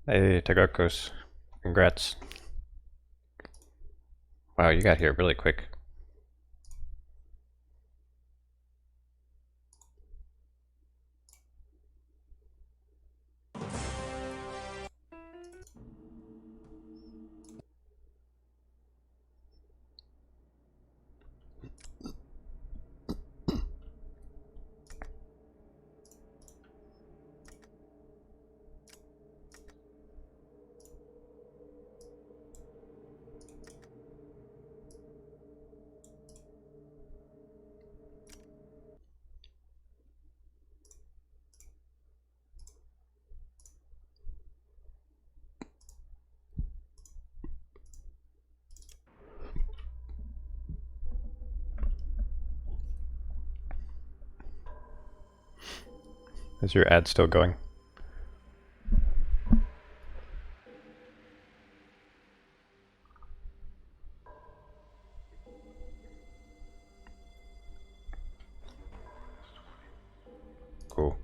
Hey, Tagakos. Congrats. Wow, you got here really quick. Is your ad still going? Cool.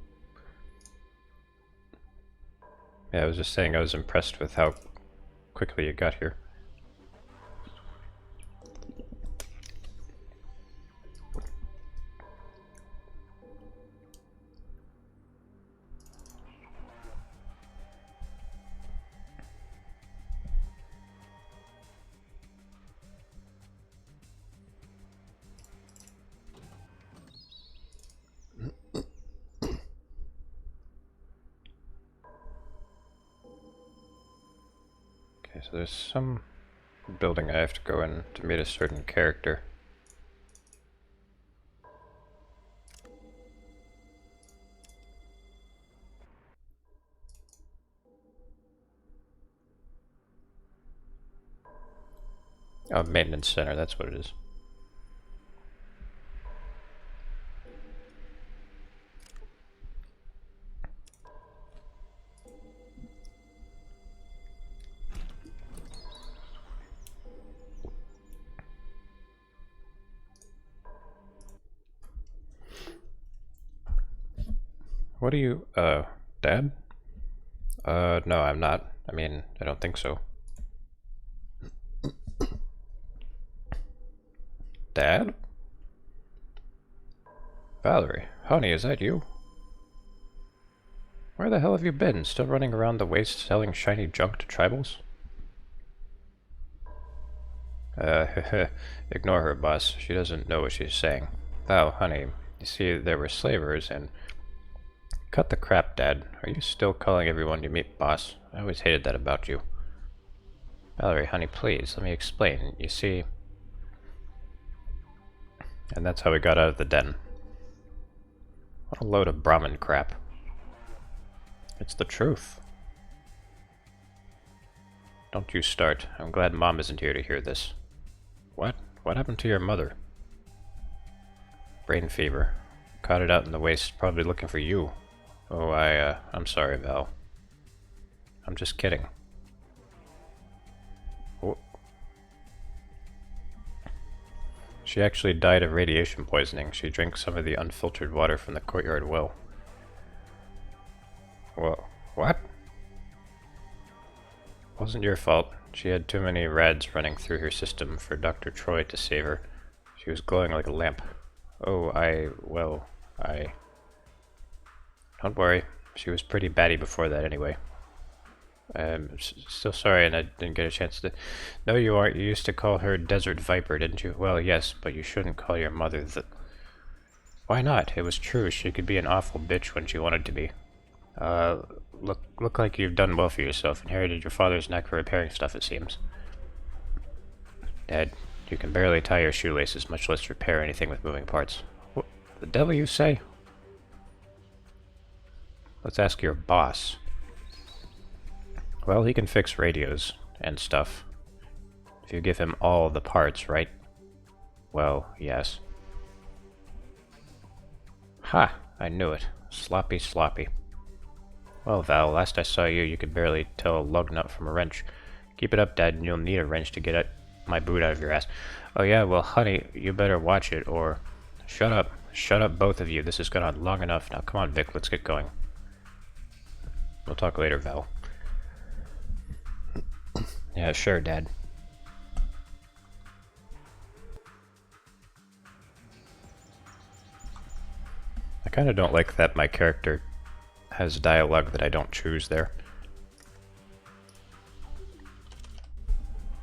Yeah, I was just saying I was impressed with how quickly you got here. Okay, so there's some building I have to go in to meet a certain character. Oh, maintenance center, that's what it is. What are you, Dad? No, I'm not. I mean, I don't think so. Dad? Valerie, honey, is that you? Where the hell have you been? Still running around the waste selling shiny junk to tribals? Ignore her, boss. She doesn't know what she's saying. Val, honey, you see, there were slavers and... Cut the crap, Dad. Are you still calling everyone you meet boss? I always hated that about you. Valerie, honey, please, let me explain. You see... And that's how we got out of the den. What a load of Brahmin crap. It's the truth. Don't you start. I'm glad Mom isn't here to hear this. What? What happened to your mother? Brain fever. Caught it out in the waste, probably looking for you. Oh, I'm sorry, Val. I'm just kidding. Oh. She actually died of radiation poisoning. She drank some of the unfiltered water from the courtyard well. Whoa. What? Wasn't your fault. She had too many rads running through her system for Dr. Troy to save her. She was glowing like a lamp. Oh, well, Don't worry. She was pretty batty before that anyway. I'm still sorry and I didn't get a chance to... No, you aren't. You used to call her Desert Viper, didn't you? Well, yes, but you shouldn't call your mother the... Why not? It was true. She could be an awful bitch when she wanted to be. Look like you've done well for yourself. Inherited your father's knack for repairing stuff, it seems. Dad, you can barely tie your shoelaces, much less repair anything with moving parts. What the devil you say? Let's ask your boss. Well, he can fix radios and stuff. If you give him all the parts, right? Well, yes. Ha! I knew it. Sloppy, sloppy. Well, Val, last I saw you, you could barely tell a lug nut from a wrench. Keep it up, Dad, and you'll need a wrench to get my boot out of your ass. Oh yeah, well, honey, you better watch it, or... Shut up. Shut up, both of you. This has gone on long enough. Now, come on, Vic, let's get going. We'll talk later, Val. Yeah, sure, Dad. I kind of don't like that my character has dialogue that I don't choose there.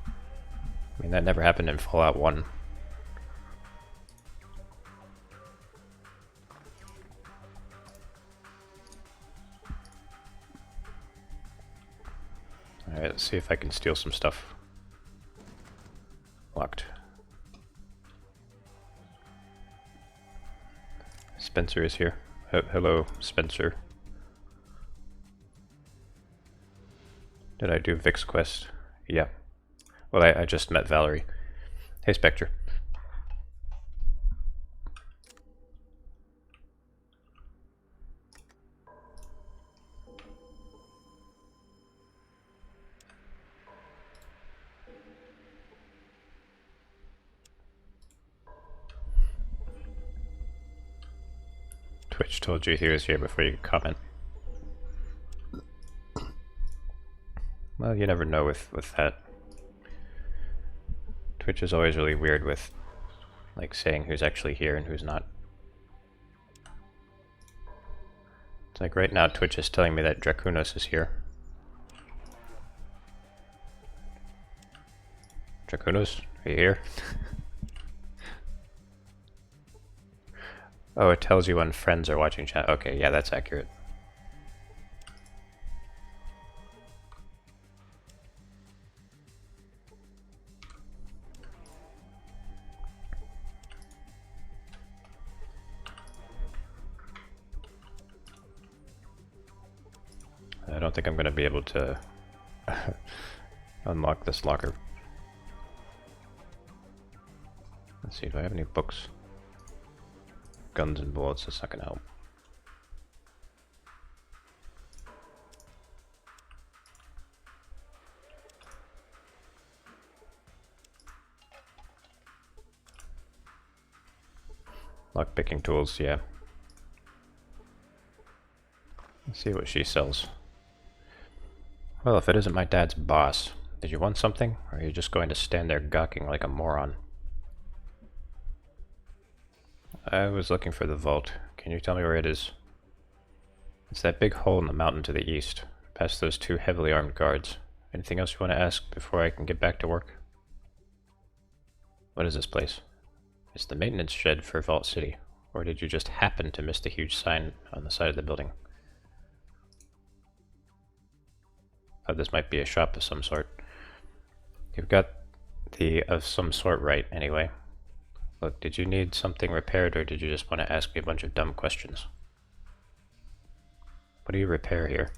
I mean, that never happened in Fallout 1. Alright, let's see if I can steal some stuff. Locked. Spencer is here. Hello, Spencer. Did I do Vic's quest? Yeah. Well, I just met Valerie. Hey, Spectre. Twitch told you he was here before you could comment. Well, you never know with that. Twitch is always really weird with, like, saying who's actually here and who's not. It's like right now Twitch is telling me that Dracunos is here. Dracunos, are you here? Oh, it tells you when friends are watching chat. Okay, yeah, that's accurate. I don't think I'm going to be able to unlock this locker. Let's see, do I have any books? Guns and bullets, that's not going to help. Lockpicking tools, yeah. Let's see what she sells. Well, if it isn't my dad's boss, did you want something? Or are you just going to stand there gawking like a moron? I was looking for the vault. Can you tell me where it is? It's that big hole in the mountain to the east, past those two heavily armed guards. Anything else you want to ask before I can get back to work? What is this place? It's the maintenance shed for Vault City. Or did you just happen to miss the huge sign on the side of the building? Thought this might be a shop of some sort. You've got the of some sort right, anyway. Look, did you need something repaired, or did you just want to ask me a bunch of dumb questions? What do you repair here?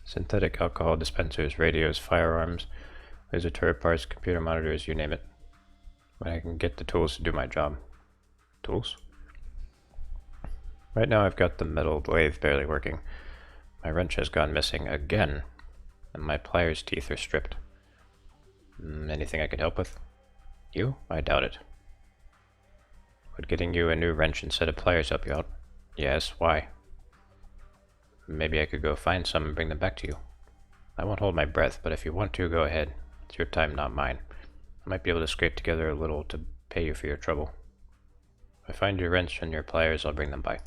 Synthetic alcohol dispensers, radios, firearms, laser turret parts, computer monitors, you name it. When I can get the tools to do my job. Tools? Right now I've got the metal lathe barely working. My wrench has gone missing again, and my pliers' teeth are stripped. Anything I could help with? You? I doubt it. Would getting you a new wrench and set of pliers help you out? Yes, why? Maybe I could go find some and bring them back to you. I won't hold my breath, but if you want to, go ahead. It's your time, not mine. I might be able to scrape together a little to pay you for your trouble. If I find your wrench and your pliers, I'll bring them by.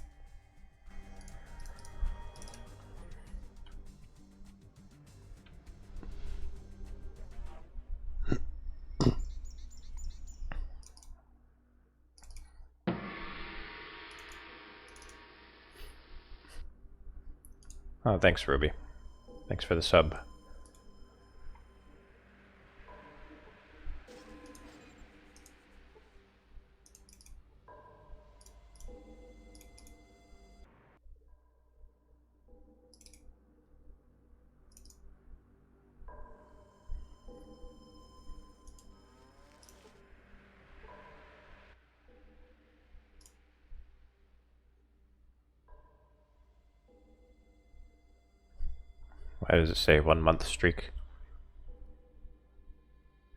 Oh, thanks, Ruby. Thanks for the sub. Why does it say 1 month streak?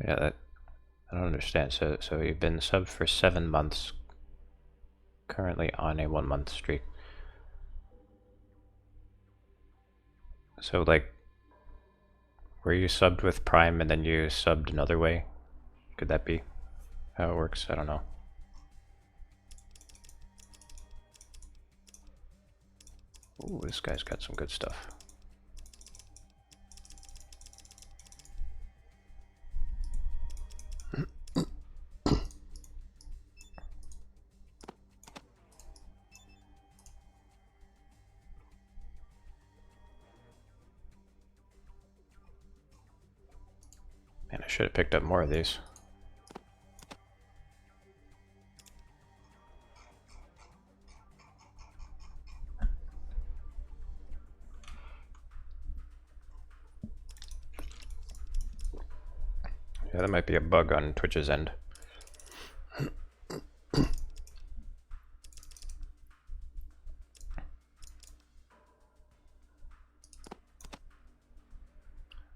Yeah, that I don't understand. So you've been subbed for 7 months, currently on a 1 month streak. So like, Were you subbed with Prime and then you subbed another way? Could that be how it works? I don't know. Ooh, this guy's got some good stuff. Man, I should have picked up more of these. Yeah, that might be a bug on Twitch's end.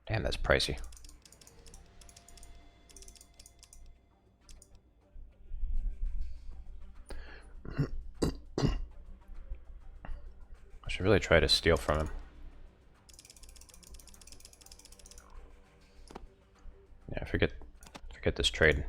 Damn, that's pricey. I should really try to steal from him. Yeah, forget this trade.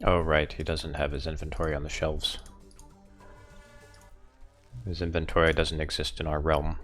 Oh right, he doesn't have his inventory on the shelves. His inventory doesn't exist in our realm.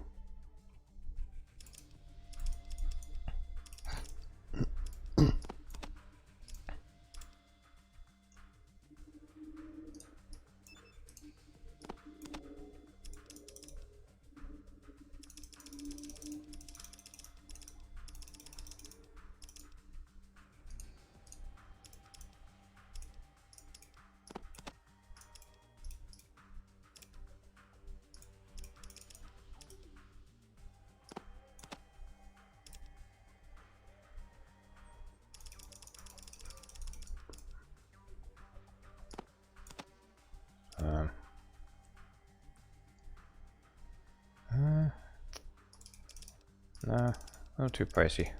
Nah, not too pricey.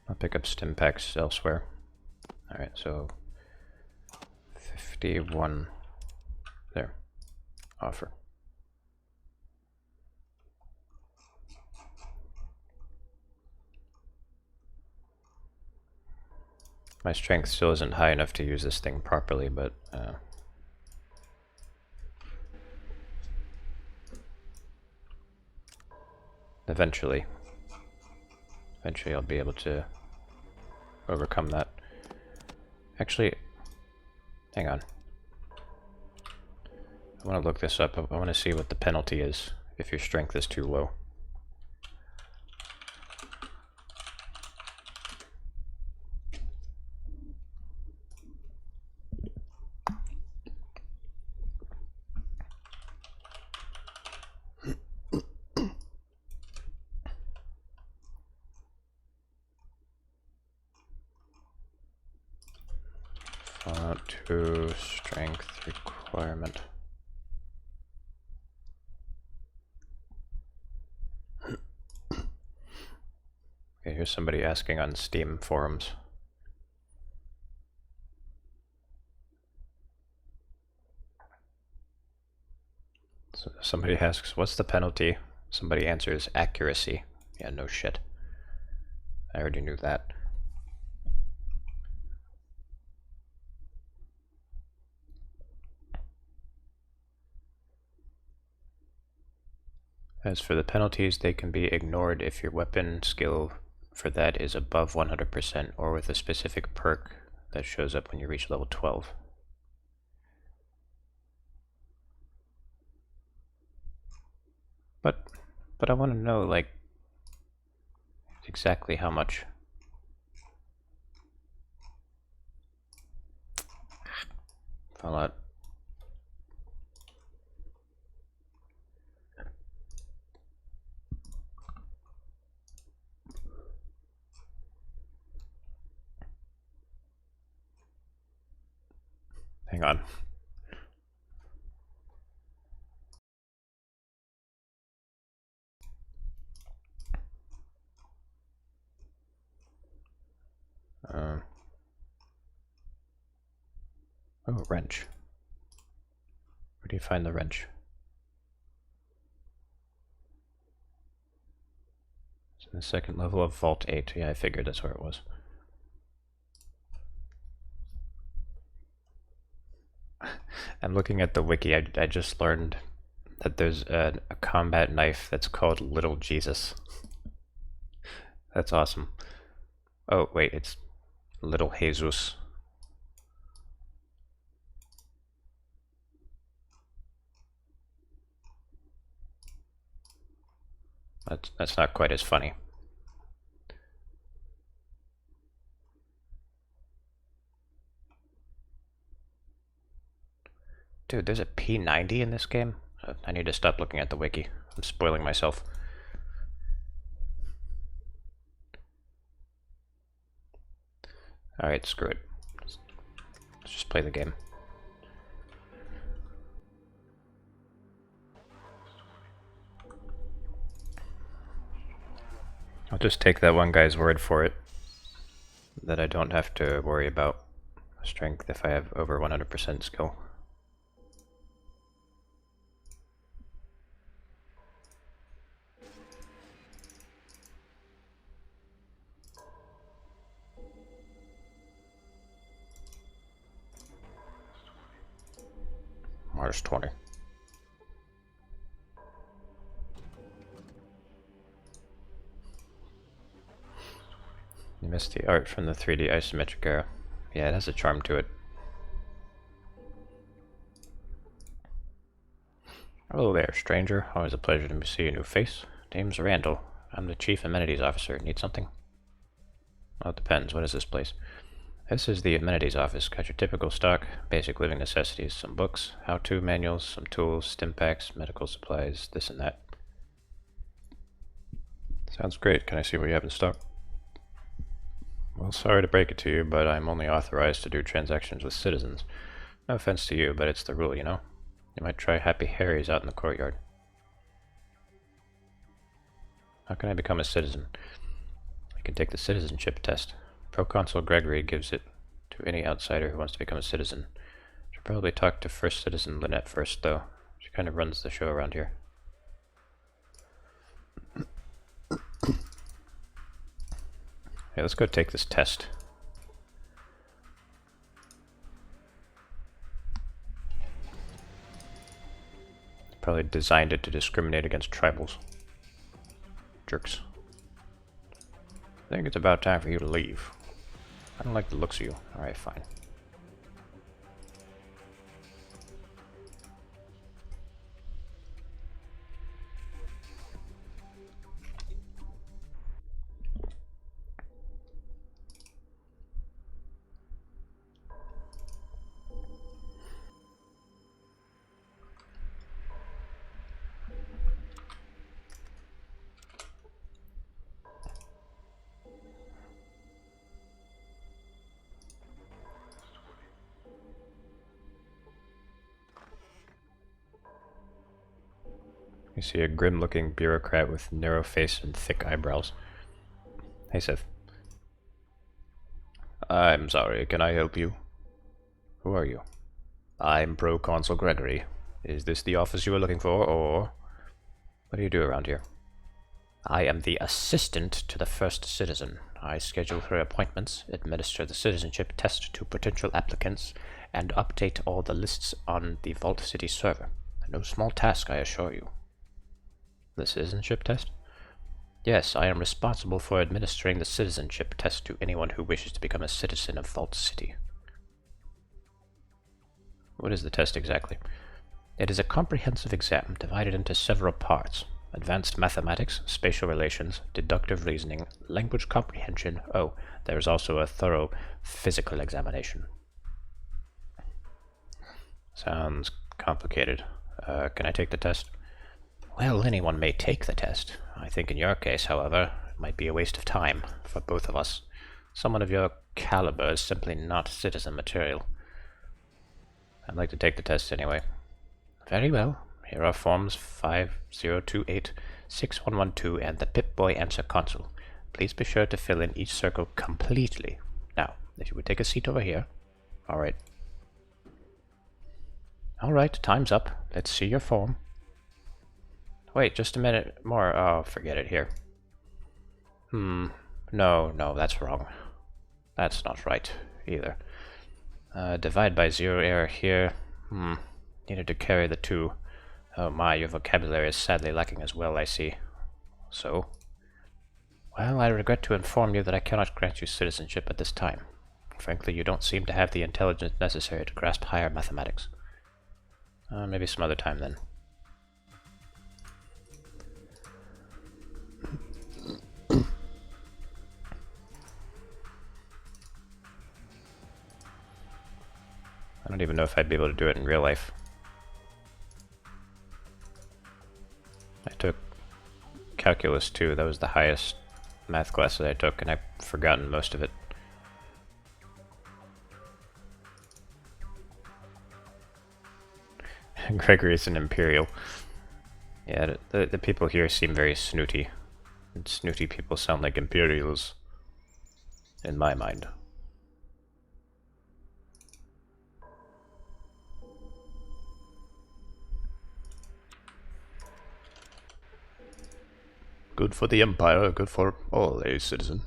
I'll pick up stim packs elsewhere. Alright, so 51 there. Offer. My strength still isn't high enough to use this thing properly, but eventually I'll be able to overcome that. Actually, hang on. I want to look this up. I want to see what the penalty is if your strength is too low. To strength requirement. Okay, here's somebody asking on Steam forums. So somebody asks, what's the penalty? Somebody answers, accuracy. Yeah, no shit. I already knew that. As for the penalties, they can be ignored if your weapon skill for that is above 100% or with a specific perk that shows up when you reach level 12. But I want to know, like, exactly how much. Found out. Hang on. Oh, wrench. Where do you find the wrench? It's in the second level of Vault 8. Yeah, I figured that's where it was. I'm looking at the wiki. I just learned that there's a combat knife that's called Little Jesus. That's awesome. Oh, wait, it's Little Jesus. That's not quite as funny. Dude, there's a P90 in this game? I need to stop looking at the wiki. I'm spoiling myself. Alright, screw it. Let's just play the game. I'll just take that one guy's word for it. That I don't have to worry about strength if I have over 100% skill. Mars 20. You missed the art from the 3D isometric era. Yeah, it has a charm to it. Hello there, stranger. Always a pleasure to see a new face. Name's Randall. I'm the Chief Amenities Officer. Need something? Well, it depends. What is this place? This is the Amenities Office. Got your typical stock, basic living necessities, some books, how-to manuals, some tools, stim packs, medical supplies, this and that. Sounds great. Can I see what you have in stock? Well, sorry to break it to you, but I'm only authorized to do transactions with citizens. No offense to you, but it's the rule, you know? You might try Happy Harry's out in the courtyard. How can I become a citizen? I can take the citizenship test. Proconsul Gregory gives it to any outsider who wants to become a citizen. Should probably talk to First Citizen Lynette first, though. She kind of runs the show around here. Yeah, let's go take this test. Probably designed it to discriminate against tribals. Jerks. I think it's about time for you to leave. I don't like the looks of you. Alright, fine. You see a grim-looking bureaucrat with narrow face and thick eyebrows. Hey, Seth. I'm sorry, can I help you? Who are you? I'm Proconsul Gregory. Is this the office you were looking for, or... What do you do around here? I am the assistant to the first citizen. I schedule her appointments, administer the citizenship test to potential applicants, and update all the lists on the Vault City server. No small task, I assure you. The citizenship test? Yes, I am responsible for administering the citizenship test to anyone who wishes to become a citizen of Vault City. What is the test exactly? It is a comprehensive exam divided into several parts. Advanced mathematics, spatial relations, deductive reasoning, language comprehension. Oh, there is also a thorough physical examination. Sounds complicated. Can I take the test? Well, anyone may take the test. I think in your case, however, it might be a waste of time for both of us. Someone of your caliber is simply not citizen material. I'd like to take the test anyway. Very well. Here are forms 5028, 6112, and the Pip-Boy Answer Console. Please be sure to fill in each circle completely. Now, if you would take a seat over here. Alright. Alright, time's up. Let's see your form. Wait, just a minute more. Oh, forget it here. No, that's wrong. That's not right, either. Divide by 0 error here. Needed to carry the 2. Oh my, your vocabulary is sadly lacking as well, I see. So? Well, I regret to inform you that I cannot grant you citizenship at this time. Frankly, you don't seem to have the intelligence necessary to grasp higher mathematics. Maybe some other time then. I don't even know if I'd be able to do it in real life. I took calculus 2, that was the highest math class that I took, and I've forgotten most of it. Gregory is an Imperial. Yeah, the people here seem very snooty. And snooty people sound like Imperials. In my mind. Good for the Empire, good for all, a citizen.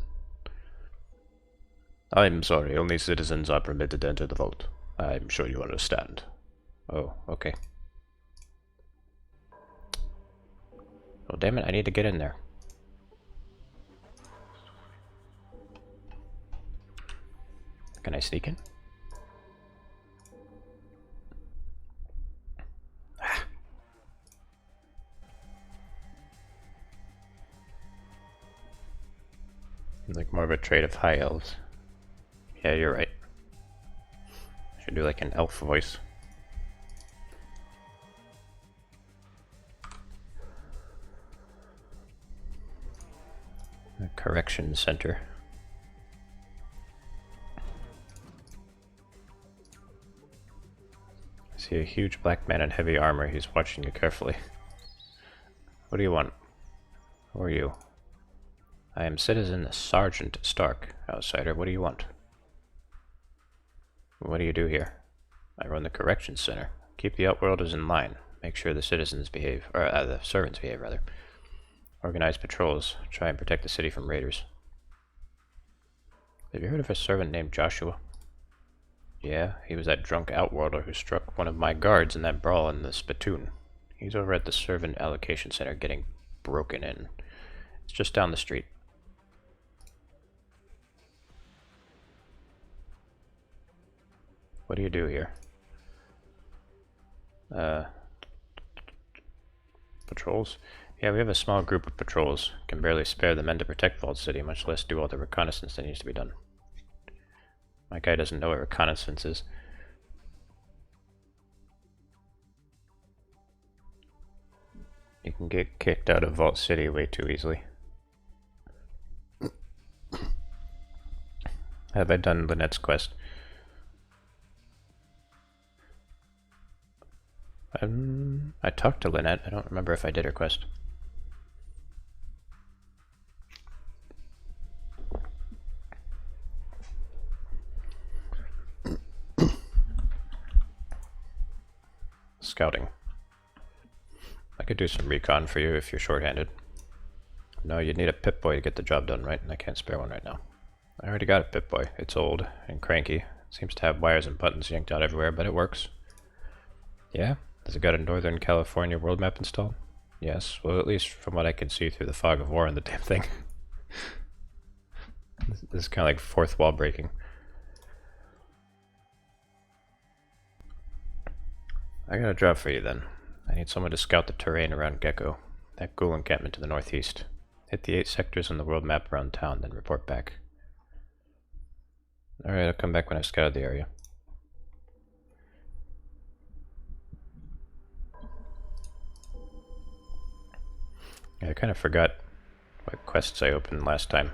I'm sorry, only citizens are permitted to enter the vault. I'm sure you understand. Oh, okay. Oh, damn it, I need to get in there. Can I sneak in? Like more of a trait of high elves. Yeah, you're right. I should do like an elf voice. A correction center. I see a huge black man in heavy armor. He's watching you carefully. What do you want? Who are you? I am Citizen Sergeant Stark. Outsider, what do you want? What do you do here? I run the corrections center. Keep the outworlders in line. Make sure the citizens behave, or the servants behave, rather. Organize patrols. Try and protect the city from raiders. Have you heard of a servant named Joshua? Yeah, he was that drunk outworlder who struck one of my guards in that brawl in the spittoon. He's over at the servant allocation center getting broken in. It's just down the street. What do you do here? Patrols? Yeah, we have a small group of patrols. Can barely spare the men to protect Vault City, much less do all the reconnaissance that needs to be done. My guy doesn't know what reconnaissance is. You can get kicked out of Vault City way too easily. Have I done Lynette's quest? I talked to Lynette. I don't remember if I did her quest. Scouting. I could do some recon for you if you're shorthanded. No, you'd need a Pip-Boy to get the job done, right? And I can't spare one right now. I already got a Pip-Boy. It's old and cranky. It seems to have wires and buttons yanked out everywhere, but it works. Yeah? Has it got a Northern California world map installed? Yes, well at least from what I can see through the fog of war in the damn thing. This is kind of like fourth wall breaking. I got a job for you then. I need someone to scout the terrain around Gecko, that ghoul encampment to the northeast. Hit the 8 sectors on the world map around town, then report back. Alright, I'll come back when I've scouted the area. Yeah, I kind of forgot what quests I opened last time.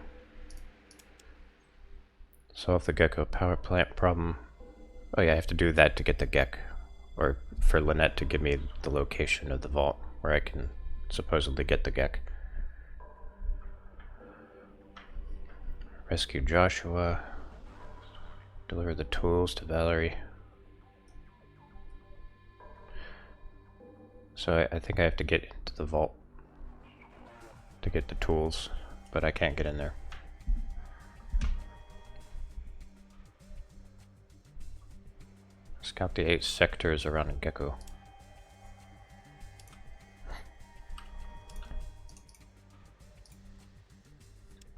Solve the Gecko power plant problem. Oh yeah, I have to do that to get the Gek. Or for Lynette to give me the location of the vault where I can supposedly get the Gek. Rescue Joshua. Deliver the tools to Valerie. So I think I have to get into the vault to get the tools, but I can't get in there. Scout the 8 sectors around Gecko.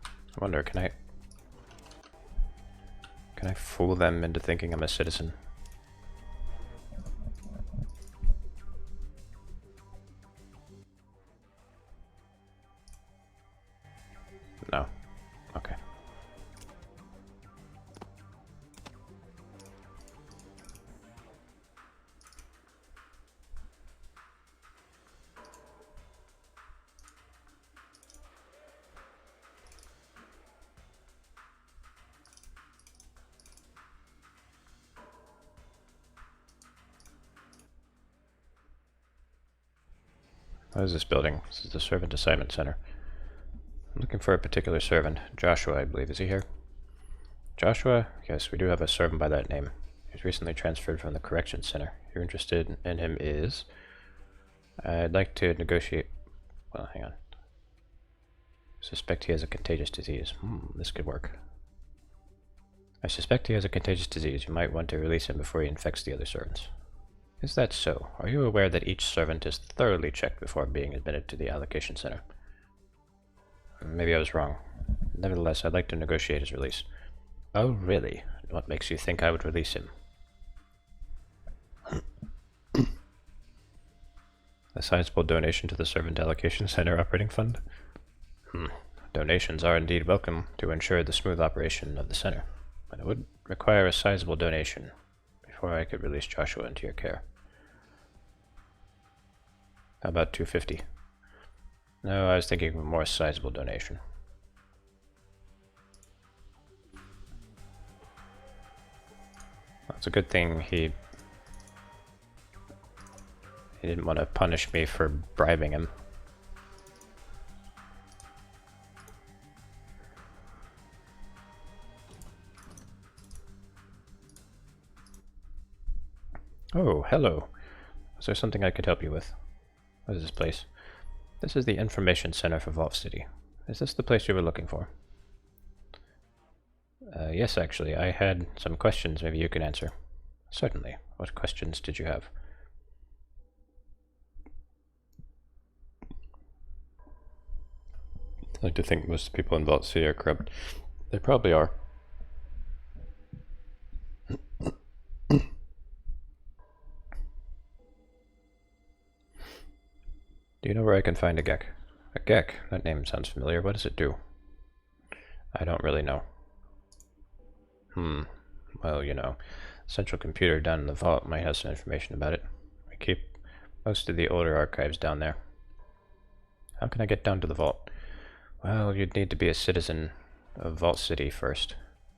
I wonder, can I fool them into thinking I'm a citizen? No. Okay. What is this building? This is the Servant Assignment Center. I'm looking for a particular servant. Joshua, I believe. Is he here? Joshua? Yes, we do have a servant by that name. He was recently transferred from the Corrections Center. If you're interested in him is... I'd like to negotiate... Well, hang on. Suspect he has a contagious disease. This could work. I suspect he has a contagious disease. You might want to release him before he infects the other servants. Is that so? Are you aware that each servant is thoroughly checked before being admitted to the allocation center? Maybe I was wrong. Nevertheless, I'd like to negotiate his release. Oh, really? What makes you think I would release him? A sizable donation to the Servant Allocation Center Operating Fund? Donations are indeed welcome to ensure the smooth operation of the center, but it would require a sizable donation before I could release Joshua into your care. How about 250? No, I was thinking of a more sizable donation. Well, it's a good thing he didn't want to punish me for bribing him. Oh, hello. Is there something I could help you with? What is this place? This is the Information Center for Vault City. Is this the place you were looking for? Yes, actually. I had some questions maybe you can answer. Certainly. What questions did you have? I like to think most people in Vault City are corrupt. They probably are. Do you know where I can find a Gek? A Gek? That name sounds familiar. What does it do? I don't really know. Well, you know, central computer down in the vault might have some information about it. We keep most of the older archives down there. How can I get down to the vault? Well, you'd need to be a citizen of Vault City first.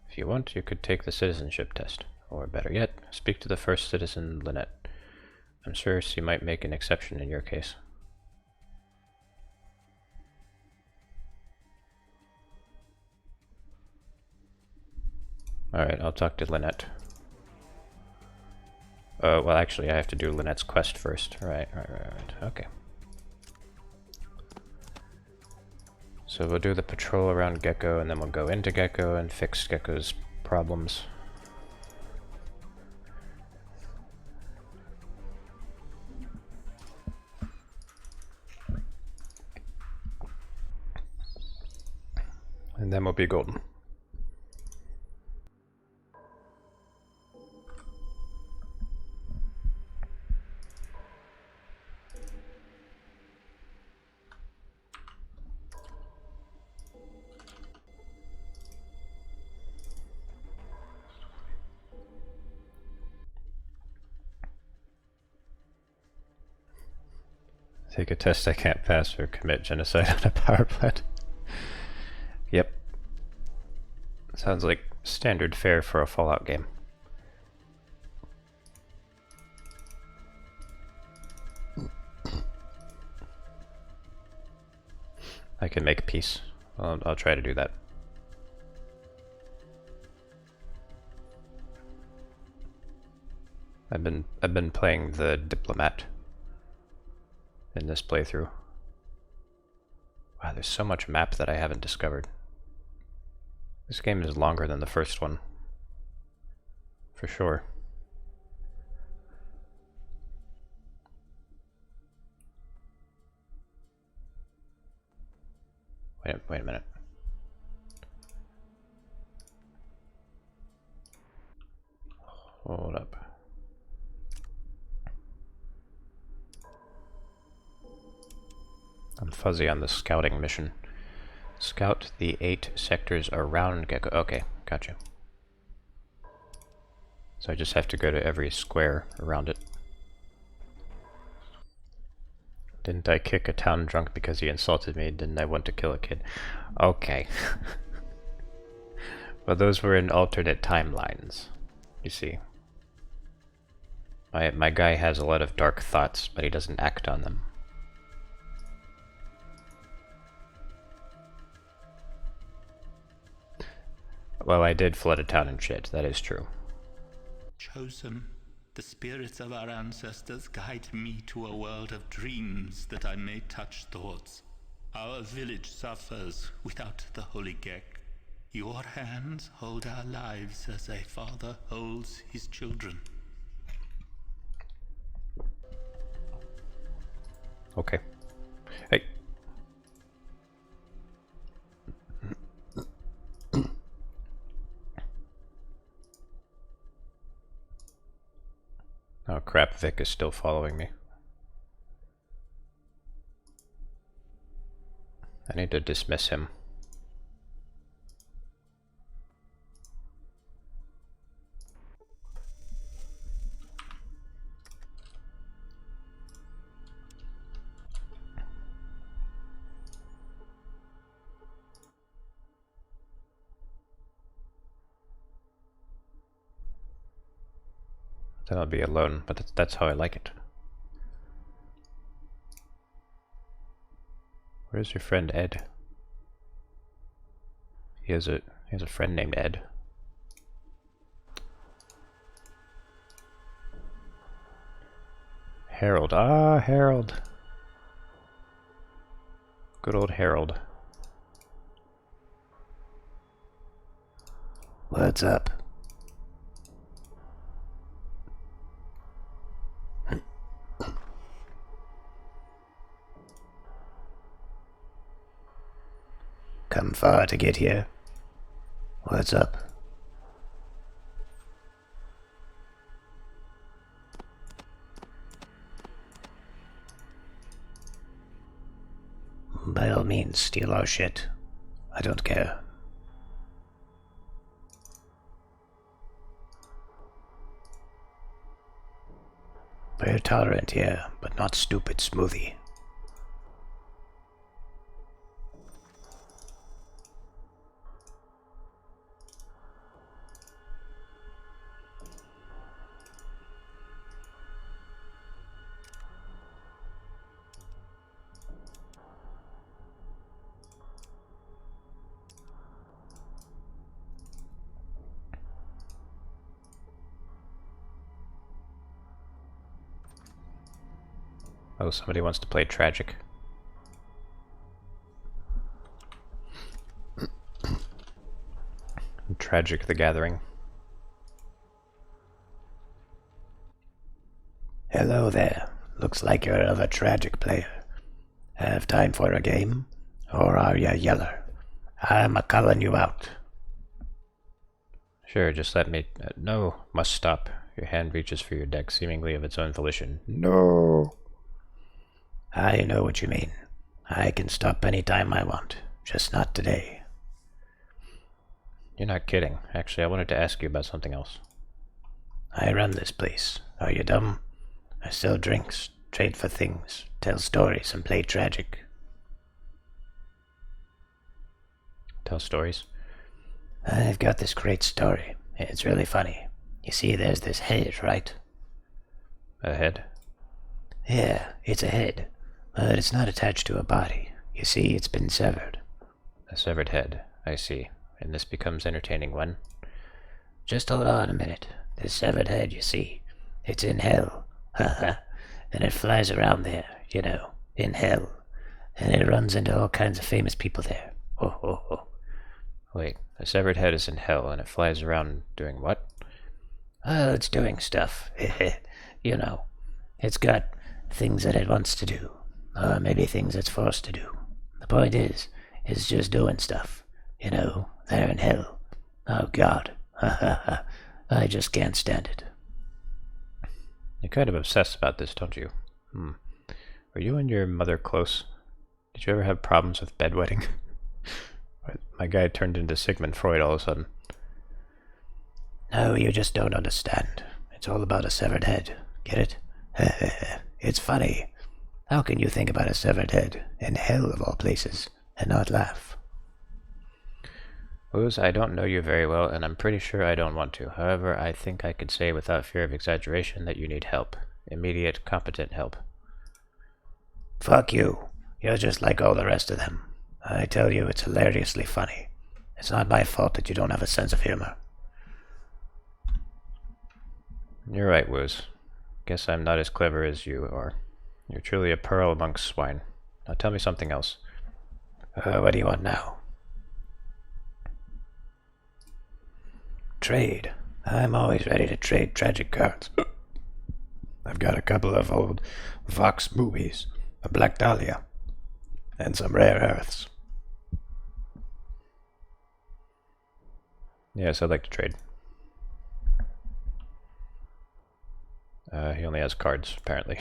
If you want, you could take the citizenship test. Or better yet, speak to the first citizen, Lynette. I'm sure she might make an exception in your case. Alright, I'll talk to Lynette. Well, actually, I have to do Lynette's quest first. Right. Okay. So we'll do the patrol around Gecko, and then we'll go into Gecko and fix Gecko's problems. And then we'll be golden. Take a test I can't pass or commit genocide on a power plant. Yep. Sounds like standard fare for a Fallout game. I can make peace. I'll try to do that. I've been playing the diplomat. in this playthrough. Wow, there's so much map that I haven't discovered. This game is longer than the first one. For sure. Wait a minute. Hold up. I'm fuzzy on the scouting mission. Scout the 8 sectors around Gecko. Okay, gotcha. So I just have to go to every square around it. Didn't I kick a town drunk because he insulted me? Didn't I want to kill a kid? Okay. Well, those were in alternate timelines, you see. My guy has a lot of dark thoughts, but he doesn't act on them. Well, I did flood a town and shit, that is true. Chosen, the spirits of our ancestors guide me to a world of dreams that I may touch thoughts. Our village suffers without the holy Gek. Your hands hold our lives as a father holds his children. Okay. Hey. Oh crap, Vic is still following me. I need to dismiss him. Then I'll be alone, but that's how I like it. Where's your friend Ed? He has a friend named Ed. Harold. Ah, Harold. Good old Harold. What's up? Come far to get here. What's up? By all means, steal our shit. I don't care. We're tolerant here, but not stupid smoothie. Oh, somebody wants to play Tragic. Tragic the Gathering. Hello there. Looks like you're another tragic player. Have time for a game? Or are ya yeller? I'm a-calling you out. Sure, just let me... no, must stop. Your hand reaches for your deck, seemingly of its own volition. No. I know what you mean. I can stop any time I want. Just not today. You're not kidding. Actually, I wanted to ask you about something else. I run this place. Are you dumb? I sell drinks, trade for things, tell stories, and play tragic. Tell stories? I've got this great story. It's really funny. You see, there's this head, right? A head? Yeah, it's a head. But it's not attached to a body. You see, it's been severed. A severed head. I see. And this becomes entertaining when? Just hold on a minute. This severed head, you see, it's in hell. Haha. And it flies around there, you know, in hell, and it runs into all kinds of famous people there. Oh, oh, oh. Wait, a severed head is in hell, and it flies around doing what? Well, it's doing stuff. You know, it's got things that it wants to do, or maybe things it's forced to do. The point is, it's just doing stuff. You know, they're in hell. Oh, God. I just can't stand it. You're kind of obsessed about this, don't you? Were you and your mother close? Did you ever have problems with bedwetting? My guy turned into Sigmund Freud all of a sudden. No, you just don't understand. It's all about a severed head. Get it? It's funny. How can you think about a severed head, in hell of all places, and not laugh? Luz, I don't know you very well, and I'm pretty sure I don't want to. However, I think I could say without fear of exaggeration that you need help. Immediate, competent help. Fuck you. You're just like all the rest of them. I tell you, it's hilariously funny. It's not my fault that you don't have a sense of humor. You're right, Luz. Guess I'm not as clever as you are. You're truly a pearl amongst swine. Now tell me something else. What do you want now? Trade. I'm always ready to trade tragic cards. I've got a couple of old Vox movies, a Black Dahlia, and some rare earths. Yes, I'd like to trade. He only has cards, apparently.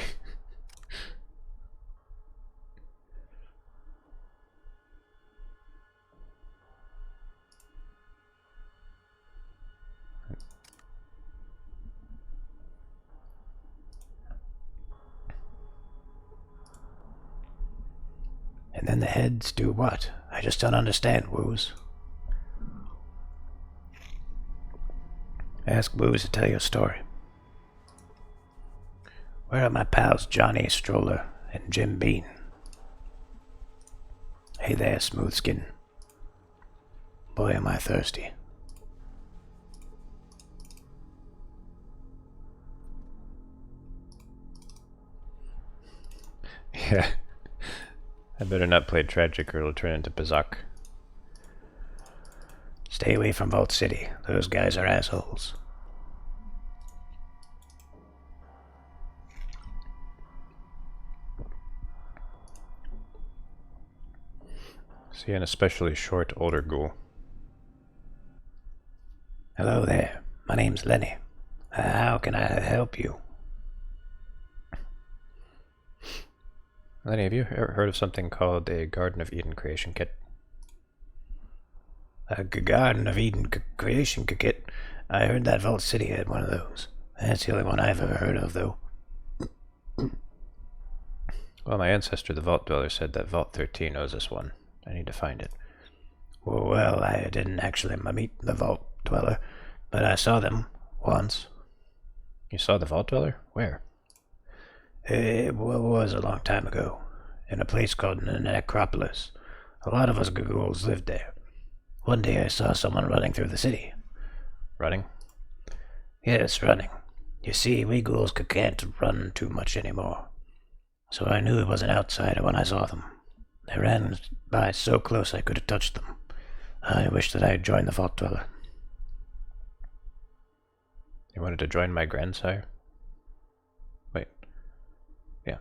And then the heads do what? I just don't understand, Woos. Ask Woos to tell you a story. Where are my pals Johnny Stroller and Jim Bean? Hey there, Smoothskin. Boy, am I thirsty. Yeah. I better not play tragic or it'll turn into Bazak. Stay away from Vault City. Those guys are assholes. See an especially short older ghoul. Hello there. My name's Lenny. How can I help you? Lenny, have you heard of something called a Garden of Eden creation kit? A Garden of Eden creation kit? I heard that Vault City had one of those. That's the only one I've ever heard of, though. Well, my ancestor, the Vault Dweller, said that Vault 13 owes us one. I need to find it. Well, I didn't actually meet the Vault Dweller, but I saw them once. You saw the Vault Dweller? Where? It was a long time ago, in a place called Necropolis. A lot of us ghouls lived there. One day I saw someone running through the city. Running? Yes, running. You see, we ghouls can't run too much anymore. So I knew it was an outsider when I saw them. They ran by so close I could have touched them. I wish that I had joined the Vault Dweller. You wanted to join my grandsire? Wait. Yeah.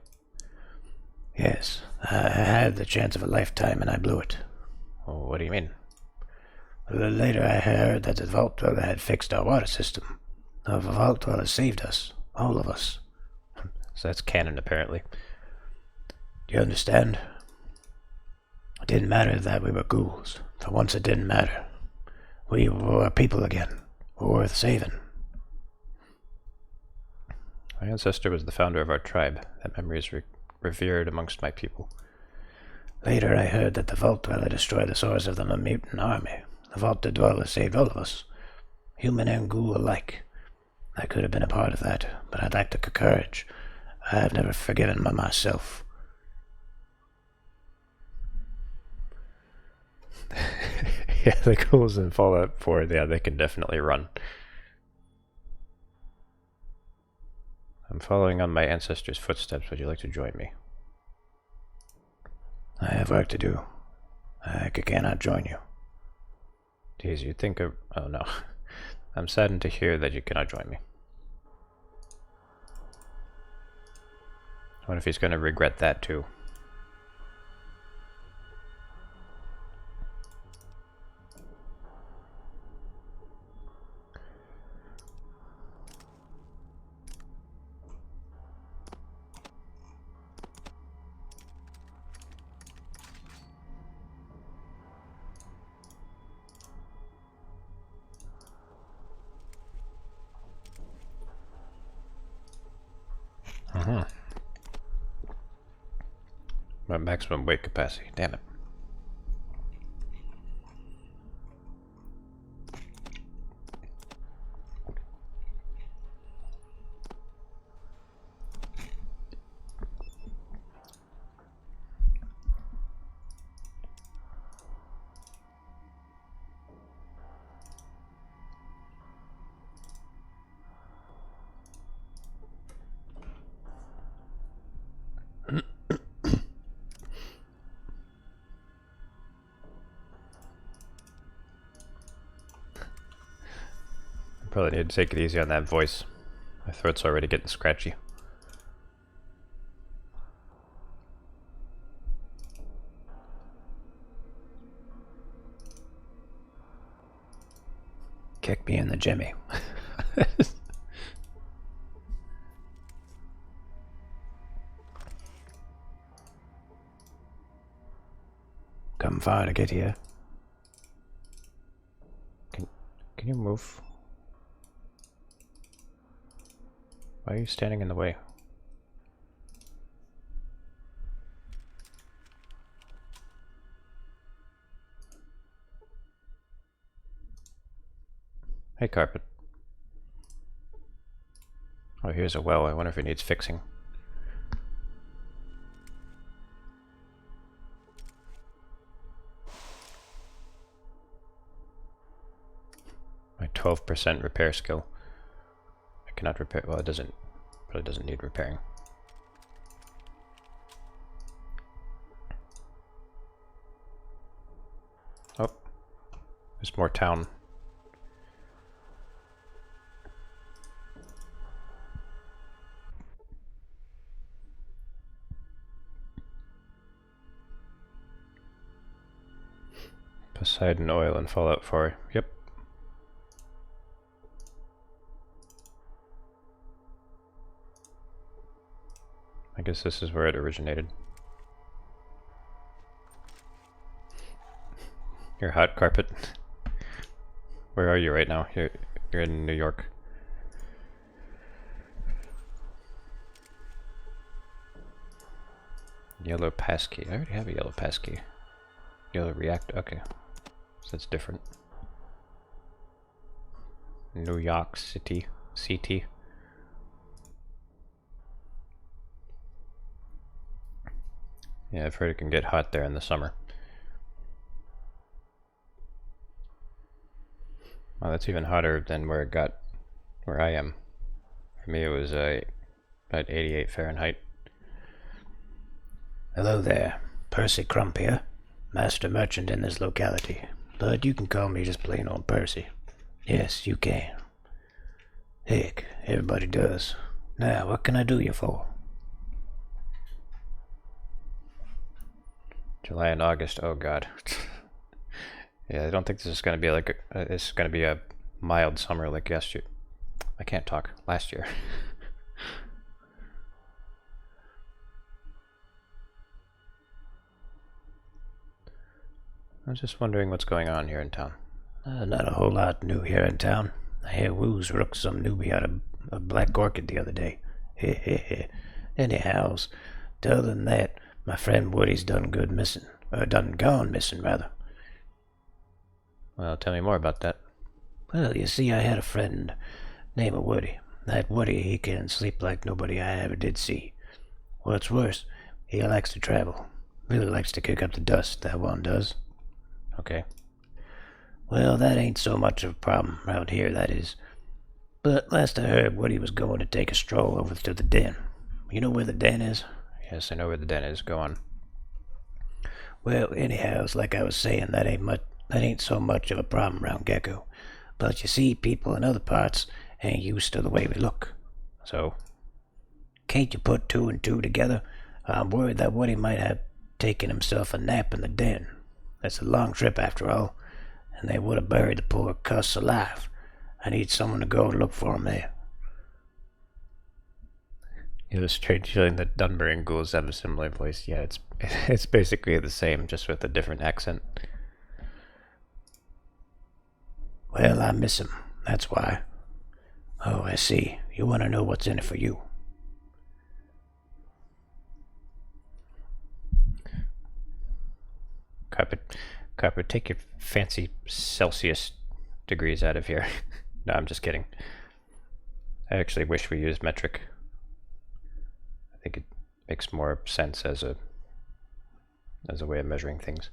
Yes, I had the chance of a lifetime and I blew it. Well, what do you mean? Later I heard that the Vault Dweller had fixed our water system. The Vault Dweller saved us, all of us. So that's canon, apparently. Do you understand? It didn't matter that we were ghouls. For once it didn't matter. We were people again, worth saving. My ancestor was the founder of our tribe. That memory is revered amongst my people. Later I heard that the Vault Dweller destroyed the source of the mutant army. The Vault Dweller saved all of us, human and ghoul alike. I could have been a part of that, but I lacked the courage. I have never forgiven myself. Yeah, the ghouls in Fallout 4, yeah, they can definitely run. I'm following on my ancestors' footsteps. Would you like to join me? I have work to do. I cannot join you. Geez, you think of... Oh no. I'm saddened to hear that you cannot join me. I wonder if he's gonna regret that too. My maximum weight capacity, damn it. Probably need to take it easy on that voice. My throat's already getting scratchy. Kick me in the jimmy. Come far to get here. Can you move? Why are you standing in the way? Hey, carpet. Oh, here's a well. I wonder if it needs fixing. My 12% repair skill. I cannot repair. Well, it doesn't. Probably doesn't need repairing. Oh, there's more town. Poseidon oil and Fallout 4. Yep. I guess this is where it originated. You're hot, carpet. Where are you right now? You're in New York. Yellow passkey. I already have a yellow passkey. Yellow react. Okay, so that's different. New York City. CT. Yeah, I've heard it can get hot there in the summer. Well, that's even hotter than where I am. For me, it was about 88 Fahrenheit. Hello there. Percy Crump here. Master merchant in this locality. But you can call me just plain old Percy. Yes, you can. Heck, everybody does. Now, what can I do you for? July and August, oh god. Yeah, I don't think this is going to be like this is going to be a mild summer like yesterday. I can't talk. Last year. I was just wondering what's going on here in town. Not a whole lot new here in town. I hear Woos rooked some newbie out of a black orchid the other day. Anyhows, other than that, my friend Woody's done gone missing, rather. Well, tell me more about that. Well, you see, I had a friend named Woody. That Woody, he can sleep like nobody I ever did see. What's worse, he likes to travel. Really likes to kick up the dust, that one does. Okay. Well, that ain't so much of a problem around here, that is. But last I heard, Woody was going to take a stroll over to the den. You know where the den is? Yes, I know where the den is. Go on. Well, anyhow, it's like I was saying, that ain't so much of a problem around Gecko. But you see, people in other parts ain't used to the way we look. So, Can't you put two and two together? I'm worried that Woody might have taken himself a nap in the den. It's a long trip after all, and they would have buried the poor cuss alive. I need someone to go and look for him there. you have a strange feeling that Dunbury and ghouls have a similar voice. Yeah, it's it's basically the same, just with a different accent. Well, I miss him, that's why. Oh, I see. You want to know what's in it for you. Copper, take your fancy Celsius degrees out of here. No, I'm just kidding. I actually wish we used metric. I think it makes more sense as a way of measuring things.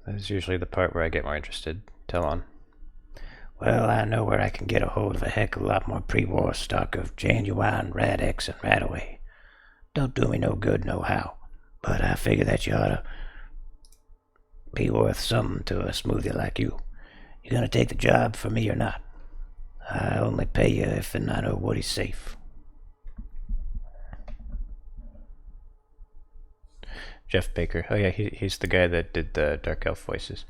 That is usually the part where I get more interested. Tell on. Well, I know where I can get a hold of a heck of a lot more pre-war stock of Genuine, Rad X, and Radaway. Don't do me no good no how, but I figure that you ought to be worth something to a smoothie like you. You gonna take the job for me or not? I only pay you if and I know Woody's safe. Jeff Baker. Oh yeah, he's the guy that did the Dark Elf voices.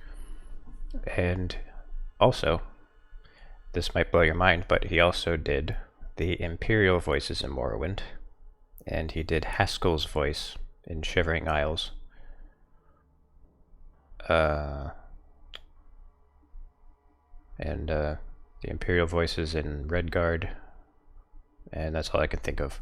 And also, this might blow your mind, but he also did the Imperial voices in Morrowind. And he did Haskell's voice in Shivering Isles. And the Imperial voices in Redguard. And that's all I can think of.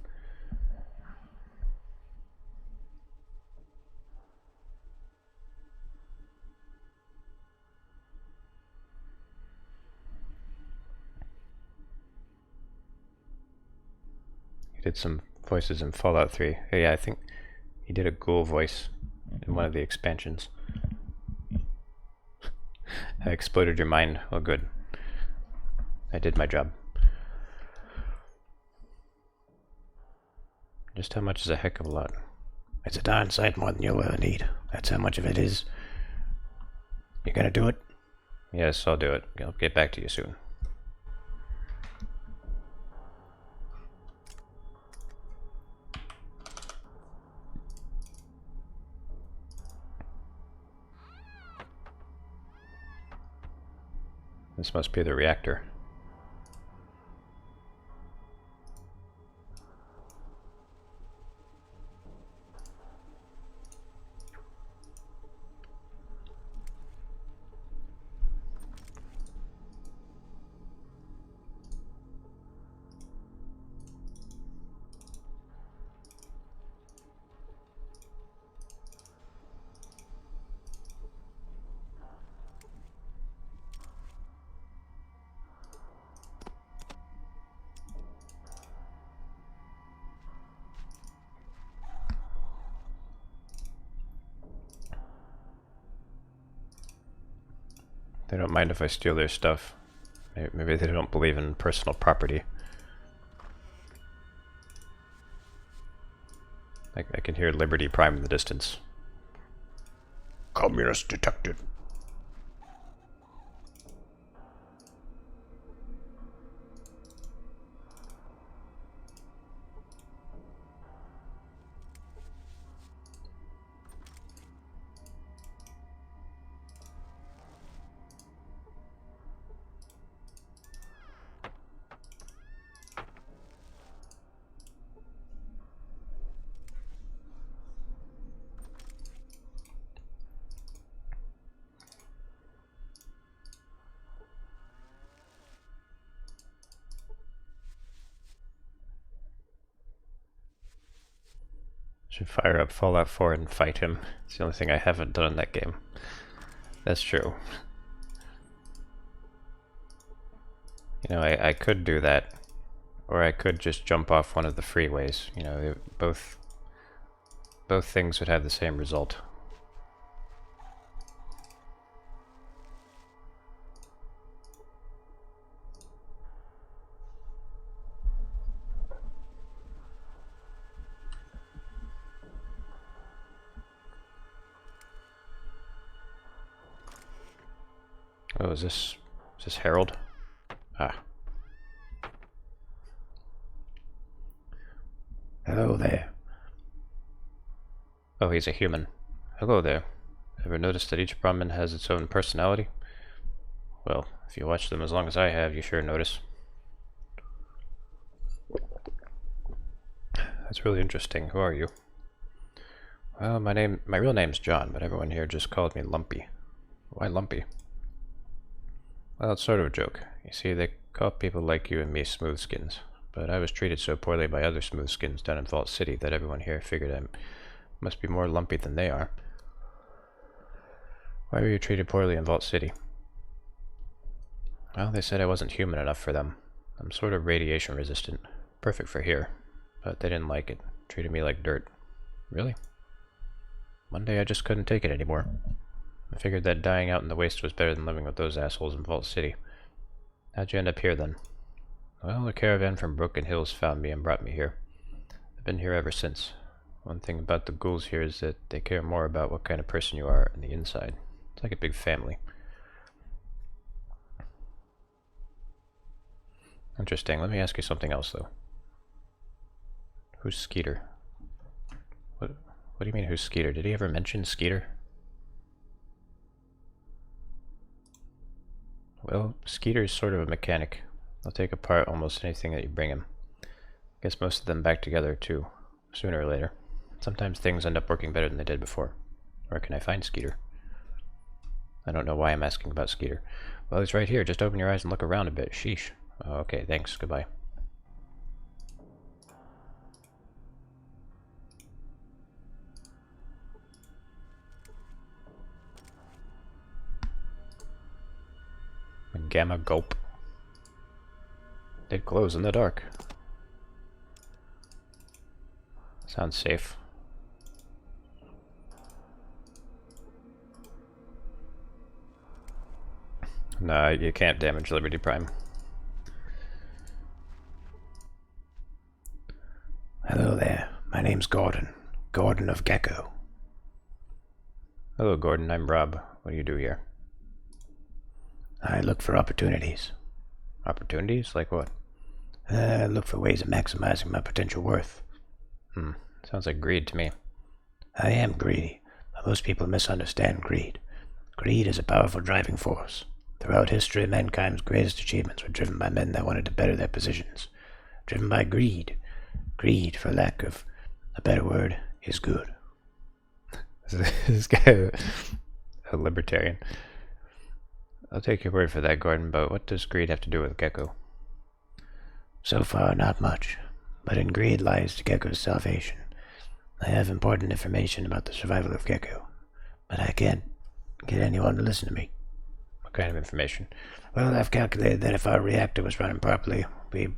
He did some voices in Fallout 3. Oh, yeah, I think he did a ghoul voice in one of the expansions. I exploded your mind. Oh, good. I did my job. Just how much is a heck of a lot? It's a darn sight more than you'll ever need. That's how much of it is. You gonna do it? Yes, I'll do it. I'll get back to you soon. This must be the reactor. They don't mind if I steal their stuff. Maybe they don't believe in personal property. I can hear Liberty Prime in the distance. Communist detected. Should fire up Fallout 4 and fight him. It's the only thing I haven't done in that game. That's true. You know, I could do that. Or I could just jump off one of the freeways. You know, both things would have the same result. Oh, is this Harold? Ah. Hello there. Oh, he's a human. Hello there. Ever noticed that each Brahmin has its own personality? Well, if you watch them as long as I have, you sure notice. That's really interesting. Who are you? Well, my real name's John, but everyone here just called me Lumpy. Why Lumpy? Well, it's sort of a joke. You see, they call people like you and me smoothskins, but I was treated so poorly by other smoothskins down in Vault City that everyone here figured I must be more lumpy than they are. Why were you treated poorly in Vault City? Well, they said I wasn't human enough for them. I'm sort of radiation resistant. Perfect for here. But they didn't like it. Treated me like dirt. Really? One day I just couldn't take it anymore. I figured that dying out in the waste was better than living with those assholes in Vault City. How'd you end up here then? Well, a caravan from Broken Hills found me and brought me here. I've been here ever since. One thing about the ghouls here is that they care more about what kind of person you are on the inside. It's like a big family. Interesting. Let me ask you something else, though. Who's Skeeter? What do you mean, who's Skeeter? Did he ever mention Skeeter? Well, Skeeter's sort of a mechanic. They'll take apart almost anything that you bring him. Gets most of them back together, too, sooner or later. Sometimes things end up working better than they did before. Where can I find Skeeter? I don't know why I'm asking about Skeeter. Well, he's right here. Just open your eyes and look around a bit. Sheesh. Oh, okay, thanks. Goodbye. A gamma gulp. It glows in the dark. Sounds safe. Nah, you can't damage Liberty Prime. Hello there. My name's Gordon. Gordon of Gecko. Hello, Gordon. I'm Rob. What do you do here? I look for opportunities. Opportunities? Like what? I look for ways of maximizing my potential worth. Sounds like greed to me. I am greedy, but most people misunderstand greed. Greed is a powerful driving force. Throughout history, mankind's greatest achievements were driven by men that wanted to better their positions. Driven by greed. Greed, for lack of a better word, is good. This guy a libertarian. I'll take your word for that, Gordon, but what does greed have to do with Gecko? So far, not much. But in greed lies the Gecko's salvation. I have important information about the survival of Gecko, but I can't get anyone to listen to me. What kind of information? Well, I've calculated that if our reactor was running properly, we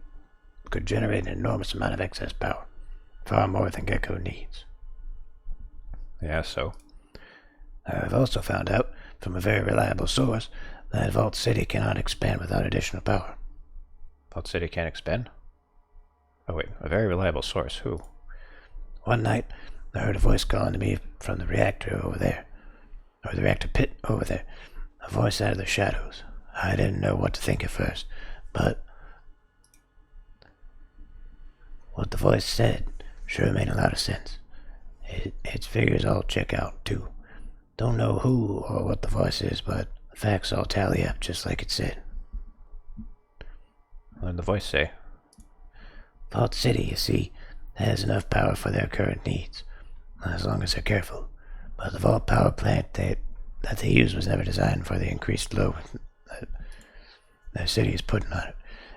could generate an enormous amount of excess power. Far more than Gecko needs. Yeah, so? I've also found out, from a very reliable source, that Vault City cannot expand without additional power. Vault City can't expand? Oh wait, a very reliable source. Who? One night, I heard a voice calling to me from the reactor over there. Or the reactor pit over there. A voice out of the shadows. I didn't know what to think at first, but what the voice said sure made a lot of sense. Its figures all check out, too. Don't know who or what the voice is, but the facts all tally up just like it said. What did the voice say? Vault City, you see, has enough power for their current needs, as long as they're careful. But the Vault power plant that they use was never designed for the increased load that their city is putting on it.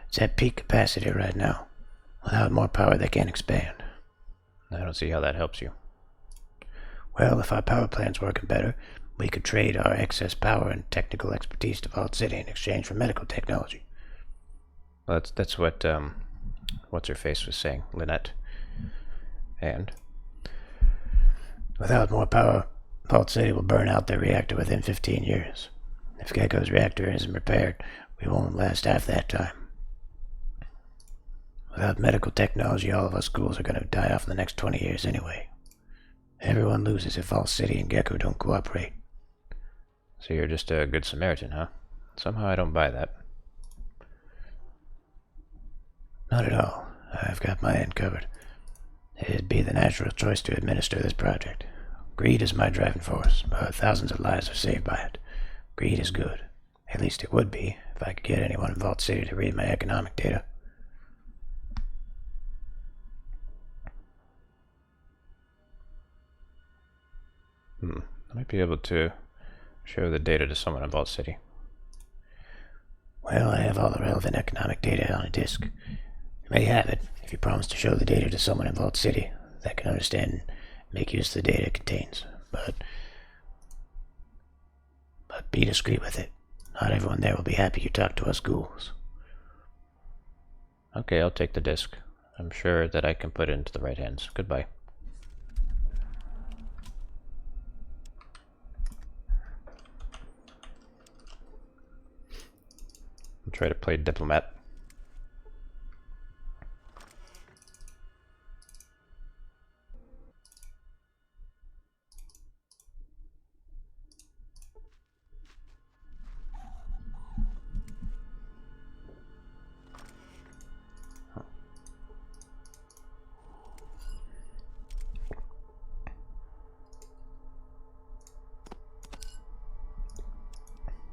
It's at peak capacity right now. Without more power, they can't expand. I don't see how that helps you. Well, if our power plant's working better, we could trade our excess power and technical expertise to Vault City in exchange for medical technology. Well, that's what, what's-her-face was saying, Lynette. And? Without more power, Vault City will burn out their reactor within 15 years. If Gecko's reactor isn't repaired, we won't last half that time. Without medical technology, all of us ghouls are going to die off in the next 20 years anyway. Everyone loses if Vault City and Gecko don't cooperate. So you're just a good Samaritan, huh? Somehow I don't buy that. Not at all. I've got my end covered. It'd be the natural choice to administer this project. Greed is my driving force, but thousands of lives are saved by it. Greed is good. At least it would be, if I could get anyone in Vault City to read my economic data. I might be able to show the data to someone in Vault City. Well, I have all the relevant economic data on a disk. You may have it, if you promise to show the data to someone in Vault City that can understand and make use of the data it contains. But be discreet with it. Not everyone there will be happy you talk to us ghouls. Okay, I'll take the disc. I'm sure that I can put it into the right hands. Goodbye. I'll try to play diplomat.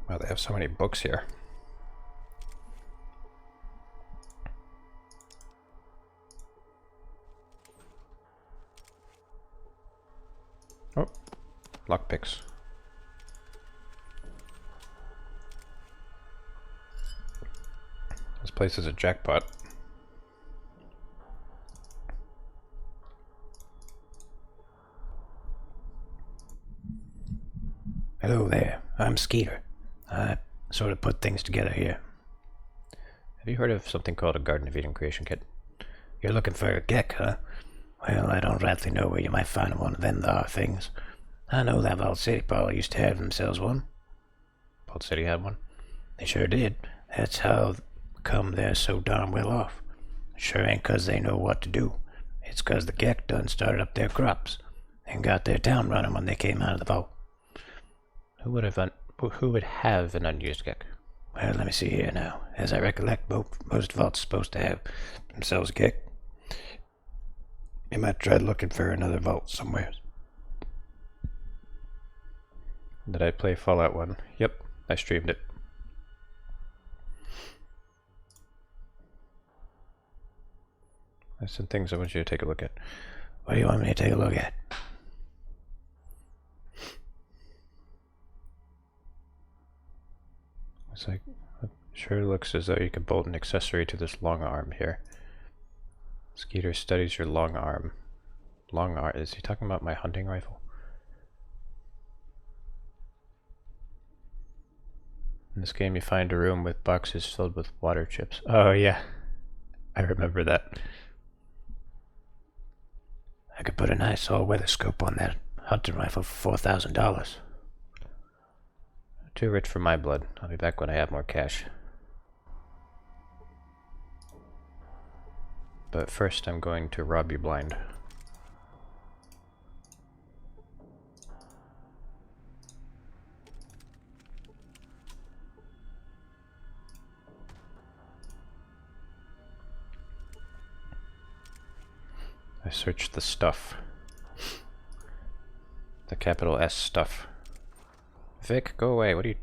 Wow, they have so many books here. Oh, lockpicks. This place is a jackpot. Hello there, I'm Skeeter. I sort of put things together here. Have you heard of something called a Garden of Eden creation kit? You're looking for a geck, huh? Well, I don't rightly know where you might find one of them thar things. I know that Vault City probably used to have themselves one. Vault City had one? They sure did. That's how come they're so darn well off. Sure ain't 'cause they know what to do. It's 'cause the geck done started up their crops and got their town running when they came out of the vault. Who would have an unused geck? Well, let me see here now. As I recollect, most vaults supposed to have themselves a geck. You might try looking for another vault somewhere. Did I play Fallout 1? Yep, I streamed it. There's some things I want you to take a look at. What do you want me to take a look at? It's like, it sure looks as though you could bolt an accessory to this long arm here. Skeeter studies your long arm. Long arm? Is he talking about my hunting rifle? In this game you find a room with boxes filled with water chips. Oh yeah, I remember that. I could put a nice all-weather scope on that hunting rifle for $4,000. Too rich for my blood. I'll be back when I have more cash. But first I'm going to rob you blind. I searched the stuff. The capital S stuff. Vic, go away. What are you...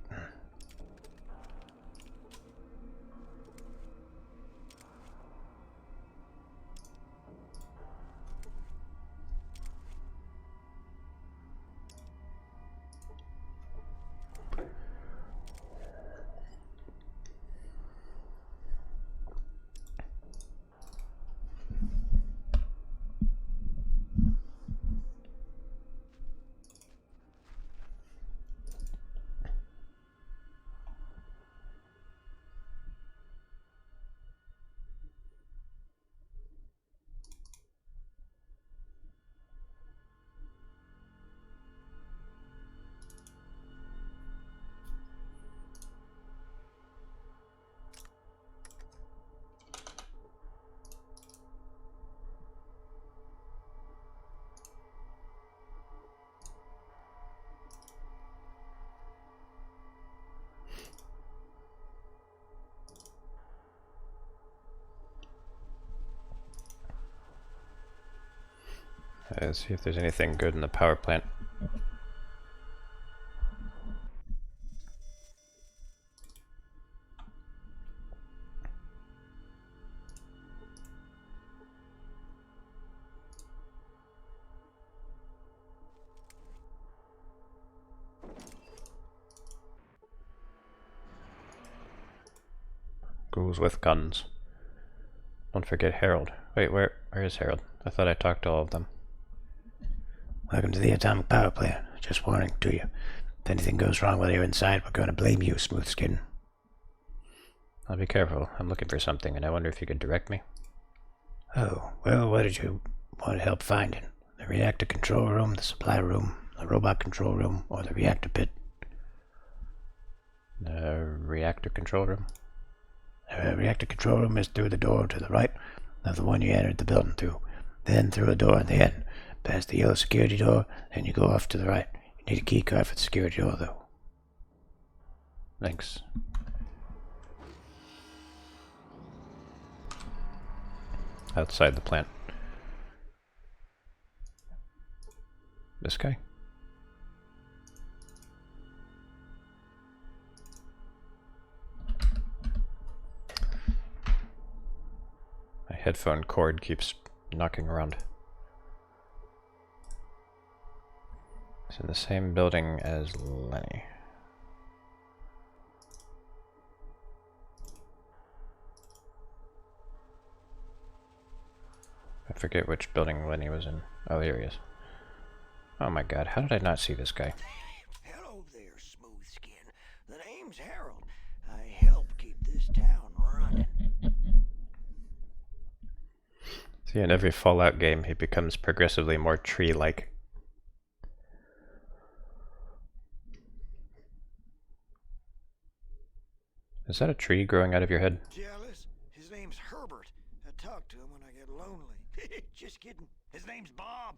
Let's see if there's anything good in the power plant. Ghouls with guns. Don't forget Harold. Wait, where is Harold? I thought I talked to all of them. Welcome to the atomic power plant. Just warning to you. If anything goes wrong while you're inside, we're going to blame you, Smooth Skin. I'll be careful. I'm looking for something, and I wonder if you could direct me? Oh, well, what did you want help finding? The reactor control room, the supply room, the robot control room, or the reactor pit? The reactor control room? The reactor control room is through the door to the right of the one you entered the building through. Then through a door at the end. Past the yellow security door, then you go off to the right. You need a key card for the security door, though. Thanks. Outside the plant. This guy? My headphone cord keeps knocking around. It's in the same building as Lenny. I forget which building Lenny was in. Oh, here he is. Oh my god, how did I not see this guy? Hello there, Smooth Skin. The name's Harold. I help keep this town running. See, in every Fallout game, he becomes progressively more tree-like. Is that a tree growing out of your head? Jealous? His name's Herbert. I talk to him when I get lonely. Just kidding. His name's Bob.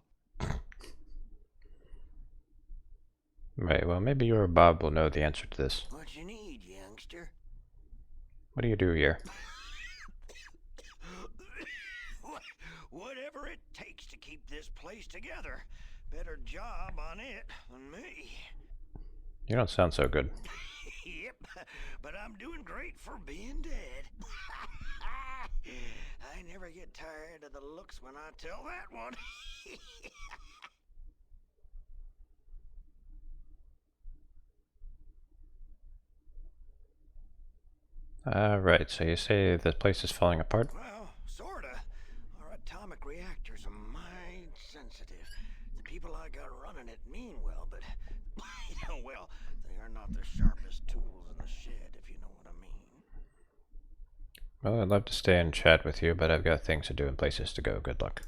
Right, well, maybe you or Bob will know the answer to this. What you need, youngster? What do you do here? Whatever it takes to keep this place together. Better job on it than me. You don't sound so good. Yep, but I'm doing great for being dead. I never get tired of the looks when I tell that one. Right, so you say the place is falling apart? Well, sorta. Our atomic reactors are mind sensitive. The people I got running it mean well, but, well, they are not the sharpest tools in the shed, if you know what I mean. Well, I'd love to stay and chat with you, but I've got things to do and places to go. Good luck.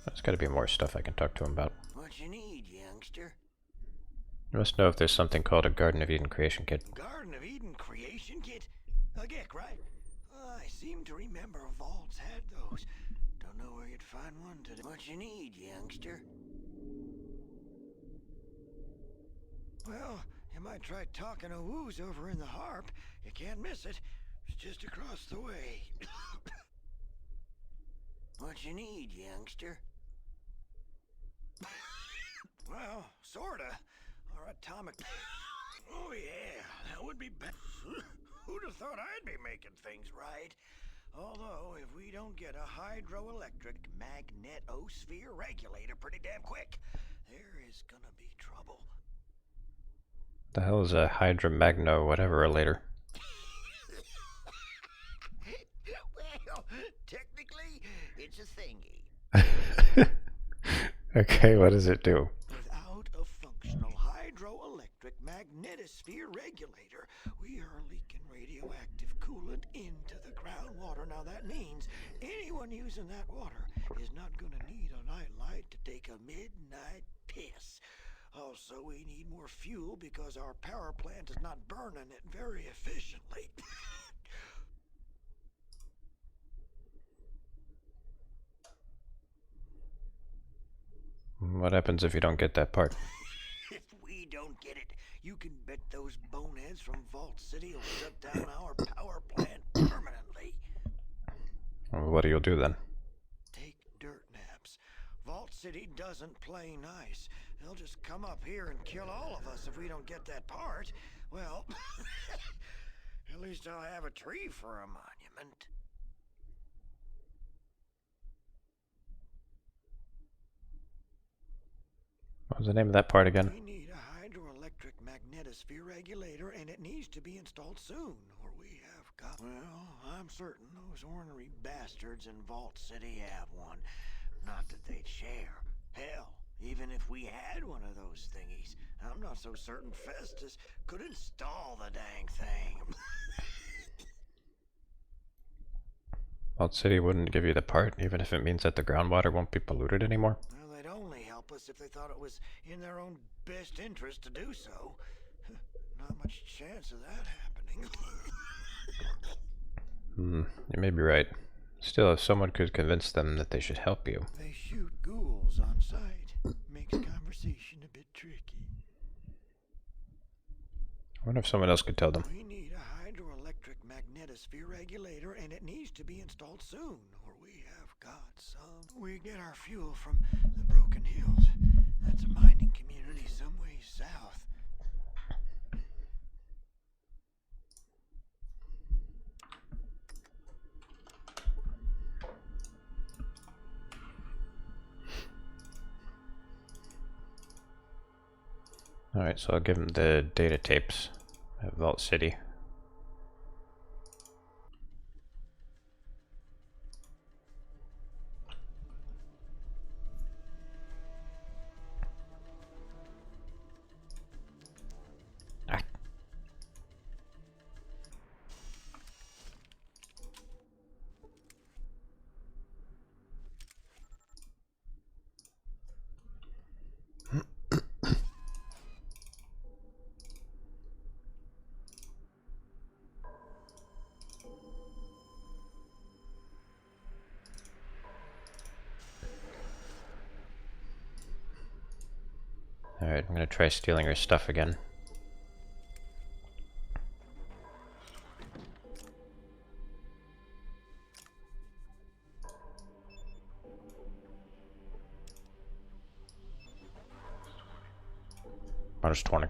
There's gotta be more stuff I can talk to him about. What you need, youngster? You must know if there's something called a Garden of Eden creation kit. Garden of Eden creation kit? A geck, right? I seem to remember vaults had those. Don't know where you'd find one today. What you need, youngster? Well, you might try talking to Woo's over in the Harp. You can't miss it. It's just across the way. What you need, youngster? Well, sorta. Our atomic... Oh yeah, that would be best. Who'd have thought I'd be making things right? Although, if we don't get a hydroelectric magnetosphere regulator pretty damn quick, there is gonna be trouble. The hell is a Hydra-Magno whatever later? Well, technically, it's a thingy. Okay, what does it do? Without a functional hydroelectric magnetosphere regulator, we are leaking radioactive coolant into the groundwater. Now that means anyone using that water is not going to need a nightlight to take a midnight piss. Also, we need more fuel because our power plant is not burning it very efficiently. What happens if you don't get that part? If we don't get it, you can bet those boneheads from Vault City will shut down our power plant permanently. Well, what do you do then? Take dirt naps. Vault City doesn't play nice. They'll just come up here and kill all of us if we don't get that part. Well, at least I'll have a tree for a monument. What was the name of that part again? We need a hydroelectric magnetosphere regulator, and it needs to be installed soon, or we have got... Well, I'm certain those ornery bastards in Vault City have one. Not that they'd share. Hell, even if we had one of those thingies, I'm not so certain Festus could install the dang thing. Vault City wouldn't give you the part, even if it means that the groundwater won't be polluted anymore. Well, they'd only help us if they thought it was in their own best interest to do so. Not much chance of that happening. You may be right. Still, if someone could convince them that they should help you. They shoot ghouls on sight. Makes conversation a bit tricky. I wonder if someone else could tell them. We need a hydroelectric magnetosphere regulator, and it needs to be installed soon, or we have got some. We get our fuel from the Broken Hills. That's a mining community some ways south. Alright, so I'll give him the data tapes at Vault City. Ah. Alright, I'm gonna try stealing her stuff again. Minus 20.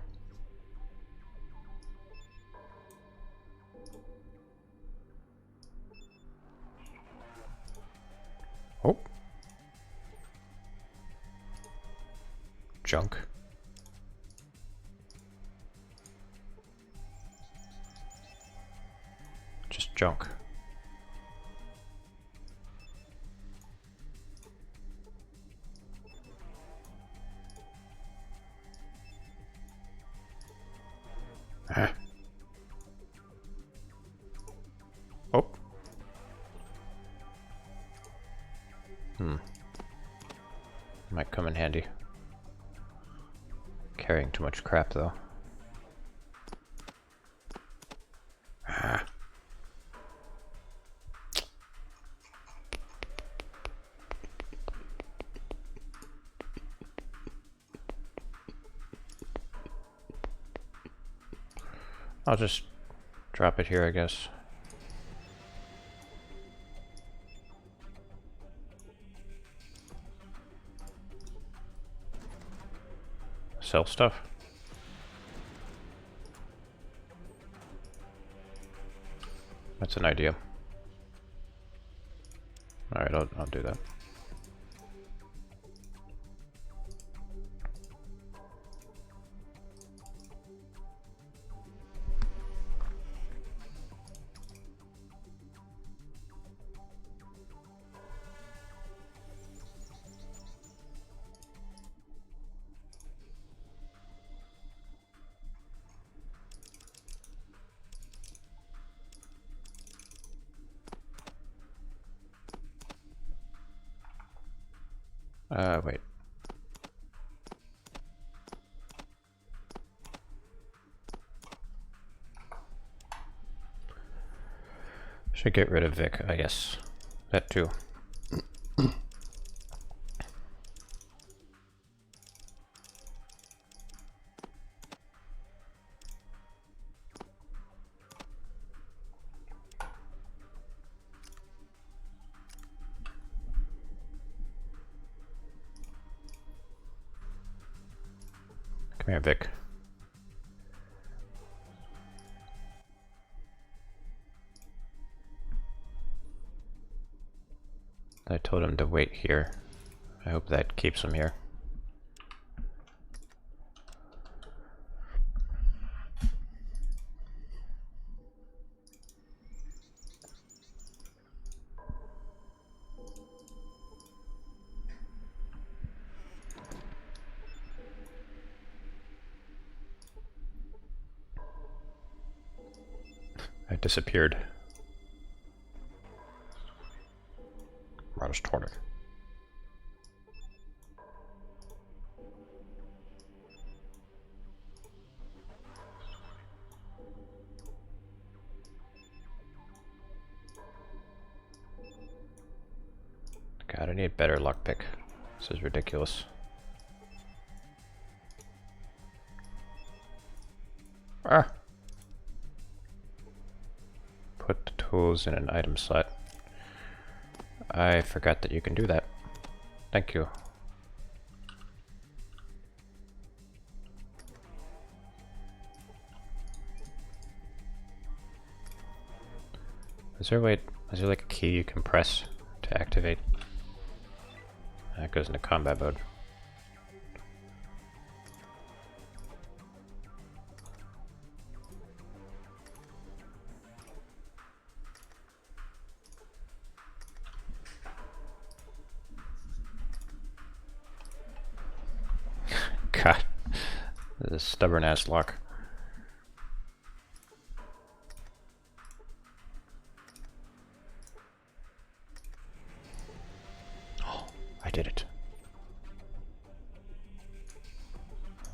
Oh. Junk. Just junk. Ah. Oh. Might come in handy. Carrying too much crap though. Ah. I'll just drop it here, I guess. Sell stuff? That's an idea. Alright, I'll do that. Wait. Should get rid of Vic, I guess. That too. Come here, Vic. I told him to wait here. I hope that keeps him here. I disappeared. Minus 20. God, I need a better lockpick. This is ridiculous. Ah! Put the tools in an item slot. I forgot that you can do that. Thank you. Is there like a key you can press to activate? That goes into combat mode. God, this is a stubborn ass lock. Oh, I did it.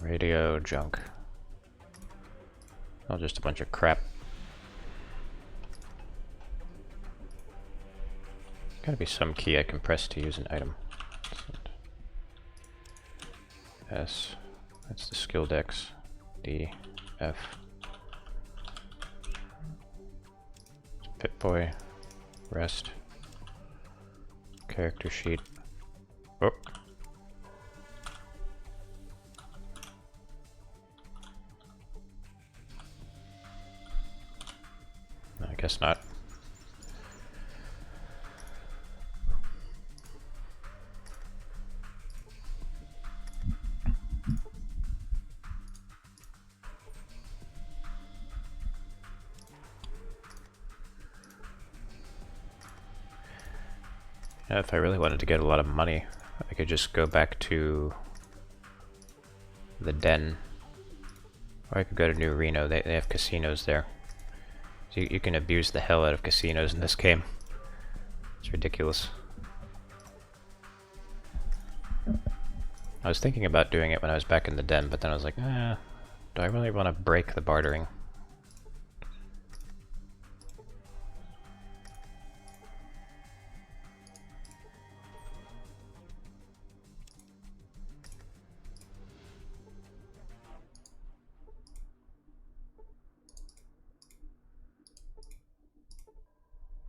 Radio junk. Oh, just a bunch of crap. Gotta be some key I can press to use an item. S. That's the skill dex. D. F. Pip-Boy. Rest. Character sheet. Oh. I guess not. Yeah, if I really wanted to get a lot of money, I could just go back to the den. Or I could go to New Reno. They have casinos there. So you can abuse the hell out of casinos in this game. It's ridiculous. I was thinking about doing it when I was back in the den, but then I was like, do I really want to break the bartering?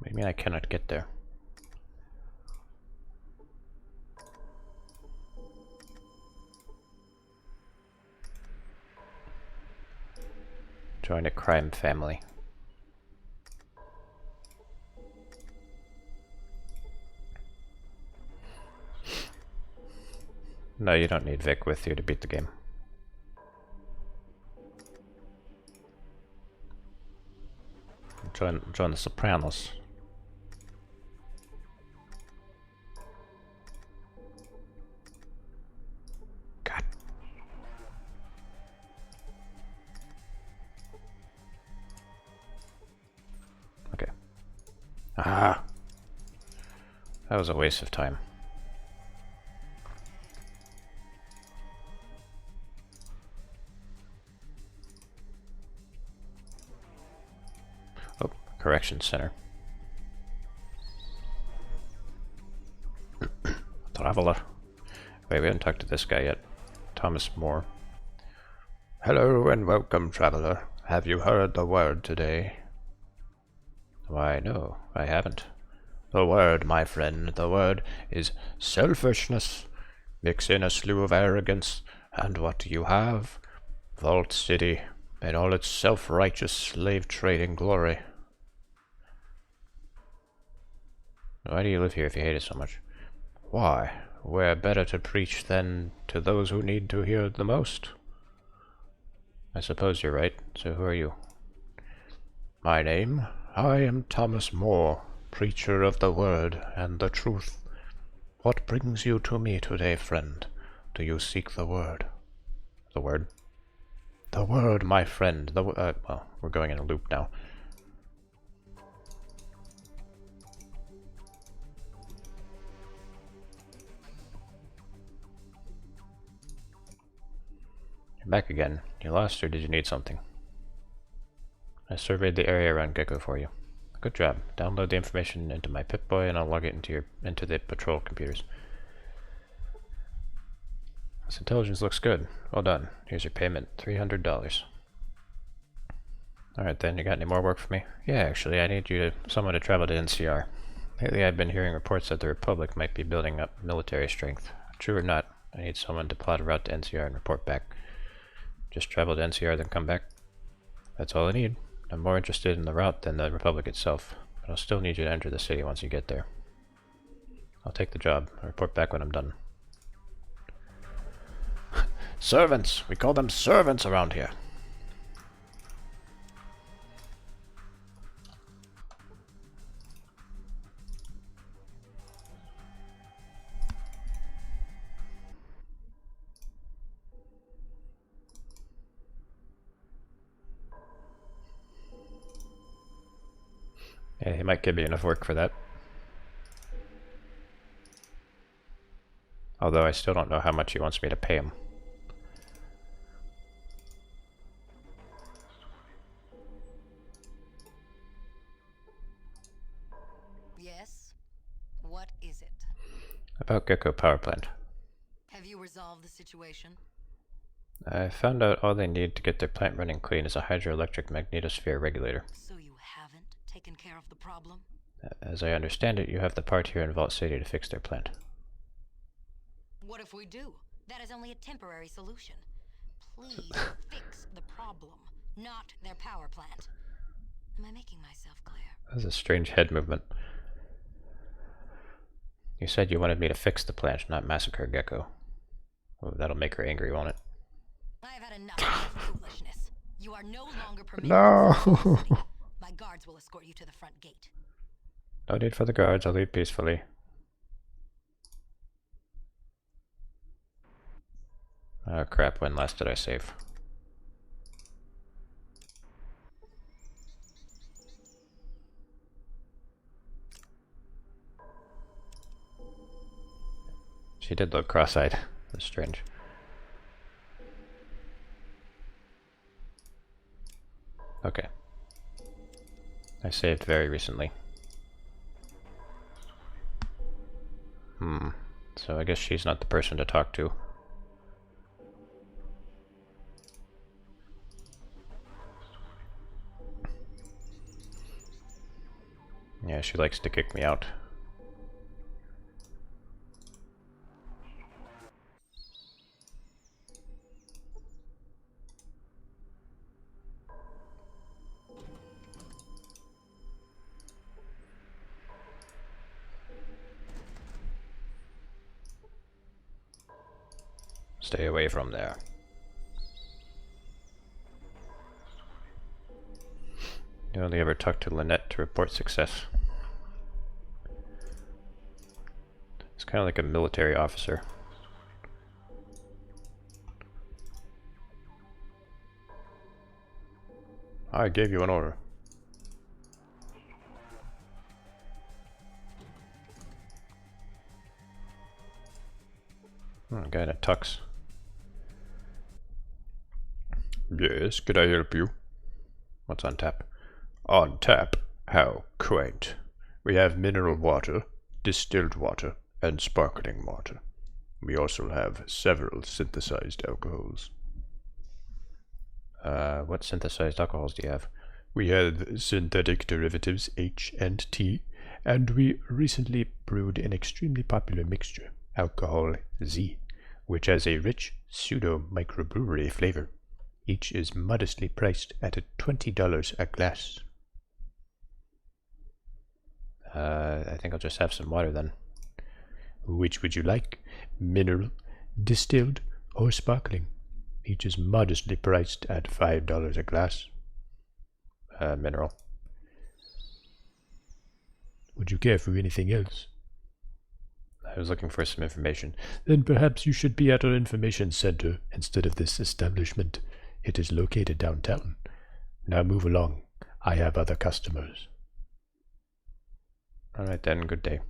Maybe I cannot get there. Join a crime family. No, you don't need Vic with you to beat the game. Join the Sopranos. God. Okay. Ah! That was a waste of time. Oh, correction center. Traveler. Wait, we haven't talked to this guy yet. Thomas Moore. Hello and welcome, traveler. Have you heard the word today? Why, no, I haven't. The word, my friend, the word is selfishness. Mix in a slew of arrogance, and what do you have? Vault City, in all its self-righteous slave-trading glory. Why do you live here if you hate it so much? Why? Where better to preach than to those who need to hear it the most? I suppose you're right. So who are you? My name? I am Thomas More, preacher of the word and the truth. What brings you to me today, friend? Do you seek the word? The word? The word, my friend. Well, we're going in a loop now. You're back again. You lost or did you need something? I surveyed the area around Gecko for you. Good job. Download the information into my Pip-Boy and I'll log it into the patrol computers. This intelligence looks good. Well done. Here's your payment, $300. Alright then, you got any more work for me? Yeah, actually, I need someone to travel to NCR. Lately I've been hearing reports that the Republic might be building up military strength. True or not, I need someone to plot a route to NCR and report back. Just travel to NCR then come back. That's all I need. I'm more interested in the route than the Republic itself, but I'll still need you to enter the city once you get there. I'll take the job. I'll report back when I'm done. Servants! We call them servants around here. Yeah, he might give me enough work for that. Although I still don't know how much he wants me to pay him. Yes? What is it? About Gecko Power Plant. Have you resolved the situation? I found out all they need to get their plant running clean is a hydroelectric magnetosphere regulator. So you haven't taken care of the problem? As I understand it, you have the part here in Vault City to fix their plant. What if we do? That is only a temporary solution. Please fix the problem, not their power plant. Am I making myself clear? That was a strange head movement. You said you wanted me to fix the plant, not massacre Gecko. Oh, that'll make her angry, won't it? I've had enough of your foolishness. You are no longer permitted No! to leave the city. My guards will escort you to the front gate. No need for the guards, I'll leave peacefully. Oh crap, when last did I save? She did look cross-eyed. That's strange. Okay. I saved very recently. So I guess she's not the person to talk to. Yeah, she likes to kick me out. Stay away from there. You only ever talk to Lynette to report success. It's kind of like a military officer. I gave you an order. Guy in a tux. Yes, could I help you? What's on tap? On tap? How quaint. We have mineral water, distilled water, and sparkling water. We also have several synthesized alcohols. What synthesized alcohols do you have? We have synthetic derivatives H and T, and we recently brewed an extremely popular mixture, alcohol Z, which has a rich pseudo-microbrewery flavor. Each is modestly priced at $20 a glass. I think I'll just have some water then. Which would you like? Mineral, distilled, or sparkling? Each is modestly priced at $5 a glass. Mineral. Would you care for anything else? I was looking for some information. Then perhaps you should be at our information center instead of this establishment. It is located downtown. Now move along. I have other customers. Alright then, good day.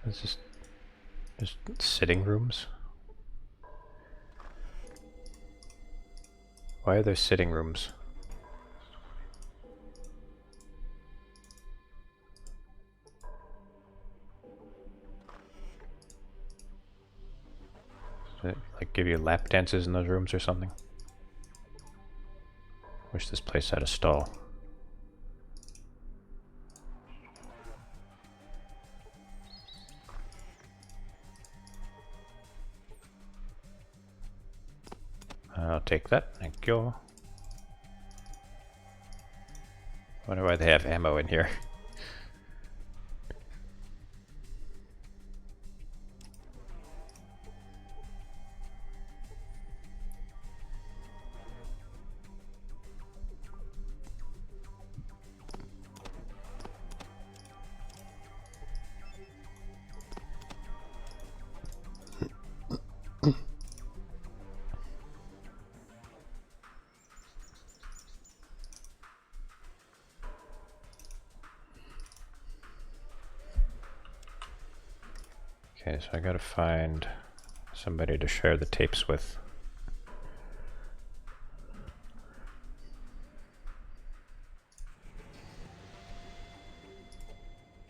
It's just sitting rooms? Why are there sitting rooms? Does it, like, give you lap dances in those rooms or something? Wish this place had a stall. I'll take that, thank you. Wonder why they have ammo in here. Okay, so I gotta find somebody to share the tapes with.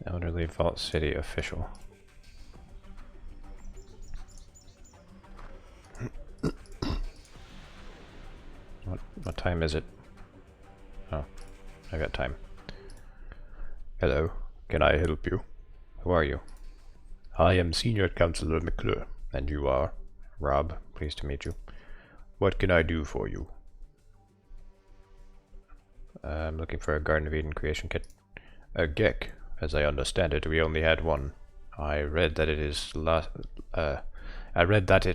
Elderly Vault City official. What time is it? Oh, I got time. Hello, can I help you? Who are you? I am Senior Counselor McClure, and you are? Rob, pleased to meet you. What can I do for you? I'm looking for a Garden of Eden creation kit. A Gek. As I understand it, we only had one. I read that it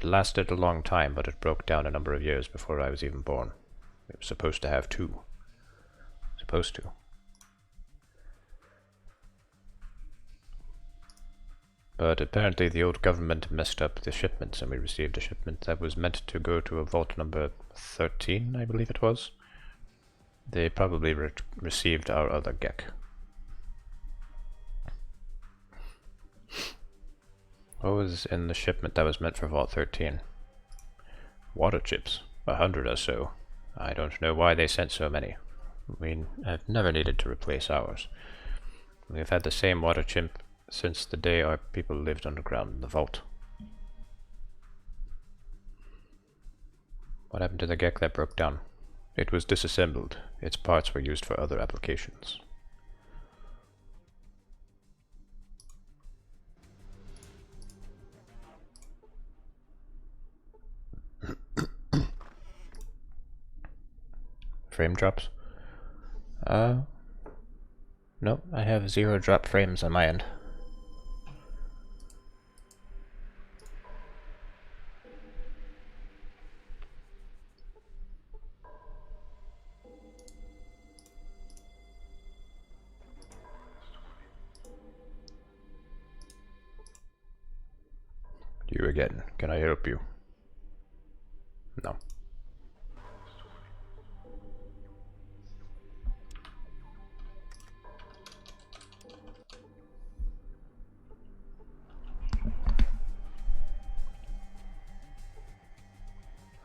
lasted a long time, but it broke down a number of years before I was even born. It was supposed to have two. Supposed to. But apparently the old government messed up the shipments, and we received a shipment that was meant to go to a vault number 13, I believe it was. They probably received our other Gek. What was in the shipment that was meant for Vault 13? Water chips. 100 or so. I don't know why they sent so many. We have never needed to replace ours. We've had the same water chip since the day our people lived underground in the vault. What happened to the Gek that broke down? It was disassembled. Its parts were used for other applications. Frame drops? Nope, I have 0 drop frames on my end. You again. Can I help you? No.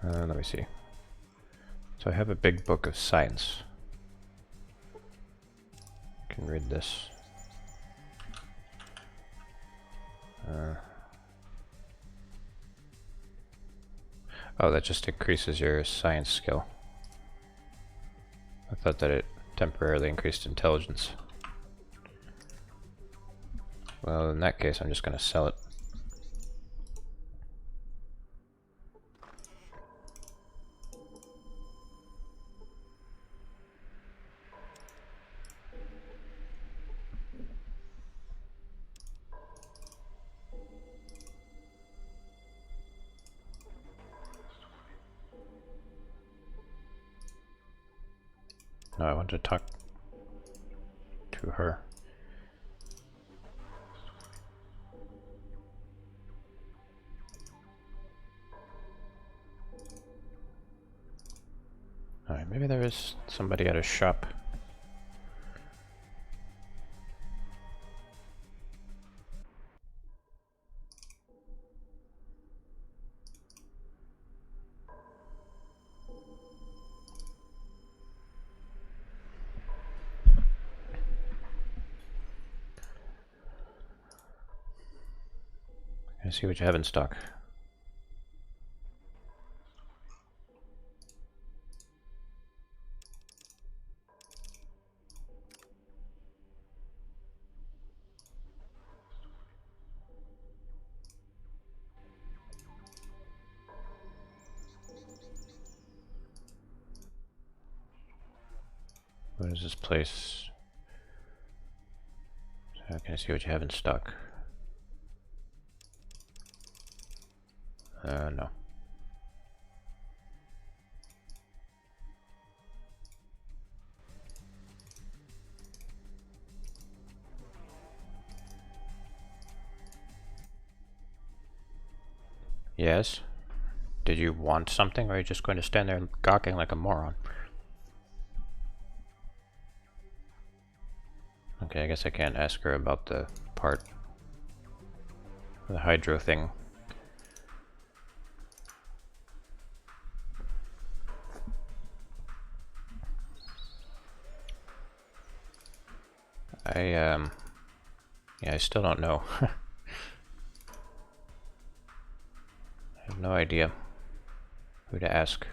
Let me see. So I have a big book of science. I can read this. Oh, that just increases your science skill. I thought that it temporarily increased intelligence. Well, in that case, I'm just gonna sell it. No, I want to talk to her. Alright, maybe there is somebody at a shop. I see what you have in stock. What is this place? So can I see what you have in stock? No. Yes? Did you want something, or are you just going to stand there gawking like a moron? Okay, I guess I can't ask her about the part. The hydro thing. Yeah, I still don't know. I have no idea who to ask.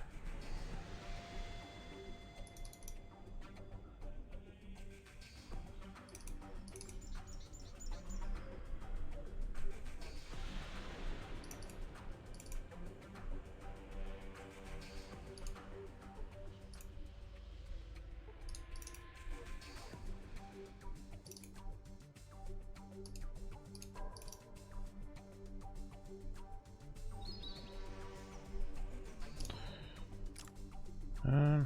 Um,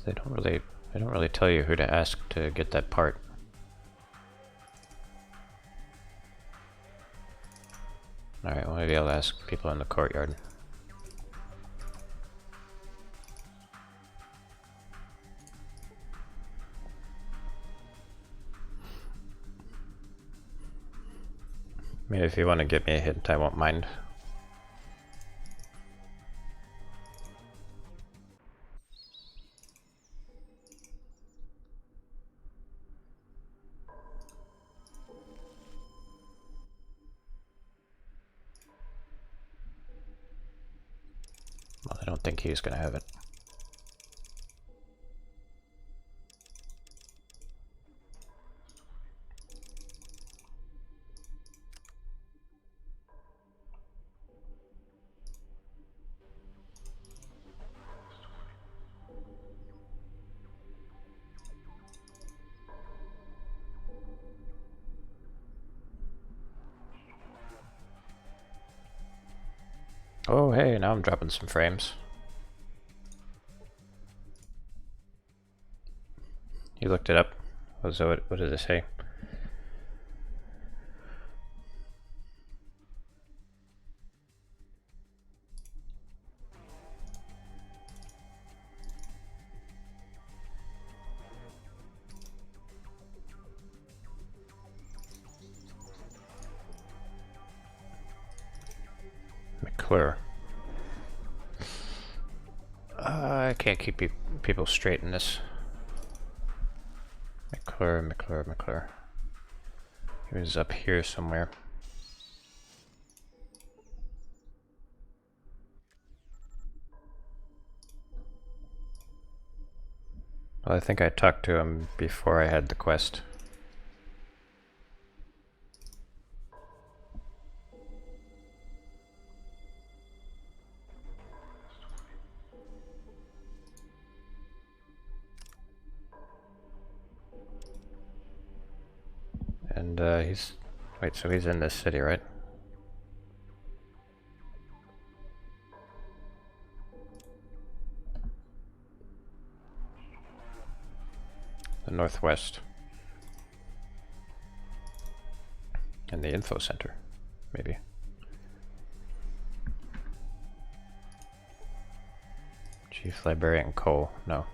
they don't really tell you who to ask to get that part. Alright, well maybe I'll ask people in the courtyard. I mean, if you want to give me a hint, I won't mind. Well, I don't think he's gonna have it. Oh, hey, now I'm dropping some frames. You looked it up? What does it say? McClure. I can't keep people straight in this. McClure. He was up here somewhere. Well, I think I talked to him before I had the quest. And he's... Wait, so he's in this city, right? The northwest. And the info center, maybe. Chief Librarian Cole, no.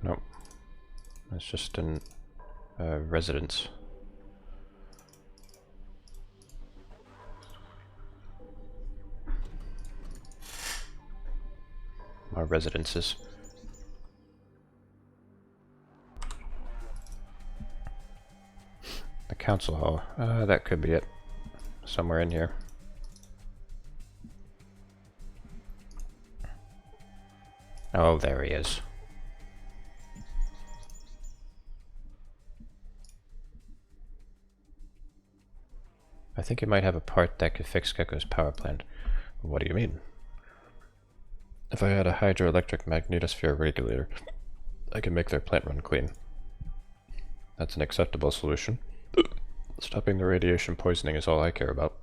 Nope. It's just an residence. More residences. The council hall. That could be it. Somewhere in here. Oh, there he is. I think you might have a part that could fix Gecko's power plant. What do you mean? If I had a hydroelectric magnetosphere regulator, I could make their plant run clean. That's an acceptable solution. Stopping the radiation poisoning is all I care about.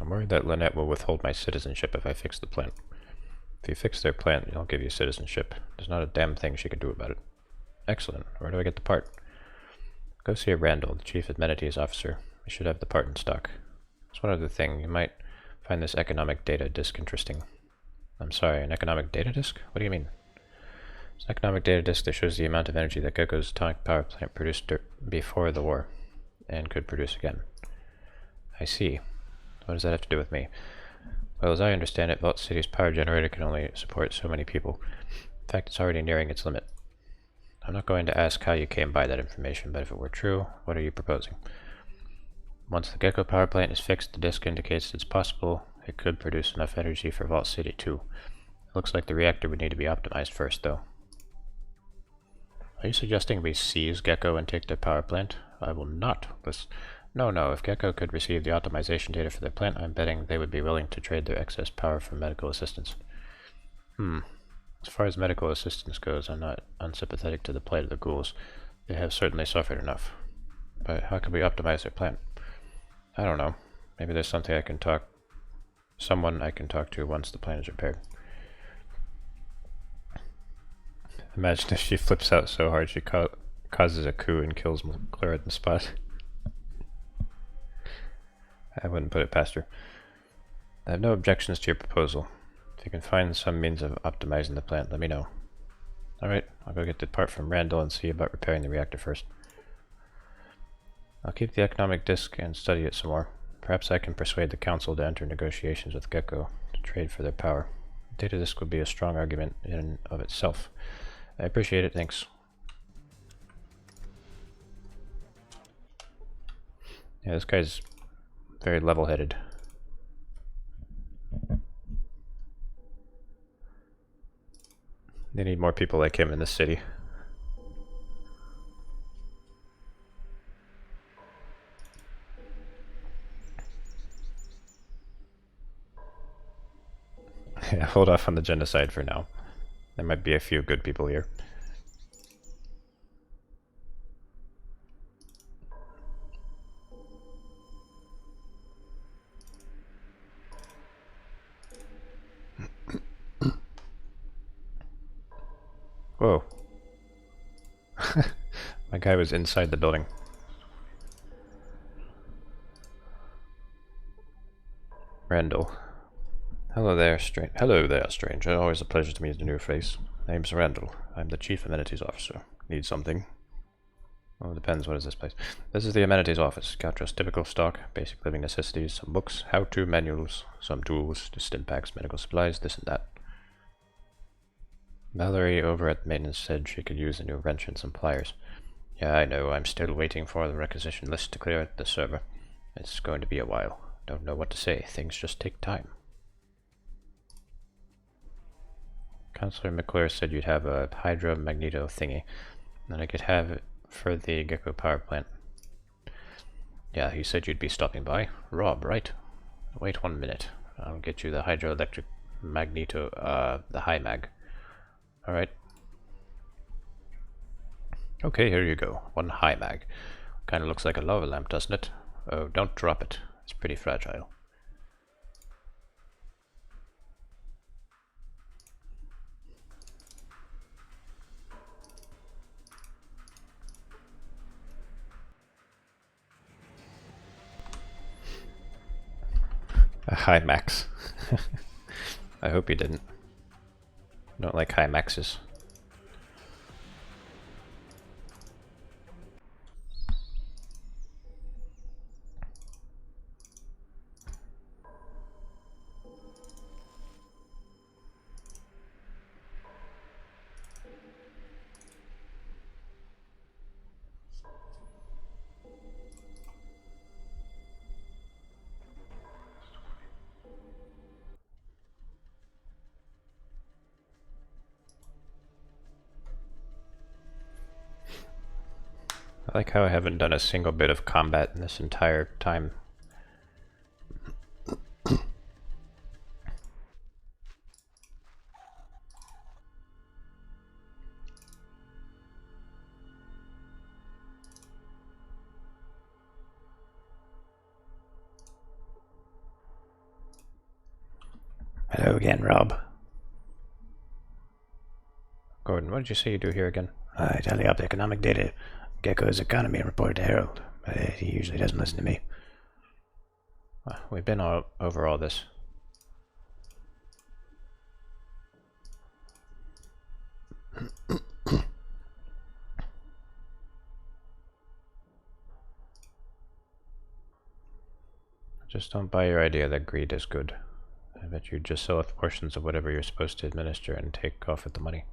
I'm worried that Lynette will withhold my citizenship if I fix the plant. If you fix their plant, I'll give you citizenship. There's not a damn thing she can do about it. Excellent. Where do I get the part? Go see Randall, the Chief Amenities Officer. We should have the part in stock. There's one other thing. You might find this economic data disk interesting. I'm sorry, an economic data disk? What do you mean? It's an economic data disk that shows the amount of energy that Gecko's atomic power plant produced before the war, and could produce again. I see. What does that have to do with me? Well, as I understand it, Vault City's power generator can only support so many people. In fact, it's already nearing its limit. I'm not going to ask how you came by that information, but if it were true, what are you proposing? Once the Gecko power plant is fixed, the disk indicates it's possible it could produce enough energy for Vault City too. It looks like the reactor would need to be optimized first, though. Are you suggesting we seize Gecko and take their power plant? I will not. No, if Gecko could receive the optimization data for their plant, I'm betting they would be willing to trade their excess power for medical assistance. As far as medical assistance goes, I'm not unsympathetic to the plight of the ghouls. They have certainly suffered enough. But how can we optimize their plant? I don't know. Maybe there's someone I can talk to once the plant is repaired. Imagine if she flips out so hard she causes a coup and kills McClure on the spot. I wouldn't put it past her. I have no objections to your proposal. If you can find some means of optimizing the plant, let me know. Alright, I'll go get the part from Randall and see about repairing the reactor first. I'll keep the economic disk and study it some more. Perhaps I can persuade the council to enter negotiations with Gecko to trade for their power. The data disk would be a strong argument in and of itself. I appreciate it, thanks. Yeah, this guy's very level-headed. They need more people like him in the city. Yeah, hold off on the genocide for now. There might be a few good people here. Whoa. My guy was inside the building. Randall. Hello there, stranger. Always a pleasure to meet a new face. Name's Randall. I'm the Chief Amenities Officer. Need something? Well, it depends. What is this place? This is the Amenities Office. Got just typical stock, basic living necessities, some books, how-to manuals, some tools, stim packs, medical supplies, this and that. Valerie over at maintenance said she could use a new wrench and some pliers. Yeah, I know. I'm still waiting for the requisition list to clear the server. It's going to be a while. Don't know what to say. Things just take time. Counselor McClure said you'd have a hydro magneto thingy, and I could have it for the Gecko power plant. Yeah, he said you'd be stopping by. Rob, right? Wait 1 minute. I'll get you the hydroelectric magneto, the high mag. Alright. Okay, here you go. One high mag. Kinda looks like a lava lamp, doesn't it? Oh, don't drop it. It's pretty fragile. A high max. I hope you didn't. Don't like high maxes. I like how I haven't done a single bit of combat in this entire time. Hello again, Rob. Gordon, what did you say you do here again? I tally up the economic data, Gecko's economy, and report to Harold, but he usually doesn't listen to me. We've been over all this. Just don't buy your idea that greed is good. I bet you just sell off portions of whatever you're supposed to administer and take off with the money.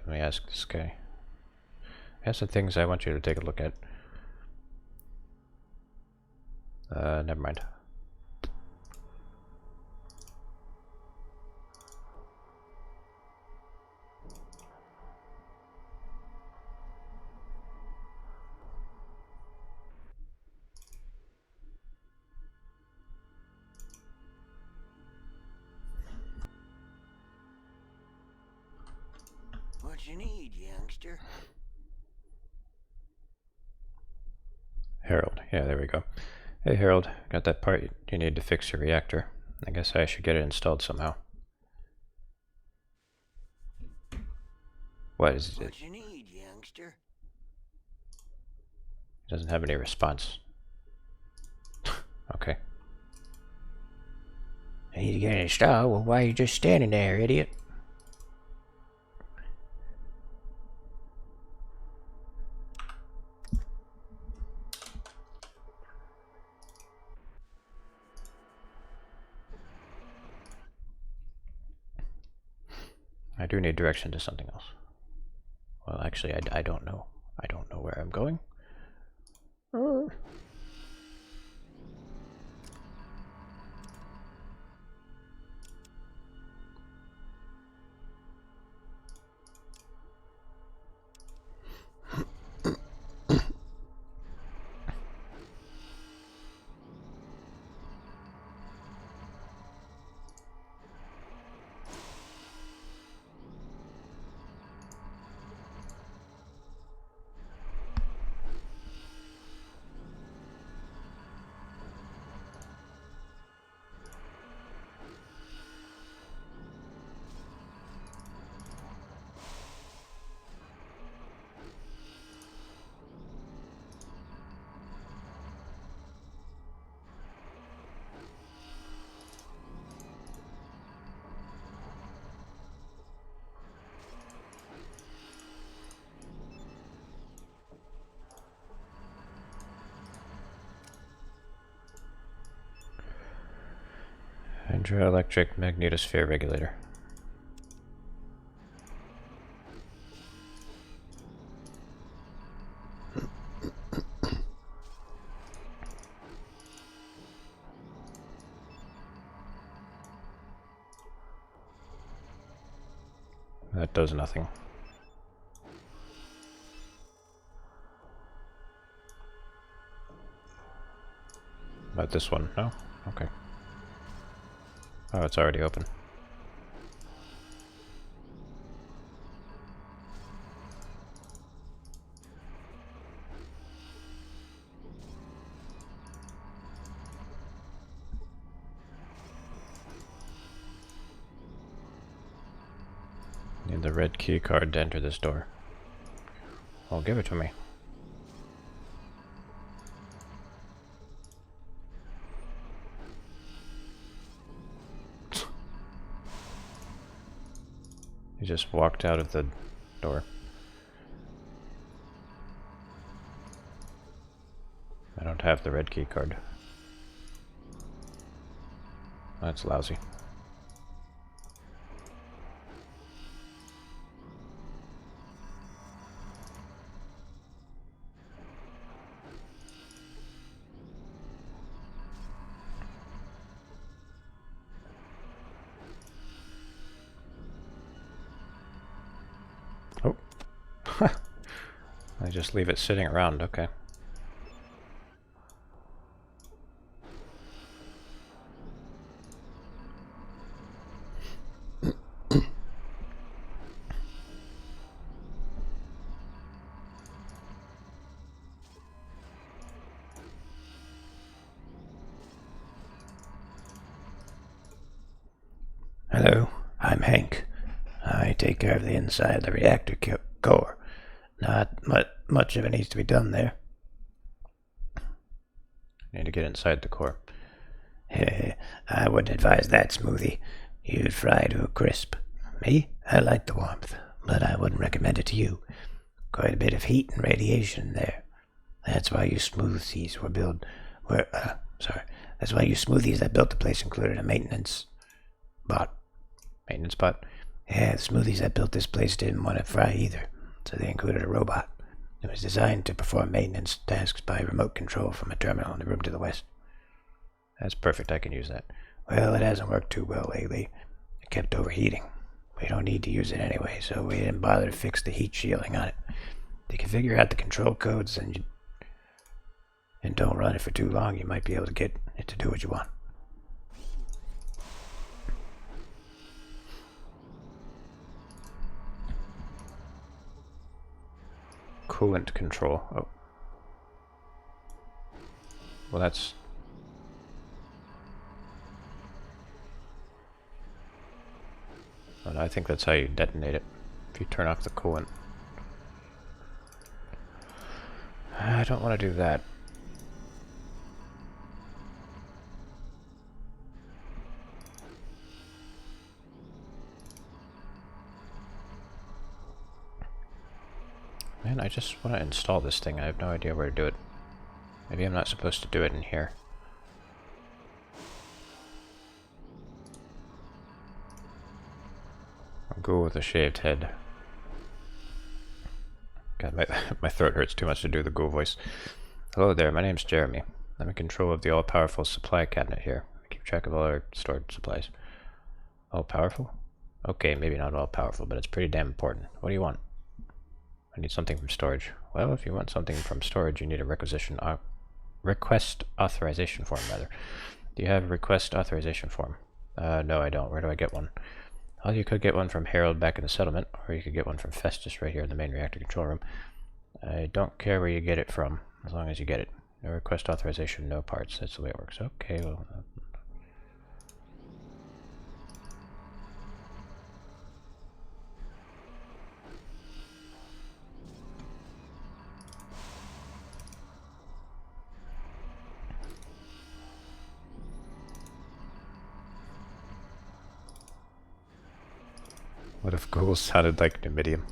Let me ask this guy. I have some things I want you to take a look at. Never mind. What you need, youngster? Harold. Yeah, there we go. Hey Harold, got that part you need to fix your reactor. I guess I should get it installed somehow. What is it? What you need, youngster? Doesn't have any response. Okay. I need to get it installed. Well, why are you just standing there, idiot? I do need direction to something else. Well, actually, I don't know. I don't know where I'm going. Hydroelectric magnetosphere regulator. That does nothing. About this one? No? Okay. Oh, it's already open. Need the red key card to enter this door. Well, give it to me. He just walked out of the door. I don't have the red key card. That's lousy. Oh. I just leave it sitting around, okay. Hello, I'm Hank. I take care of the inside of the reactor core. Not much of it needs to be done there. Need to get inside the core. I wouldn't advise that, Smoothie. You'd fry to a crisp. Me? I like the warmth, but I wouldn't recommend it to you. Quite a bit of heat and radiation there. That's why you smoothies That's why you smoothies that built the place included a maintenance bot. Maintenance bot? Yeah, the smoothies that built this place didn't want to fry either, so they included a robot. It was designed to perform maintenance tasks by remote control from a terminal in the room to the west. That's perfect, I can use that. Well, it hasn't worked too well lately. It kept overheating. We don't need to use it anyway, so we didn't bother to fix the heat shielding on it. If you can figure out the control codes and don't run it for too long, you might be able to get it to do what you want. Coolant control. Oh. Well, that's... Well, I think that's how you detonate it. If you turn off the coolant. I don't want to do that. Man, I just want to install this thing. I have no idea where to do it. Maybe I'm not supposed to do it in here. I'll go with a shaved head. God, my throat hurts too much to do the ghoul voice. Hello there, my name's Jeremy. I'm in control of the all-powerful supply cabinet here. I keep track of all our stored supplies. All-powerful? Okay, maybe not all-powerful, but it's pretty damn important. What do you want? I need something from storage. Well, if you want something from storage, you need a request authorization form, rather. Do you have a request authorization form? No, I don't. Where do I get one? Well, you could get one from Harold back in the settlement, or you could get one from Festus right here in the main reactor control room. I don't care where you get it from, as long as you get it. No request authorization, no parts. That's the way it works. Okay, well... What if ghouls sounded like Numidium?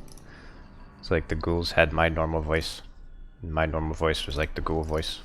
It's like the ghouls had my normal voice, and my normal voice was like the ghoul voice.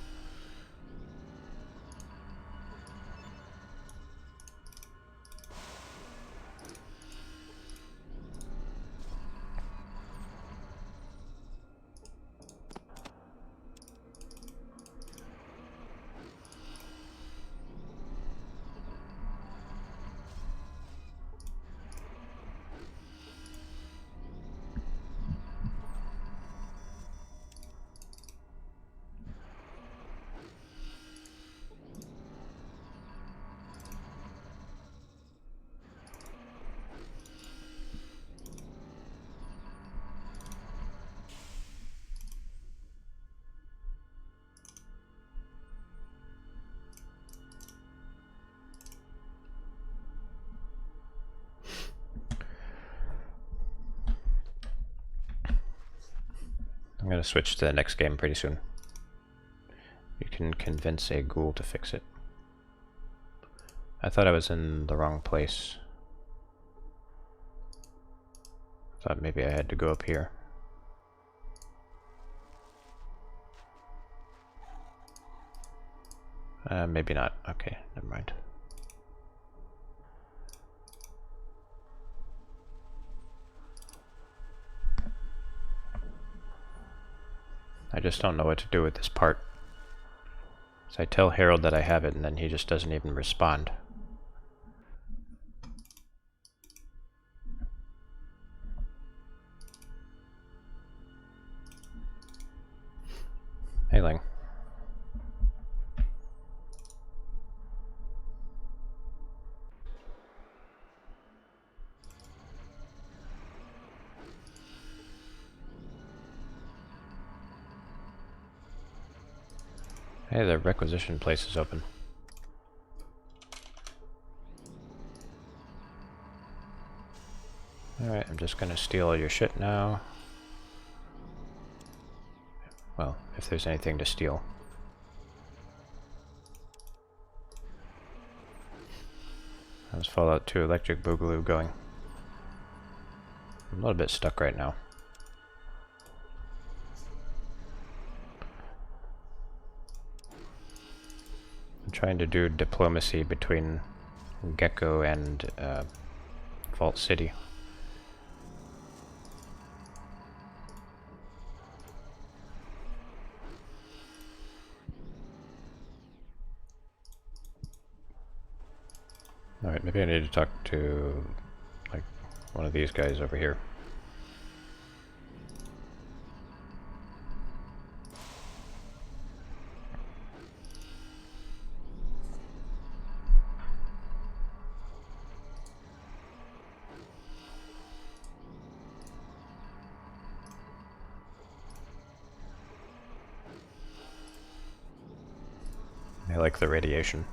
I'm gonna switch to the next game pretty soon. You can convince a ghoul to fix it. I thought I was in the wrong place. Thought maybe I had to go up here. Maybe not. Okay, never mind. I just don't know what to do with this part. So I tell Harold that I have it, and then he just doesn't even respond. Hey, Ling. Hey, the requisition place is open. Alright, I'm just gonna steal all your shit now. Well, if there's anything to steal. How's Fallout 2 Electric Boogaloo going? I'm a little bit stuck right now. I'm trying to do diplomacy between Gecko and Vault City. Alright, maybe I need to talk to, like, one of these guys over here. I like the radiation.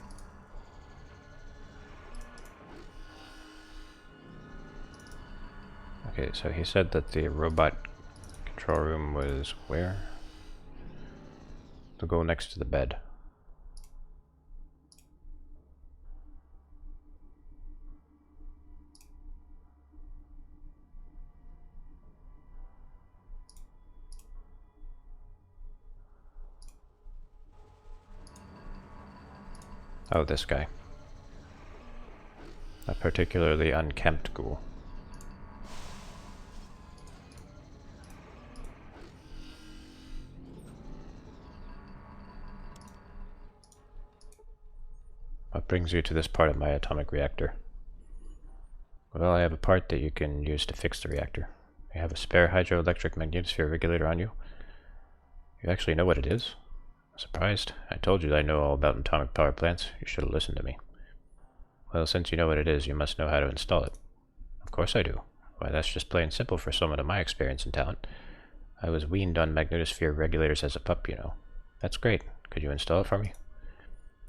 Okay, so he said that the robot control room was where? To go next to the bed. Oh, this guy. A particularly unkempt ghoul. What brings you to this part of my atomic reactor? Well, I have a part that you can use to fix the reactor. You have a spare hydroelectric magnetosphere regulator on you. You actually know what it is? I'm surprised. I told you that I know all about atomic power plants. You should have listened to me. Well, since you know what it is, you must know how to install it. Of course I do. Why, that's just plain simple for someone of my experience and talent. I was weaned on magnetosphere regulators as a pup, you know. That's great. Could you install it for me?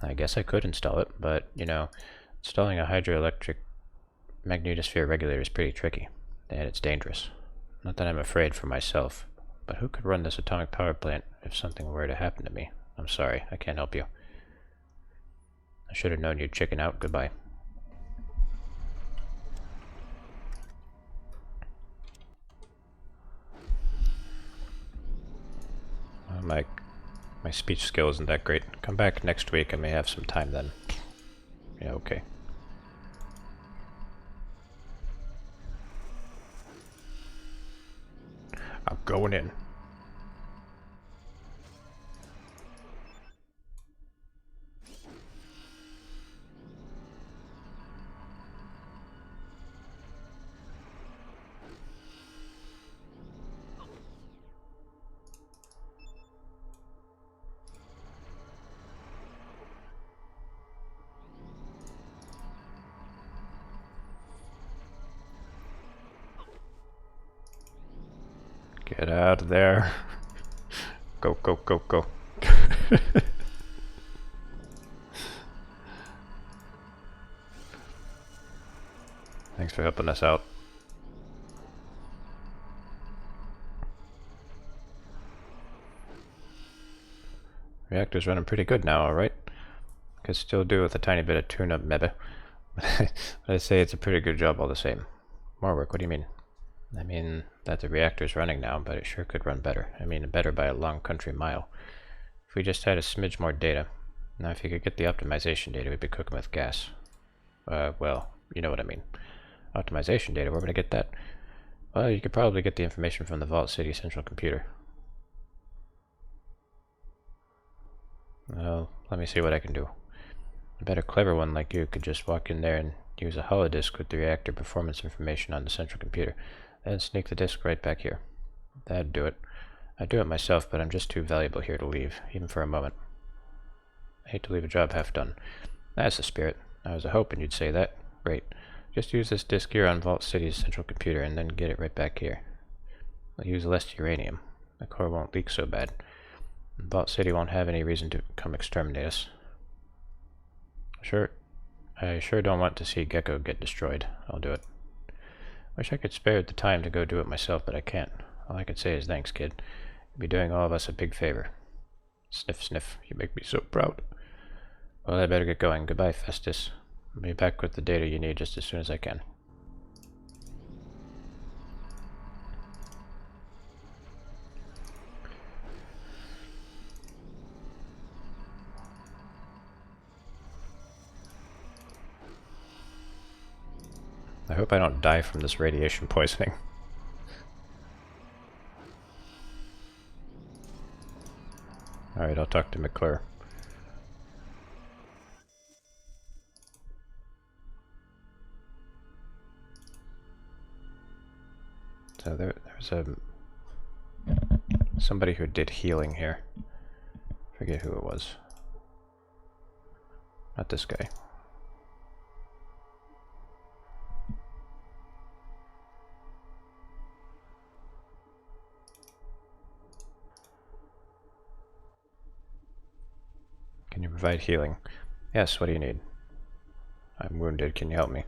I guess I could install it, but, you know, installing a hydroelectric magnetosphere regulator is pretty tricky, and it's dangerous. Not that I'm afraid for myself, but who could run this atomic power plant if something were to happen to me? I'm sorry, I can't help you. I should have known you'd chicken out. Goodbye. My speech skill isn't that great. Come back next week, I may have some time then. Yeah, okay. I'm going in. Get out of there. Go, go, go, go. Thanks for helping us out. Reactor's running pretty good now, alright? Could still do with a tiny bit of tune-up, maybe. But I say it's a pretty good job all the same. More work, what do you mean? I mean that the reactor's running now, but it sure could run better. I mean better by a long country mile. If we just had a smidge more data. Now if you could get the optimization data, we'd be cooking with gas. Well, you know what I mean. Optimization data, where would I get that? Well, you could probably get the information from the Vault City central computer. Well, let me see what I can do. I bet a clever one like you could just walk in there and use a holodisk with the reactor performance information on the central computer, then sneak the disk right back here. That'd do it. I'd do it myself, but I'm just too valuable here to leave, even for a moment. I hate to leave a job half done. That's the spirit. I was hoping you'd say that. Great. Just use this disk here on Vault City's central computer and then get it right back here. We'll use less uranium. The core won't leak so bad. Vault City won't have any reason to come exterminate us. Sure. I sure don't want to see Gecko get destroyed. I'll do it. Wish I could spare the time to go do it myself, but I can't. All I can say is thanks, kid. You'd be doing all of us a big favor. Sniff, sniff. You make me so proud. Well, I better get going. Goodbye, Festus. I'll be back with the data you need just as soon as I can. I hope I don't die from this radiation poisoning. Alright, I'll talk to McClure. So there's somebody who did healing here. Forget who it was. Not this guy. Can you provide healing? Yes, what do you need? I'm wounded, can you help me?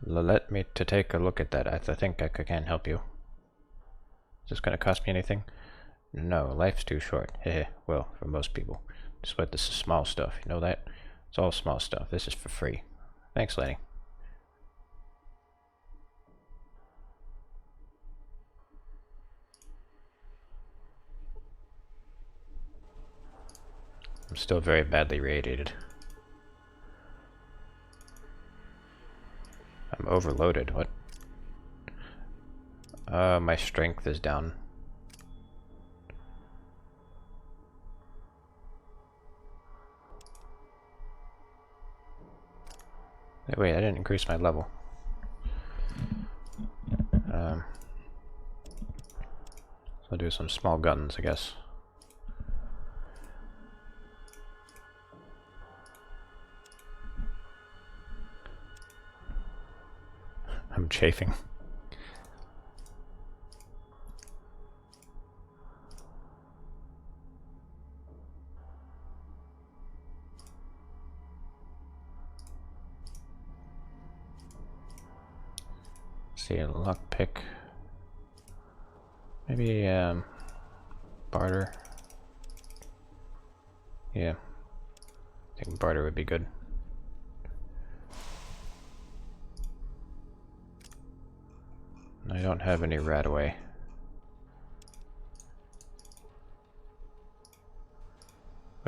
Let me to take a look at that. I think I can help you. Is this gonna cost me anything? No, life's too short. Heh, well, for most people. Just what this is small stuff, you know that? It's all small stuff. This is for free. Thanks, Lenny. I'm still very badly radiated. I'm overloaded. What? My strength is down. Wait, I didn't increase my level. I'll do some small guns, I guess. I'm chafing. See a lockpick. Maybe barter. Yeah, I think barter would be good. I don't have any Radaway.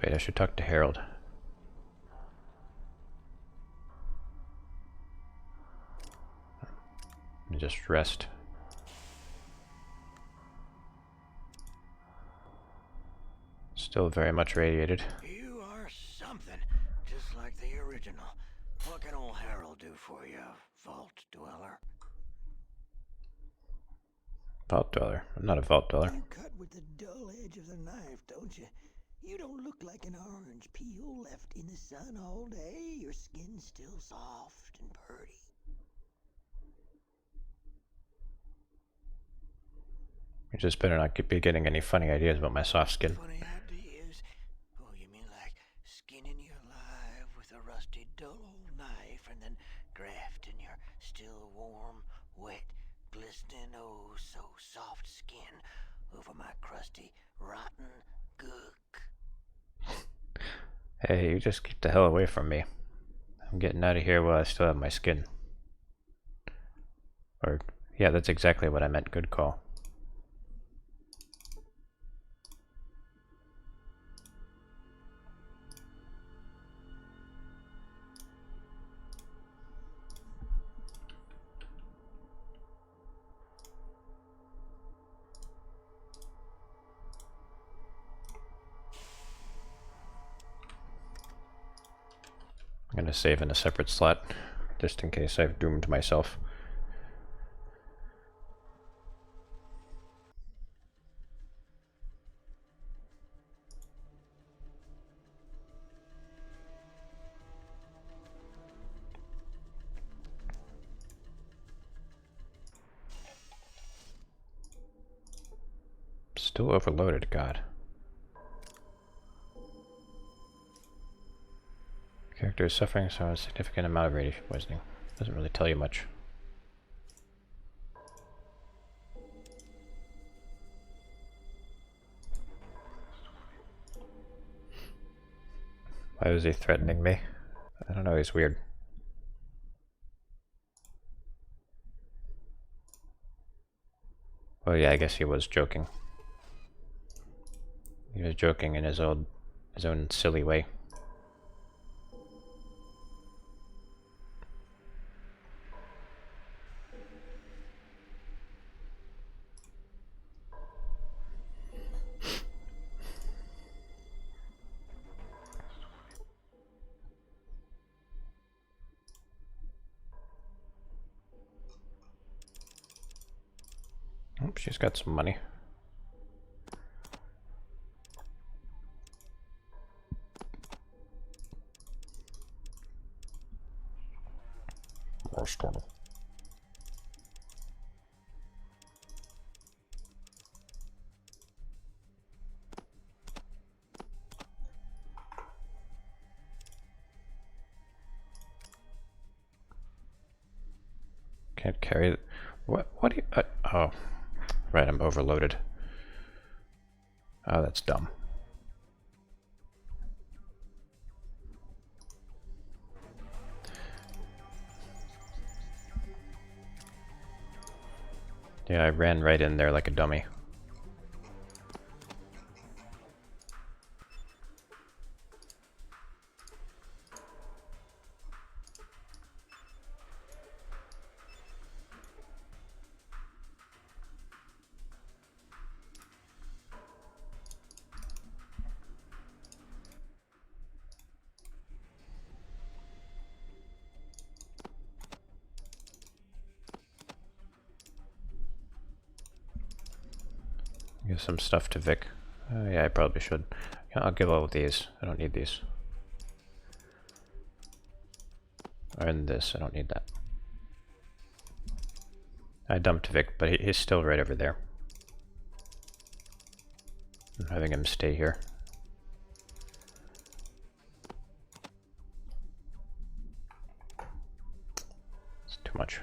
Wait, I should talk to Harold. And just rest. Still very much radiated. You are something, just like the original. What can old Harold do for you, Vault Dweller? Vault Dweller. I'm not a Vault Dweller. You cut with the dull edge of the knife, don't you? You don't look like an orange peel left in the sun all day. Your skin's still soft and purty. You just better not be getting any funny ideas about my soft skin. Funny ideas? Oh, you mean like skinning you alive with a rusty, dull old knife and then grafting your still warm, wet, glistening, oh so soft skin over my crusty, rotten gook. Hey, you just keep the hell away from me. I'm getting out of here while I still have my skin. Or, yeah, that's exactly what I meant. Good call. I'm gonna save in a separate slot, just in case I've doomed myself. Still overloaded, God. Character is suffering from a significant amount of radiation poisoning. Doesn't really tell you much. Why was he threatening me? I don't know, he's weird. Well, yeah, I guess he was joking. He was joking in his own silly way. Oh, she's got some money. More storm. Can't carry it. What do you... oh. Right, I'm overloaded. Oh, that's dumb. Yeah, I ran right in there like a dummy. give some stuff to Vic. Yeah, I probably should. Yeah, I'll give all of these. I don't need these. And this, I don't need that. I dumped Vic, but he's still right over there. I'm having him stay here. It's too much.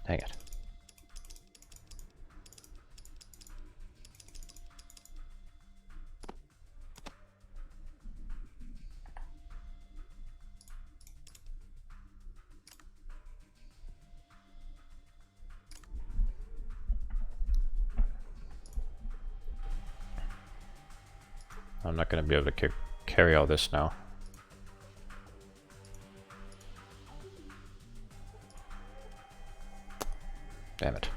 Dang it. I'm not going to be able to carry all this now. Damn it.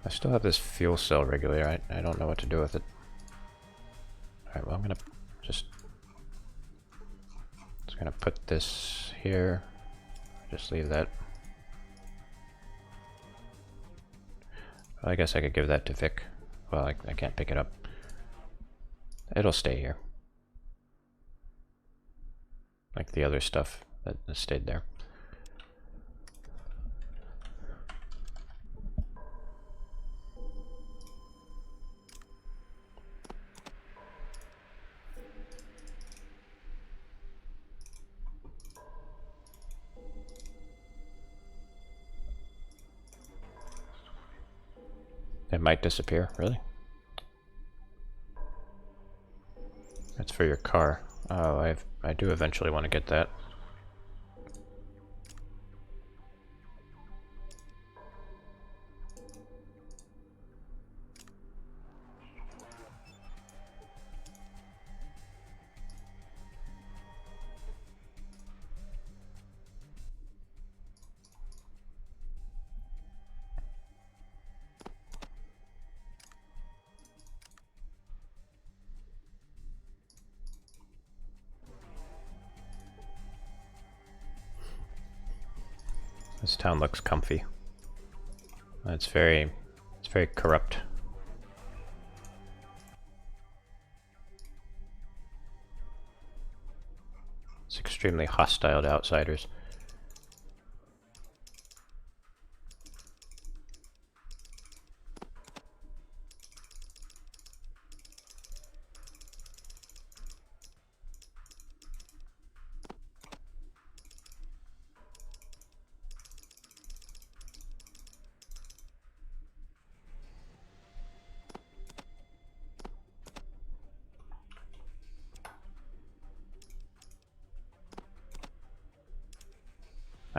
I still have this fuel cell regulator. I don't know what to do with it. Alright, well I'm gonna just gonna put this here. Just leave that. Well, I guess I could give that to Vic. Well, I can't pick it up. It'll stay here. Like the other stuff that stayed there. It might disappear, really? That's for your car. Oh, I do eventually want to get that. This town looks comfy. It's very corrupt. It's extremely hostile to outsiders.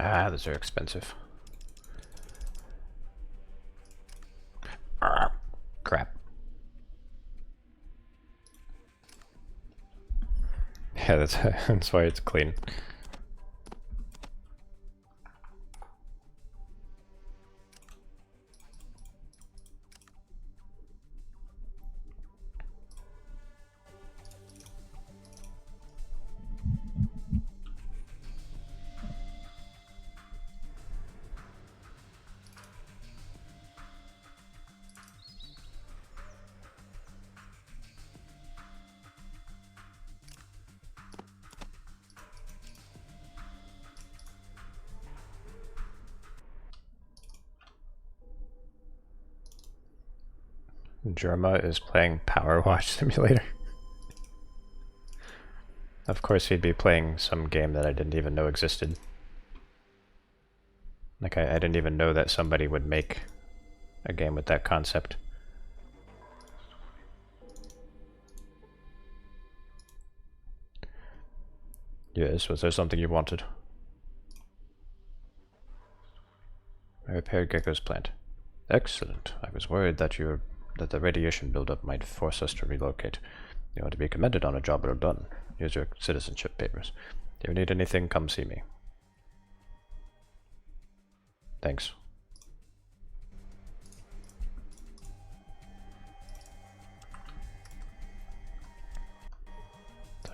Ah, those are expensive. Ah, crap. Yeah, that's why it's clean. Jerma is playing Power Wash Simulator. Of course he'd be playing some game that I didn't even know existed. Like I didn't even know that somebody would make a game with that concept. Yes, was there something you wanted? I repaired Gecko's plant. Excellent. I was worried that the radiation buildup might force us to relocate. You want to be commended on a job well done. Here's your citizenship papers. If you need anything, come see me. Thanks.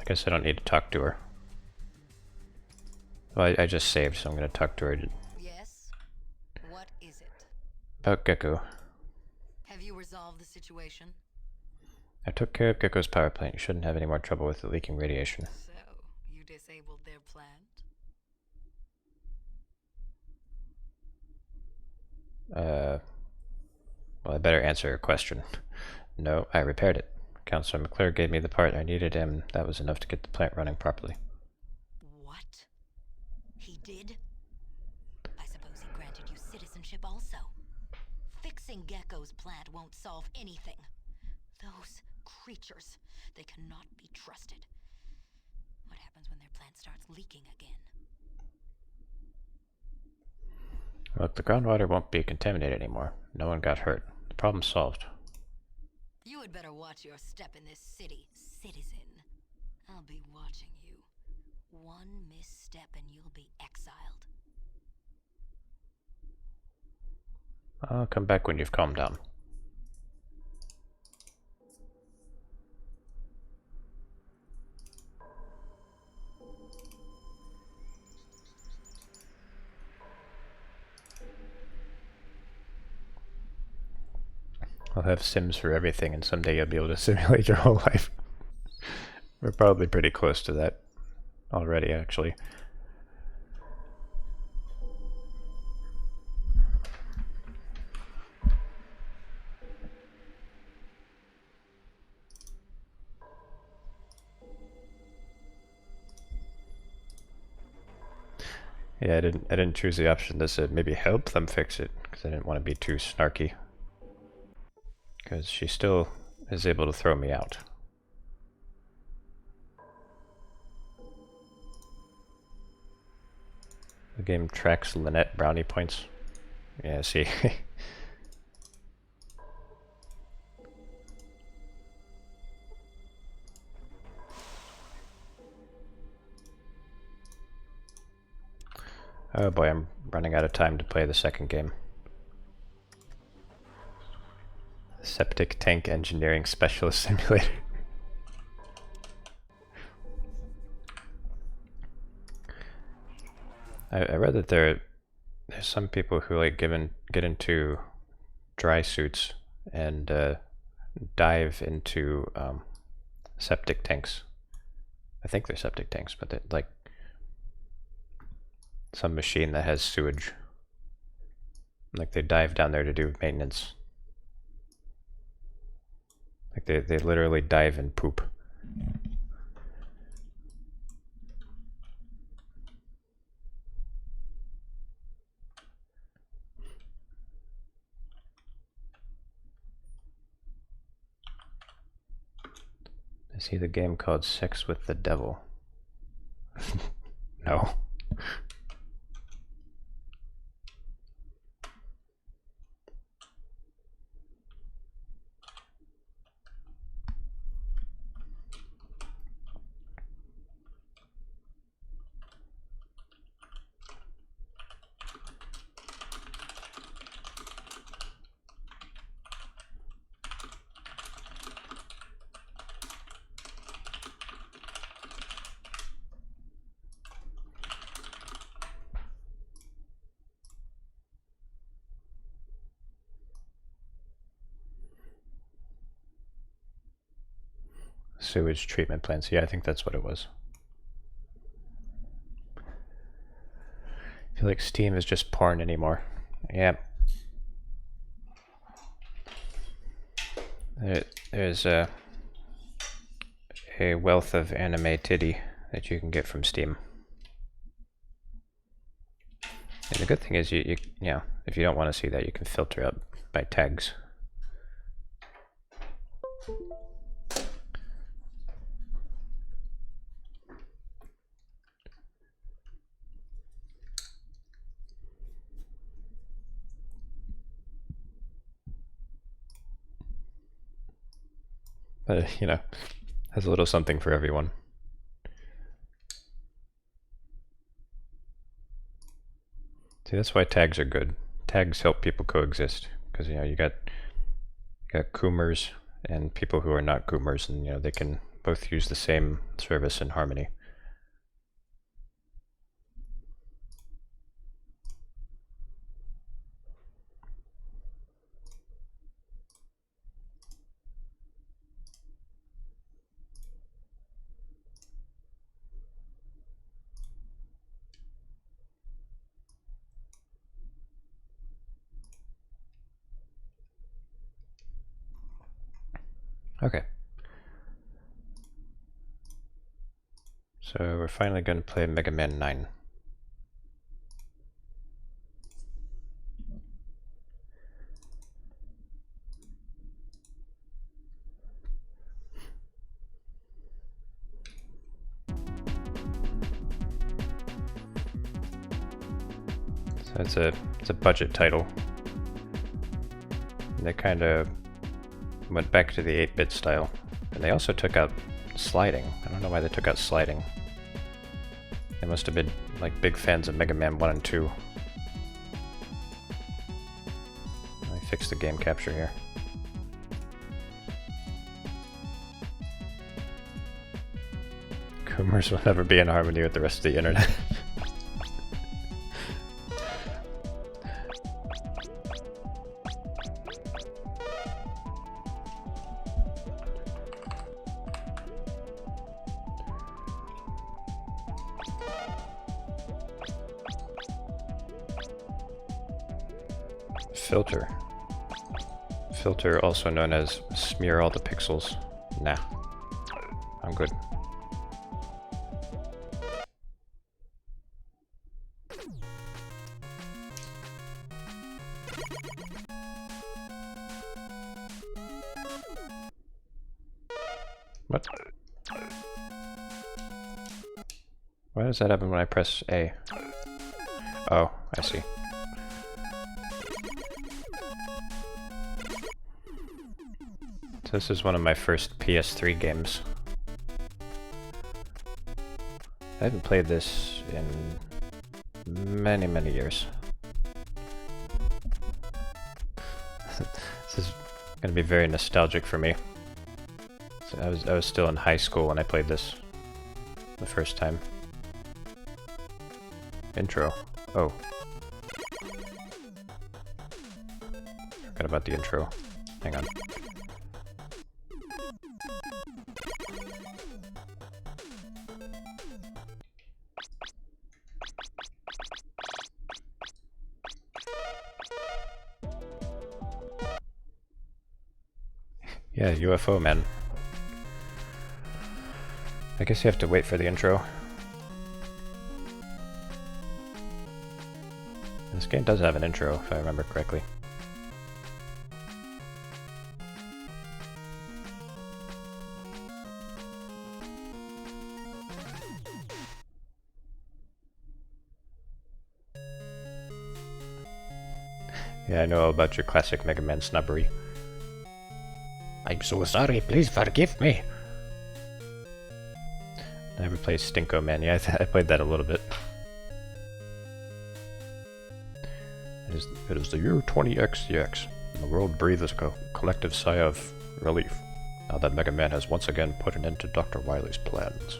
guess I don't need to talk to her. Well, I just saved, so I'm gonna talk to her Yes? What is it? about Gecko. Have you resolved the situation? I took care of Gecko's power plant. You shouldn't have any more trouble with the leaking radiation. So, you disabled their plant? Well, I better answer your question. No, I repaired it. Counselor McClure gave me the part I needed, and that was enough to get the plant running properly. What? He did? I suppose he granted you citizenship also. Fixing Gecko's plant won't solve anything. Those creatures, they cannot be trusted. What happens when their plant starts leaking again? Look, the groundwater won't be contaminated anymore. No one got hurt. The problem's solved. You had better watch your step in this city, citizen. I'll be watching you. One misstep and you'll be exiled. I'll come back when you've calmed down. I'll have sims for everything, and someday you'll be able to simulate your whole life. We're probably pretty close to that already, actually. Yeah, I didn't choose the option that said maybe help them fix it, because I didn't want to be too snarky. Because she still is able to throw me out. The game tracks Lynette brownie points. Yeah, see. Oh boy, I'm running out of time to play the second game. Septic Tank Engineering Specialist Simulator. I read that there's some people who like get into dry suits and dive into septic tanks. I think they're septic tanks, but they're like some machine that has sewage. Like they dive down there to do maintenance. Like they literally dive and poop. I see the game called Sex with the Devil. No. Sewage treatment plants. Yeah, I think that's what it was. I feel like Steam is just porn anymore. Yeah. There's a wealth of anime titty that you can get from Steam. And the good thing is you know, if you don't want to see that, you can filter up by tags. But, you know, has a little something for everyone. See, that's why tags are good. Tags help people coexist, because, you know, you got Coomers and people who are not Coomers, and, you know, they can both use the same service in Harmony. Okay. So we're finally going to play Mega Man 9. So it's a budget title. And they kind of went back to the 8-bit style. And they also took out sliding. I don't know why they took out sliding. They must have been like big fans of Mega Man 1 and 2. I fixed the game capture here. Coomers will never be in harmony with the rest of the internet. Filter. Filter, also known as smear all the pixels. Nah. I'm good. What? Why does that happen when I press A? Oh, I see. So this is one of my first PS3 games. I haven't played this in many, many years. This is gonna be very nostalgic for me. So I was still in high school when I played this the first time. Intro. Oh. Forgot about the intro. Hang on. Yeah, UFO man. I guess you have to wait for the intro. This game does have an intro, if I remember correctly. Yeah, I know all about your classic Mega Man snobbery. I'm so sorry, please forgive me. I never played Stinko Man. Yeah, I played that a little bit. It is the year 20XCX, and the world breathes a collective sigh of relief, now that Mega Man has once again put an end to Dr. Wily's plans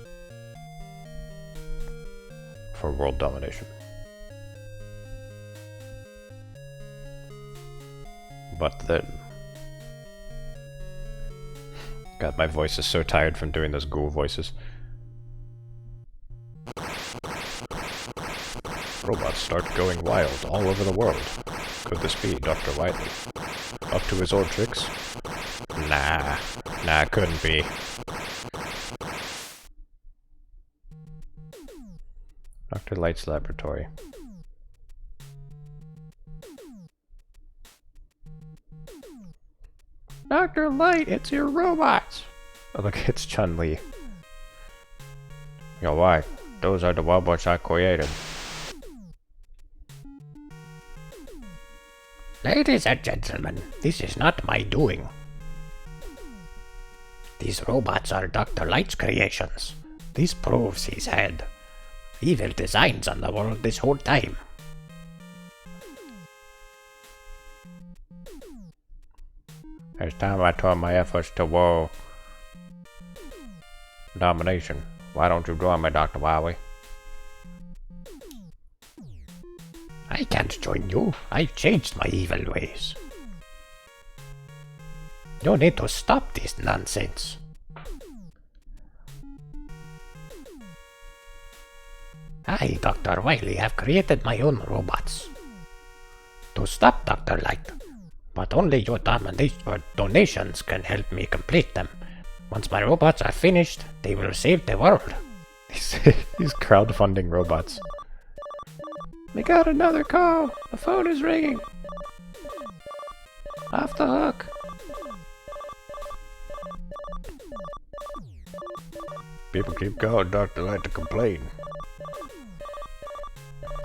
for world domination. But then... God, my voice is so tired from doing those ghoul voices. Robots start going wild all over the world. Could this be Dr. Wily? Up to his old tricks? Nah, couldn't be. Dr. Light's laboratory. Dr. Light, it's your robots! Oh look, it's Chun-Li. Yo, why? Those are the robots I created. Ladies and gentlemen, this is not my doing. These robots are Dr. Light's creations. This proves he's had evil designs on the world this whole time. It's time I turned my efforts to woe. domination. Why don't you join me, Dr. Wowie? I can't join you. I've changed my evil ways. You need to stop this nonsense. I, Dr. Wily, have created my own robots to stop Dr. Light, but only your donations can help me complete them. Once my robots are finished, they will save the world. He's crowdfunding robots. We got another call. The phone is ringing. Off the hook. People keep calling Dr. Light to complain.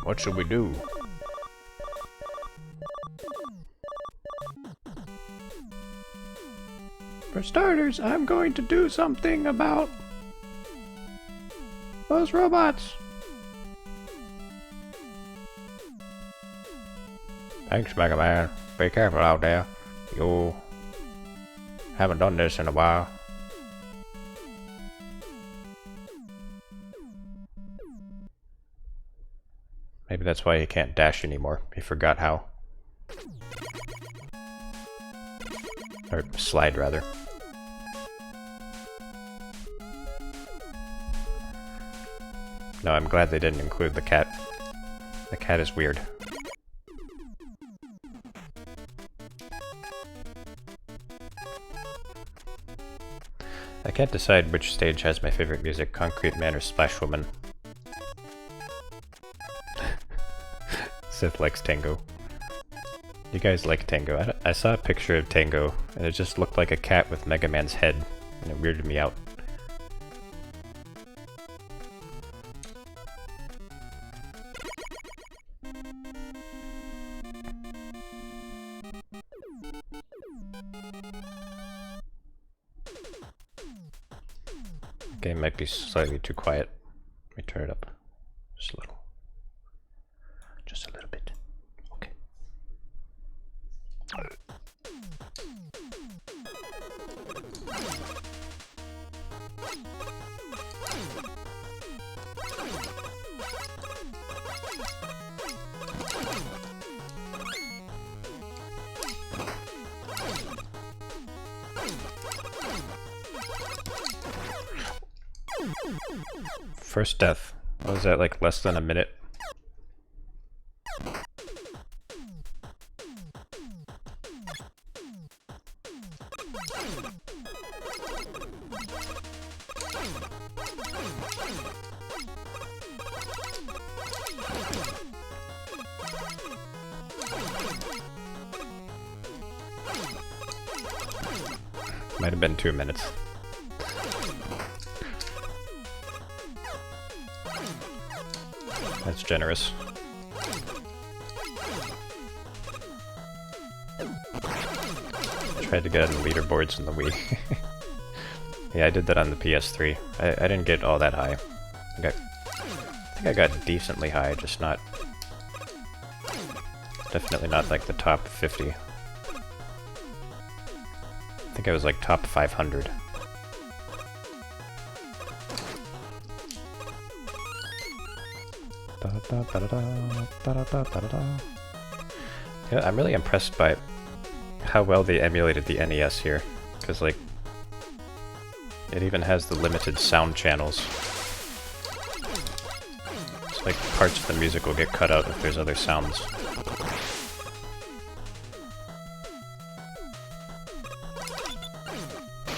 What should we do? For starters, I'm going to do something about those robots. Thanks, MegaMan. Be careful out there. You haven't done this in a while. Maybe that's why he can't dash anymore. He forgot how. Or slide, rather. No, I'm glad they didn't include the cat. The cat is weird. I can't decide which stage has my favorite music, Concrete Man or Splash Woman. Sith likes Tango. You guys like Tango. I saw a picture of Tango, and it just looked like a cat with Mega Man's head, and it weirded me out. Game might be slightly too quiet. Let me turn it up just a little. Just a little bit. Okay. First death. What was that, like less than a minute? Might have been 2 minutes. That's generous. Tried to get on the leaderboards in the Wii. Yeah, I did that on the PS3. I didn't get all that high. I think I got decently high, just not... Definitely not like the top 50. I think I was like top 500. Yeah, I'm really impressed by how well they emulated the NES here, because like it even has the limited sound channels. It's like parts of the music will get cut out if there's other sounds.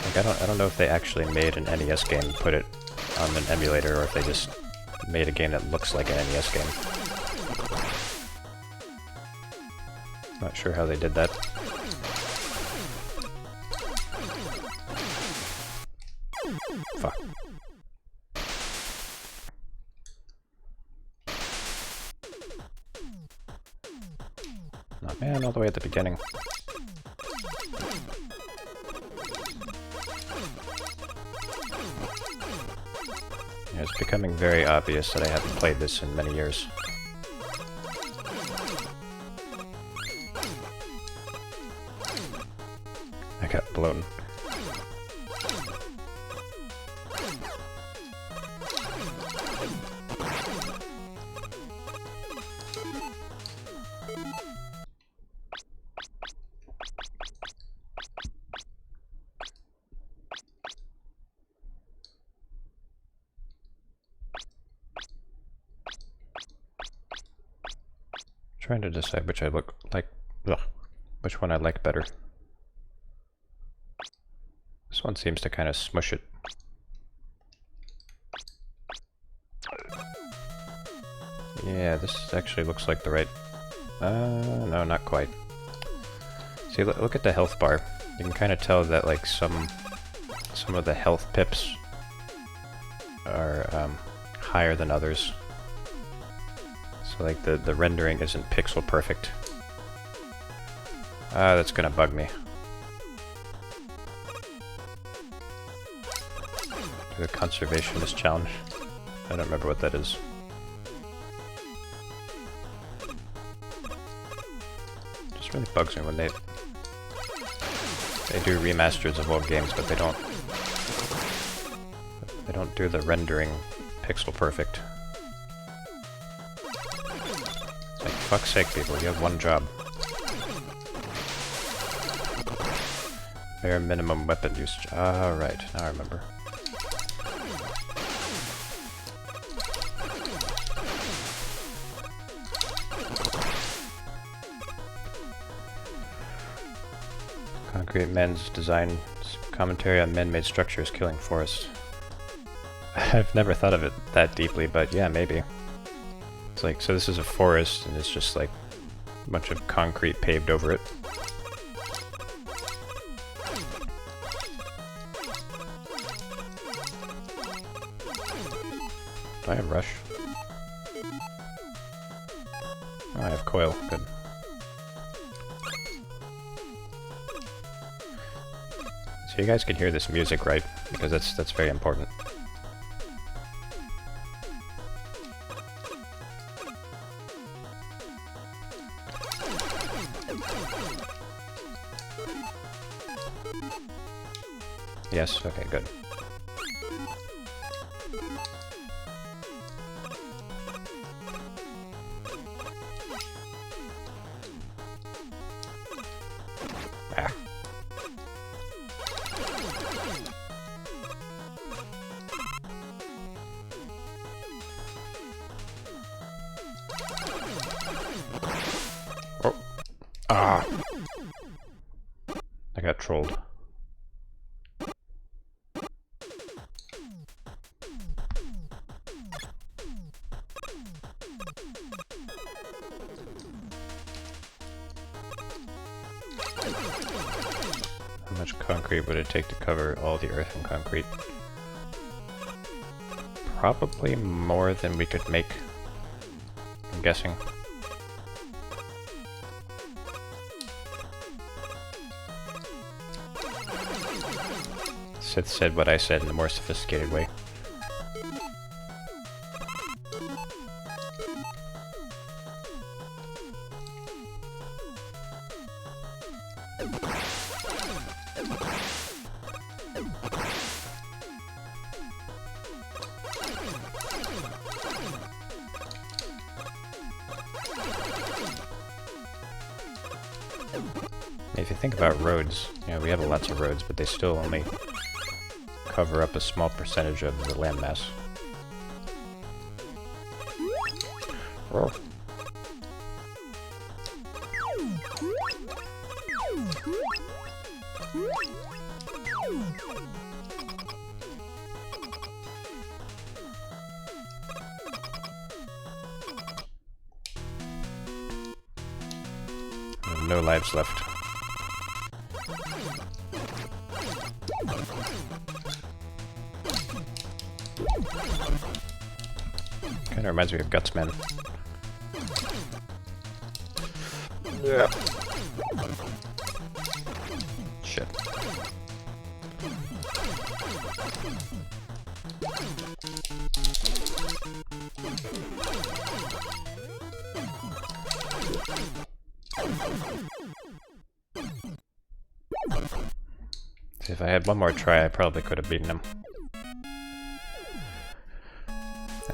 Like I don't know if they actually made an NES game and put it on an emulator, or if they just made a game that looks like an NES game. Not sure how they did that. Fuck. Oh man, all the way at the beginning. Yeah, it's becoming very obvious that I haven't played this in many years. I got blown. Trying to decide which I look like. Ugh, which one I like better. This one seems to kind of smush it. Yeah, this actually looks like the right... no, not quite. See, look at the health bar. You can kind of tell that, like, some of the health pips are higher than others. So, like, the rendering isn't pixel perfect. That's gonna bug me. Do a conservationist challenge. I don't remember what that is. Just really bugs me when they do remasters of old games, but they don't do the rendering pixel perfect. It's like, fuck's sake, people, you have one job. Bare minimum weapon usage. Right, now I remember. Concrete Man's design commentary on man-made structures killing forests. I've never thought of it that deeply, but yeah, maybe. It's like, so this is a forest, and it's just like a bunch of concrete paved over it. Do I have rush? Oh, I have coil. Good. So you guys can hear this music, right? Because that's very important. Yes? Okay, good. Ah. Oh. Ah. I got trolled. How much concrete would it take to cover all the earth and concrete? Probably more than we could make, I'm guessing. Sith said what I said in a more sophisticated way. If you think about roads, you know, we have lots of roads, but they still only cover up a small percentage of the landmass. Oh. No lives left. Kinda reminds me of Gutsman. Yeah. Shit. See, if I had one more try, I probably could have beaten him.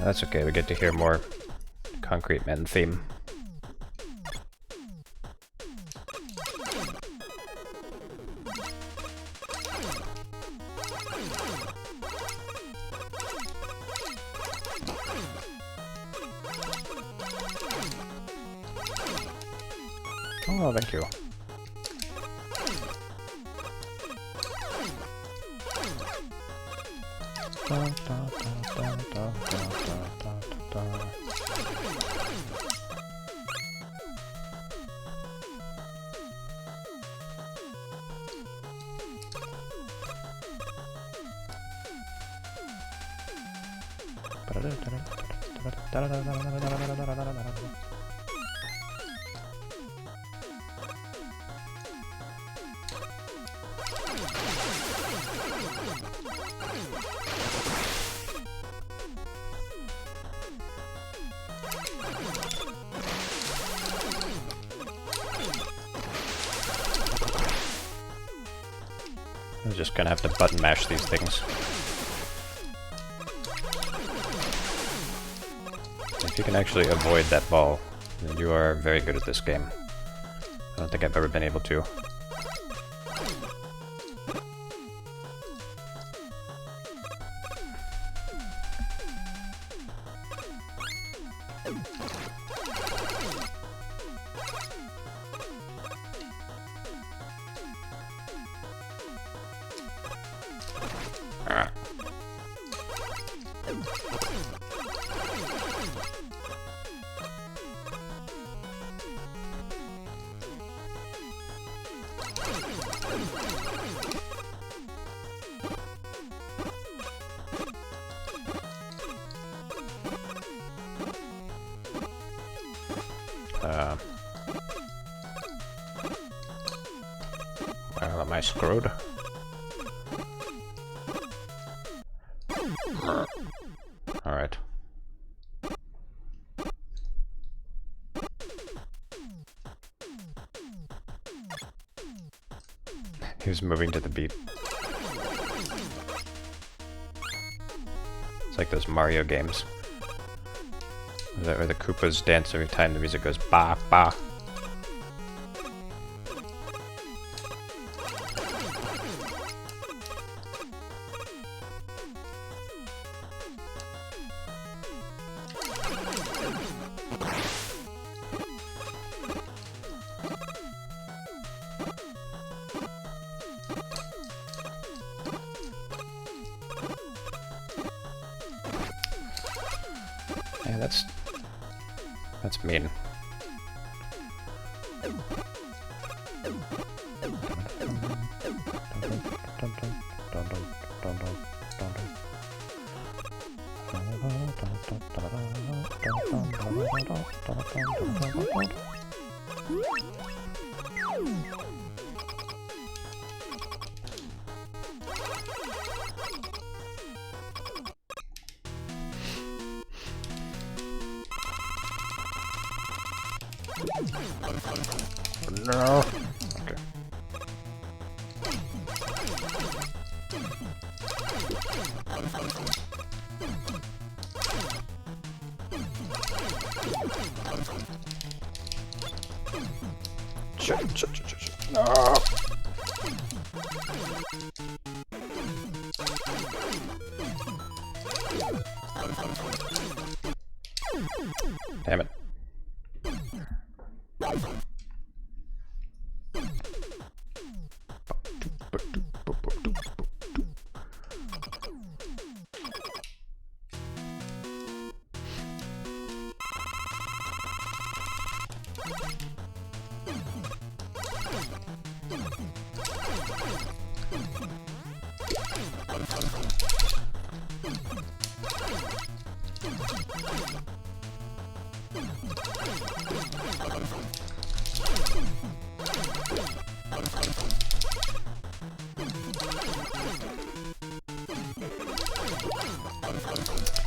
That's okay, we get to hear more Concrete Man theme. Oh, thank you. I'm just gonna have to button mash these things. If you can actually avoid that ball, then you are very good at this game. I don't think I've ever been able to. Ah. Well, am I screwed? Alright. He was moving to the beat. It's like those Mario games. Where the Koopas dance every time the music goes ba ba. Yeah, that's mean. No. Okay. Shit. No. Damn it.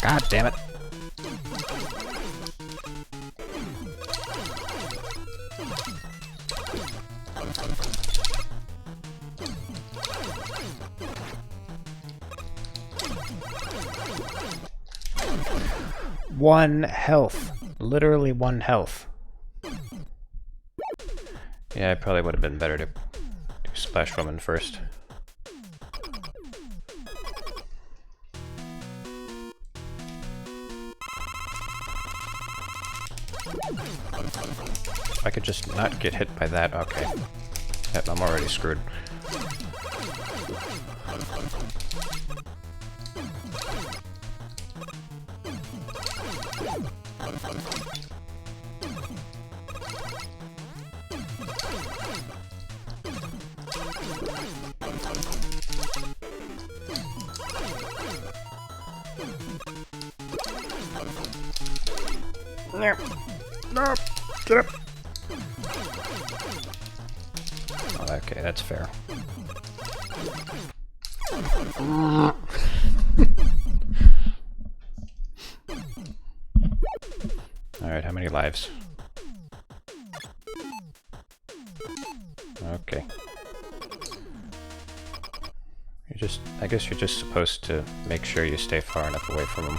God damn it. One health. Literally one health. Yeah, it probably would have been better to do Splash Woman first. I could just not get hit by that. Okay. Yep, I'm already screwed. Okay, that's fair. Alright, how many lives? Okay. I guess you're just supposed to make sure you stay far enough away from him.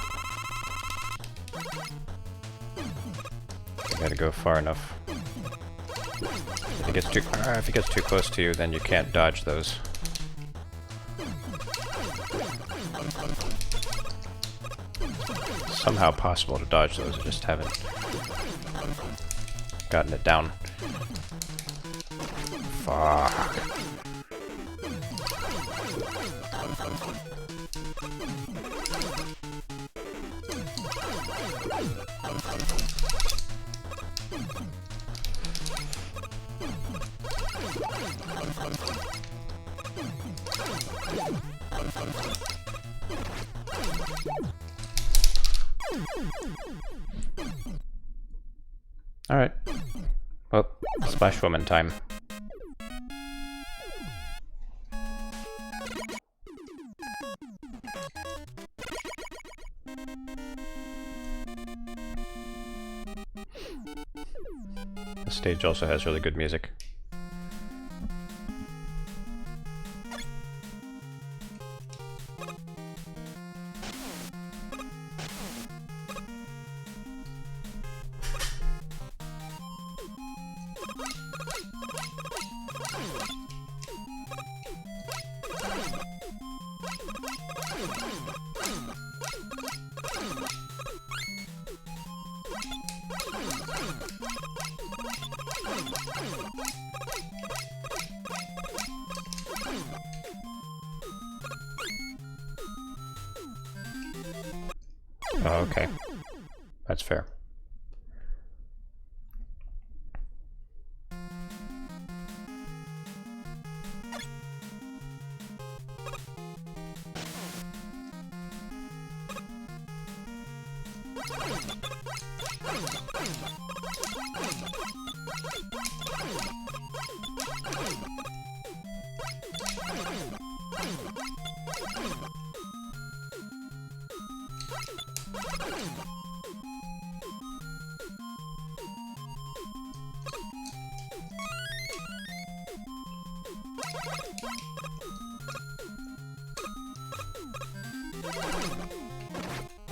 You gotta go far enough. If he gets too close to you, then you can't dodge those. Somehow possible to dodge those, I just haven't gotten it down. Fuck. Alright. Well, Splash Woman time. The stage also has really good music. Oh, okay. That's fair.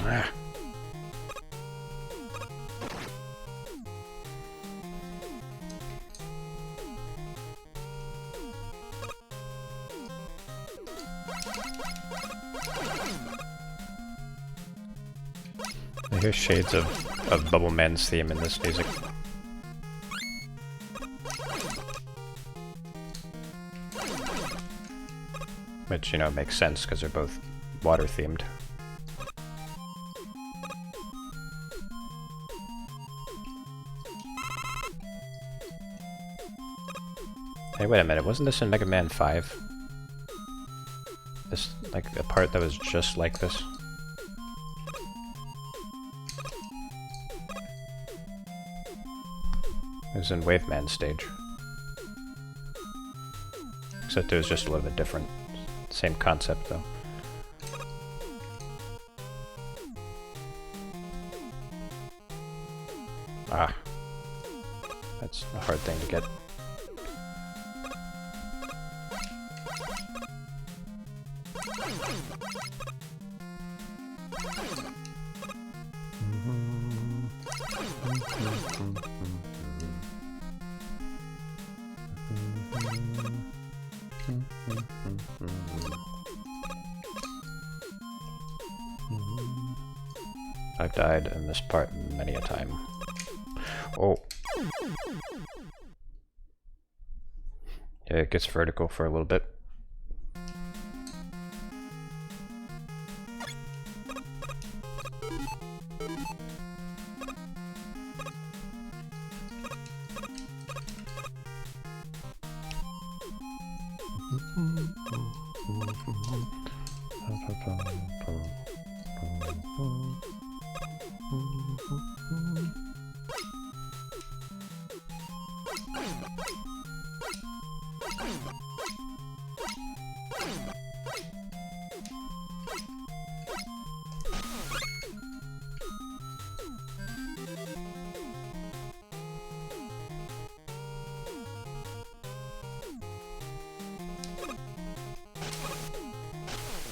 Ah. I hear shades of Bubble Man's theme in this music. Which, you know, makes sense because they're both water themed. Hey, wait a minute, wasn't this in Mega Man 5? This, like, a part that was just like this? It was in Wave Man stage. Except it was just a little bit different. Same concept, though. Ah. That's a hard thing to get. I've died in this part many a time. Oh. it gets vertical for a little bit.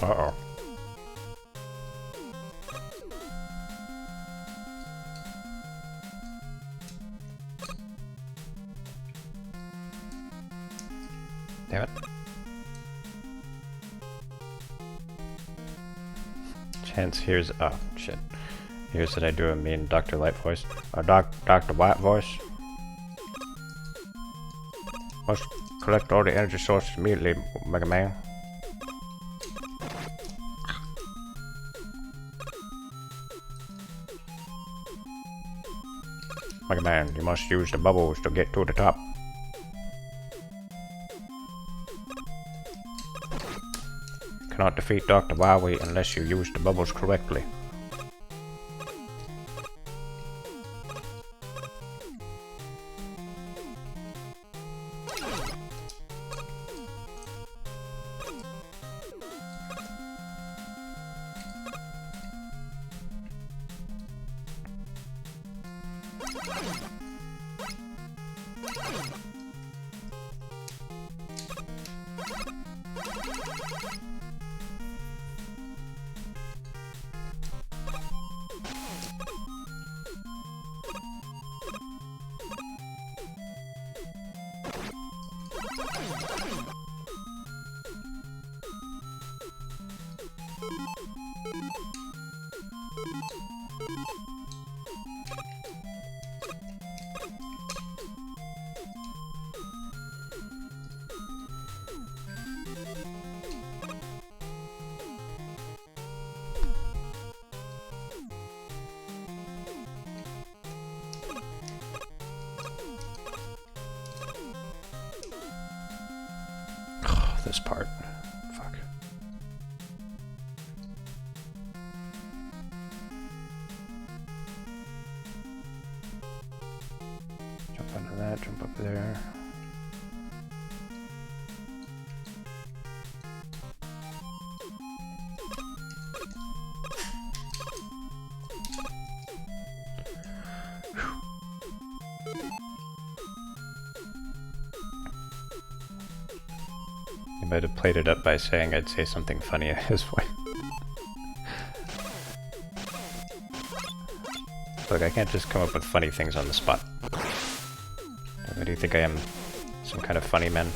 Uh-oh. Damn it. Chance here's... oh, shit. Here's that I do a mean Dr. Light voice. Dr. White voice. Must collect all the energy sources immediately, MegaMan. MegaMan, you must use the bubbles to get to the top. Cannot defeat Dr. Wowie unless you use the bubbles correctly. This part. Fuck. Jump under that, jump up there. You might have played it up by saying I'd say something funny at his point. Look, I can't just come up with funny things on the spot. What do you think I am? Some kind of funny man?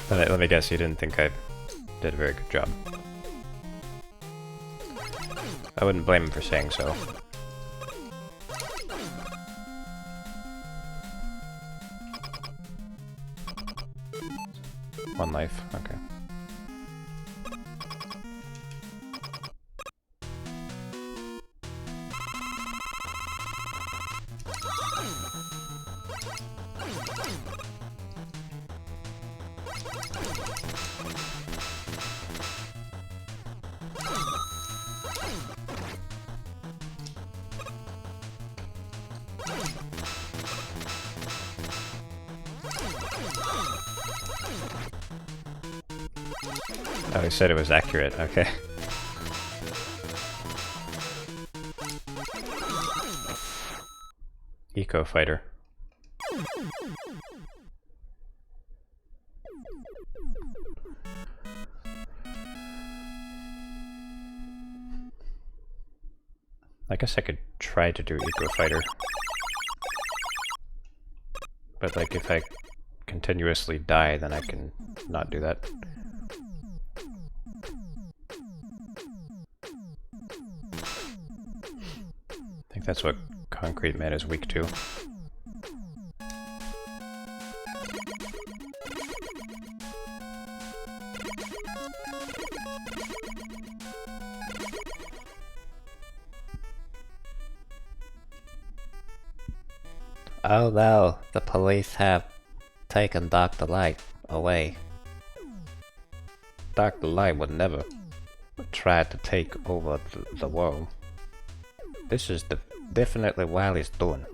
Let me guess, you didn't think I did a very good job. I wouldn't blame him for saying so. One life, okay. Oh, he said it was accurate, okay. Eco fighter. I guess I could try to do Eco Fighter. But like if I continuously die, then I can not do that. I think that's what Concrete Man is weak to. Oh no, the police have taken Dr. Light away. Dr. Light would never try to take over the world. This is definitely Wally's doing.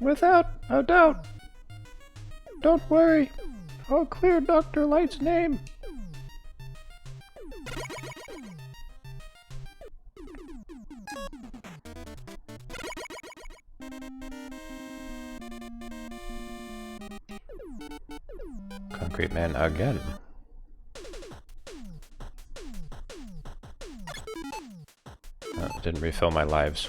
Without a doubt. Don't worry. I'll clear Dr. Light's name. Concrete Man again. Oh, didn't refill my lives.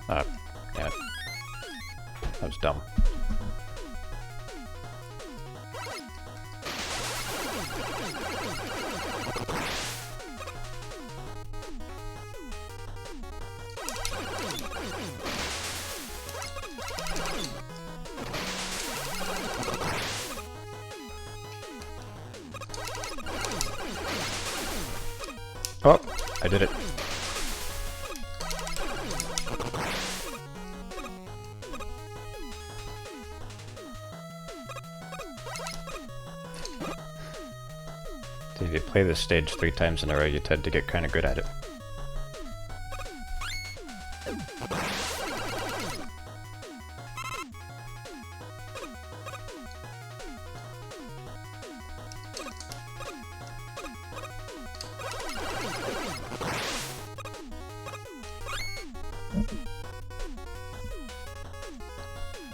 Ah, damn it. That was dumb. Oh, I did it. If you play this stage 3 times in a row, you tend to get kind of good at it.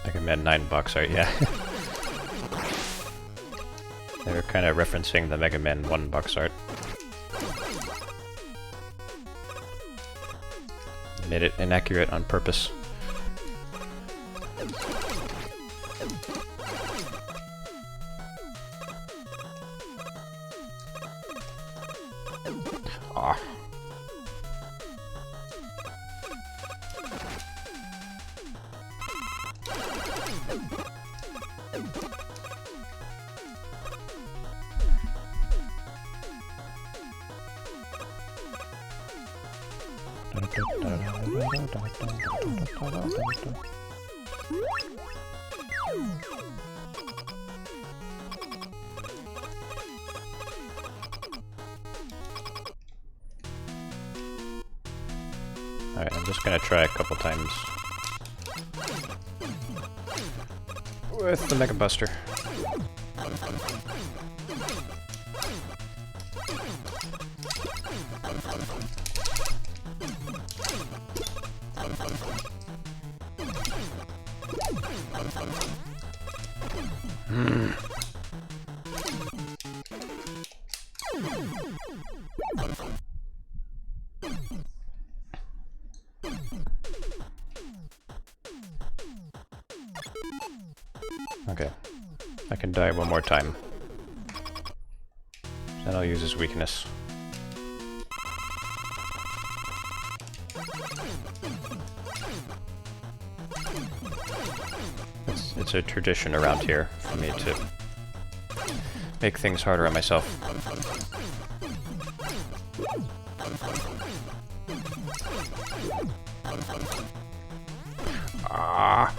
MegaMan 9 box art, yeah. They were kind of referencing the MegaMan 1 box art. Made it inaccurate on purpose. Ah. Alright, I'm just gonna try a couple times with the Mega Buster. Okay, I can die one more time. Then I'll use his weakness. It's a tradition around here for me to make things harder on myself. Ah!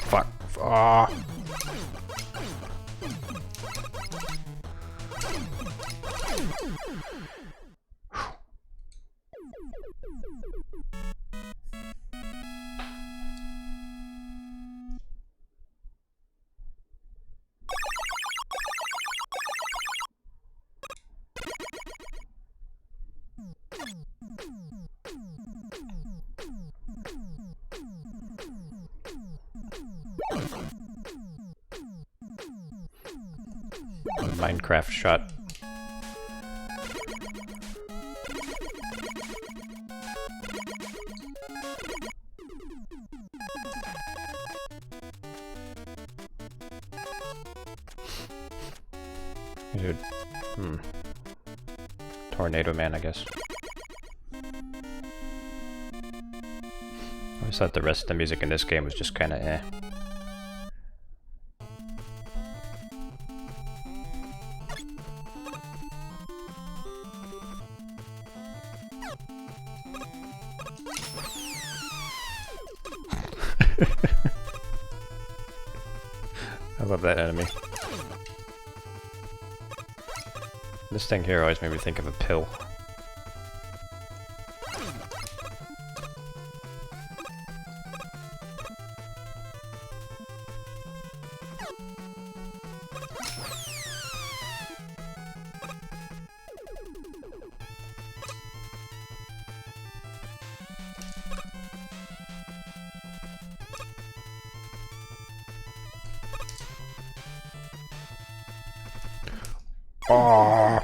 Fuck. Ah. Minecraft shot. Dude. Tornado Man, I guess. I always thought the rest of the music in this game was just kinda eh. I love that enemy. This thing here always made me think of a pill. Oh.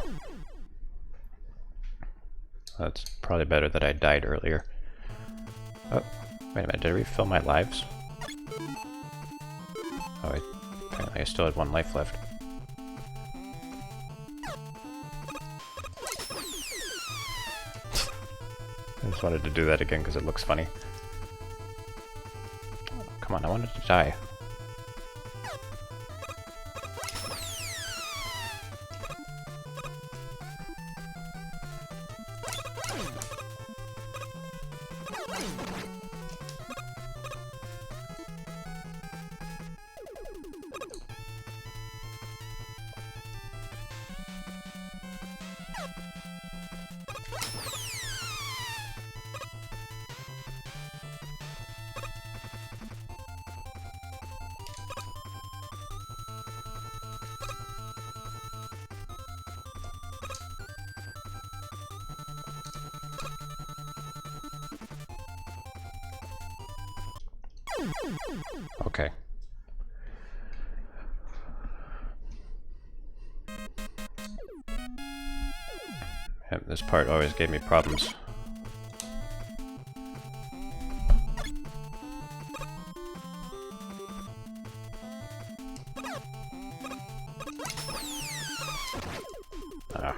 That's probably better that I died earlier. Oh, wait a minute, did I refill my lives? Oh, apparently I still had 1 life left. I just wanted to do that again because it looks funny. Oh, come on, I wanted to die. Okay. Yep, this part always gave me problems. Ah.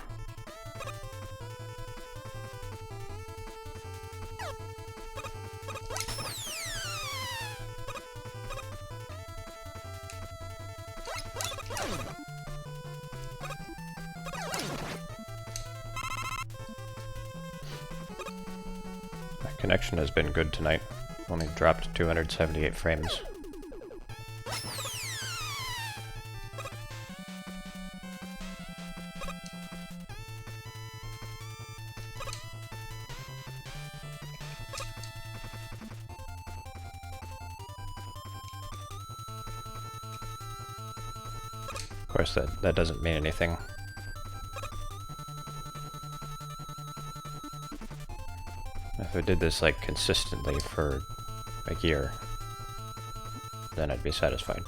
My connection has been good tonight. Only dropped 278 frames. Of course, that doesn't mean anything. If I did this like consistently for a year, then I'd be satisfied.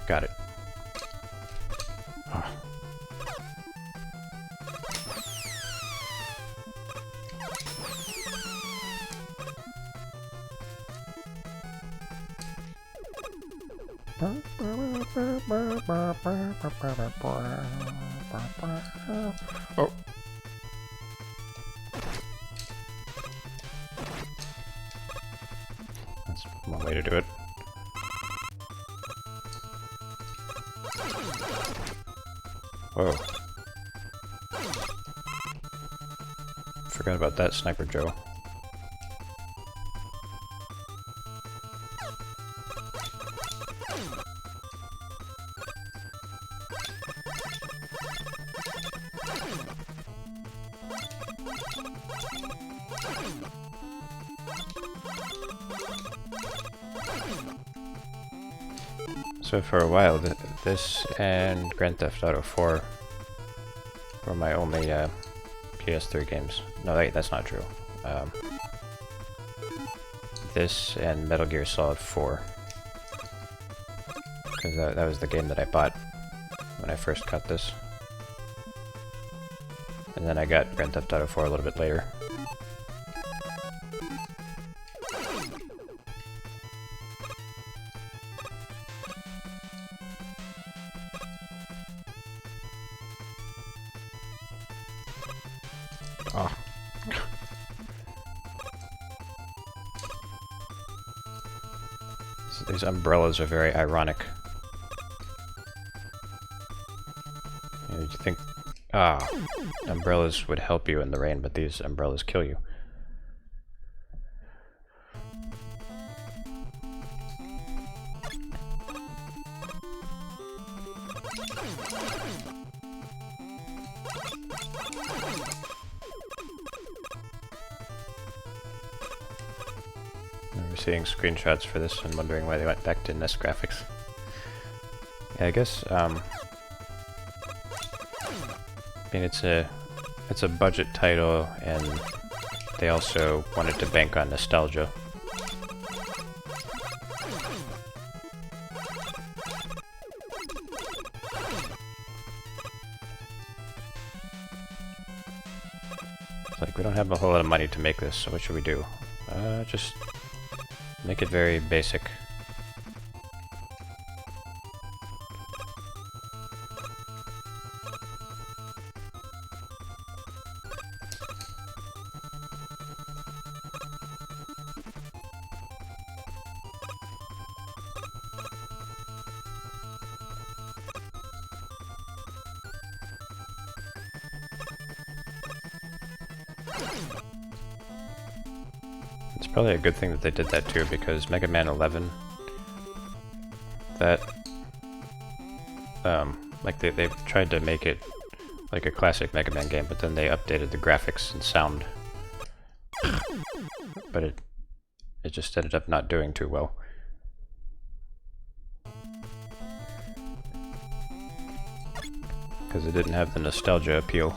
Got it. Oh. Oh. That's one way to do it. Whoa. Forgot about that, Sniper Joe. So for a while, this and Grand Theft Auto 4 were my only PS3 games. No, that's not true. This and Metal Gear Solid 4. Because that was the game that I bought when I first got this. And then I got Grand Theft Auto 4 a little bit later. Oh. So these umbrellas are very ironic. You know, you think, umbrellas would help you in the rain, but these umbrellas kill you. I remember seeing screenshots for this and wondering why they went back to NES graphics. Yeah, I guess, I mean, it's a budget title, and they also wanted to bank on nostalgia. It's like, we don't have a whole lot of money to make this, so what should we do? Just make it very basic. It's probably a good thing that they did that too, because MegaMan 11, that, like they tried to make it like a classic Mega Man game, but then they updated the graphics and sound. But it just ended up not doing too well. Because it didn't have the nostalgia appeal.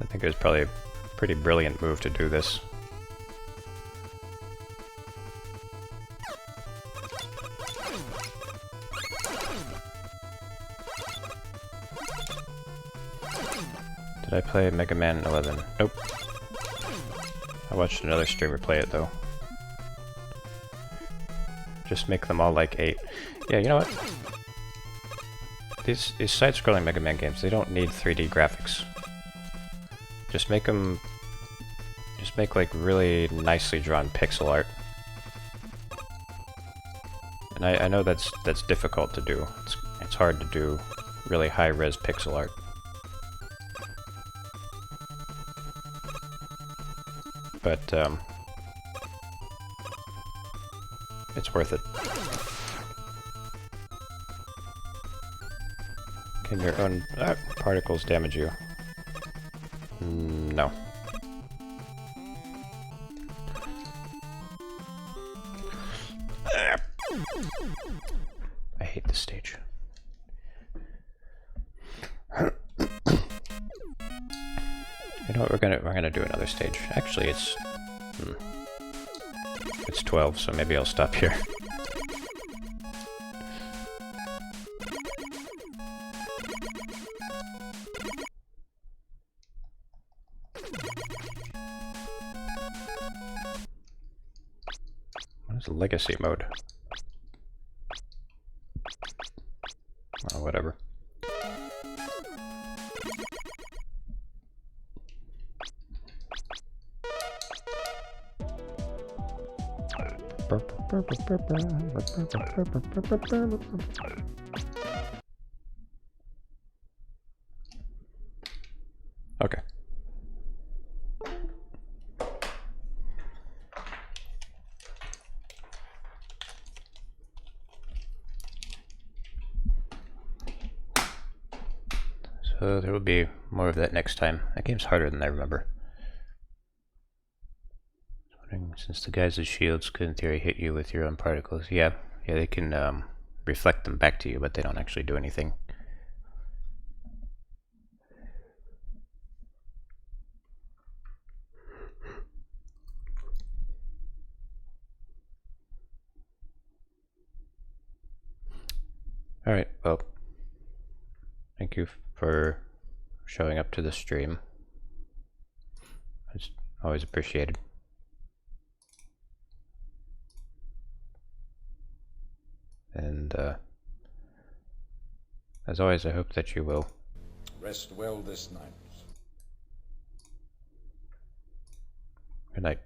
I think it was probably a pretty brilliant move to do this. Did I play Mega Man 11? Nope. I watched another streamer play it though. Just make them all like 8. Yeah, you know what? These side-scrolling Mega Man games, they don't need 3D graphics. Just make them... Just make like really nicely drawn pixel art. And I know that's difficult to do. It's hard to do really high-res pixel art. But, it's worth it. Can your own particles damage you? No. I hate this stage. You know what, we're gonna do another stage. Actually, it's 12, so maybe I'll stop here. There's legacy mode. Oh, whatever. Okay. So there will be more of that next time. That game's harder than I remember. Since the guys' shields could in theory hit you with your own particles, yeah, they can reflect them back to you, but they don't actually do anything. Alright, well, thank you for showing up to the stream. It's always appreciated. And as always, I hope that you will Rest well this night. Good night.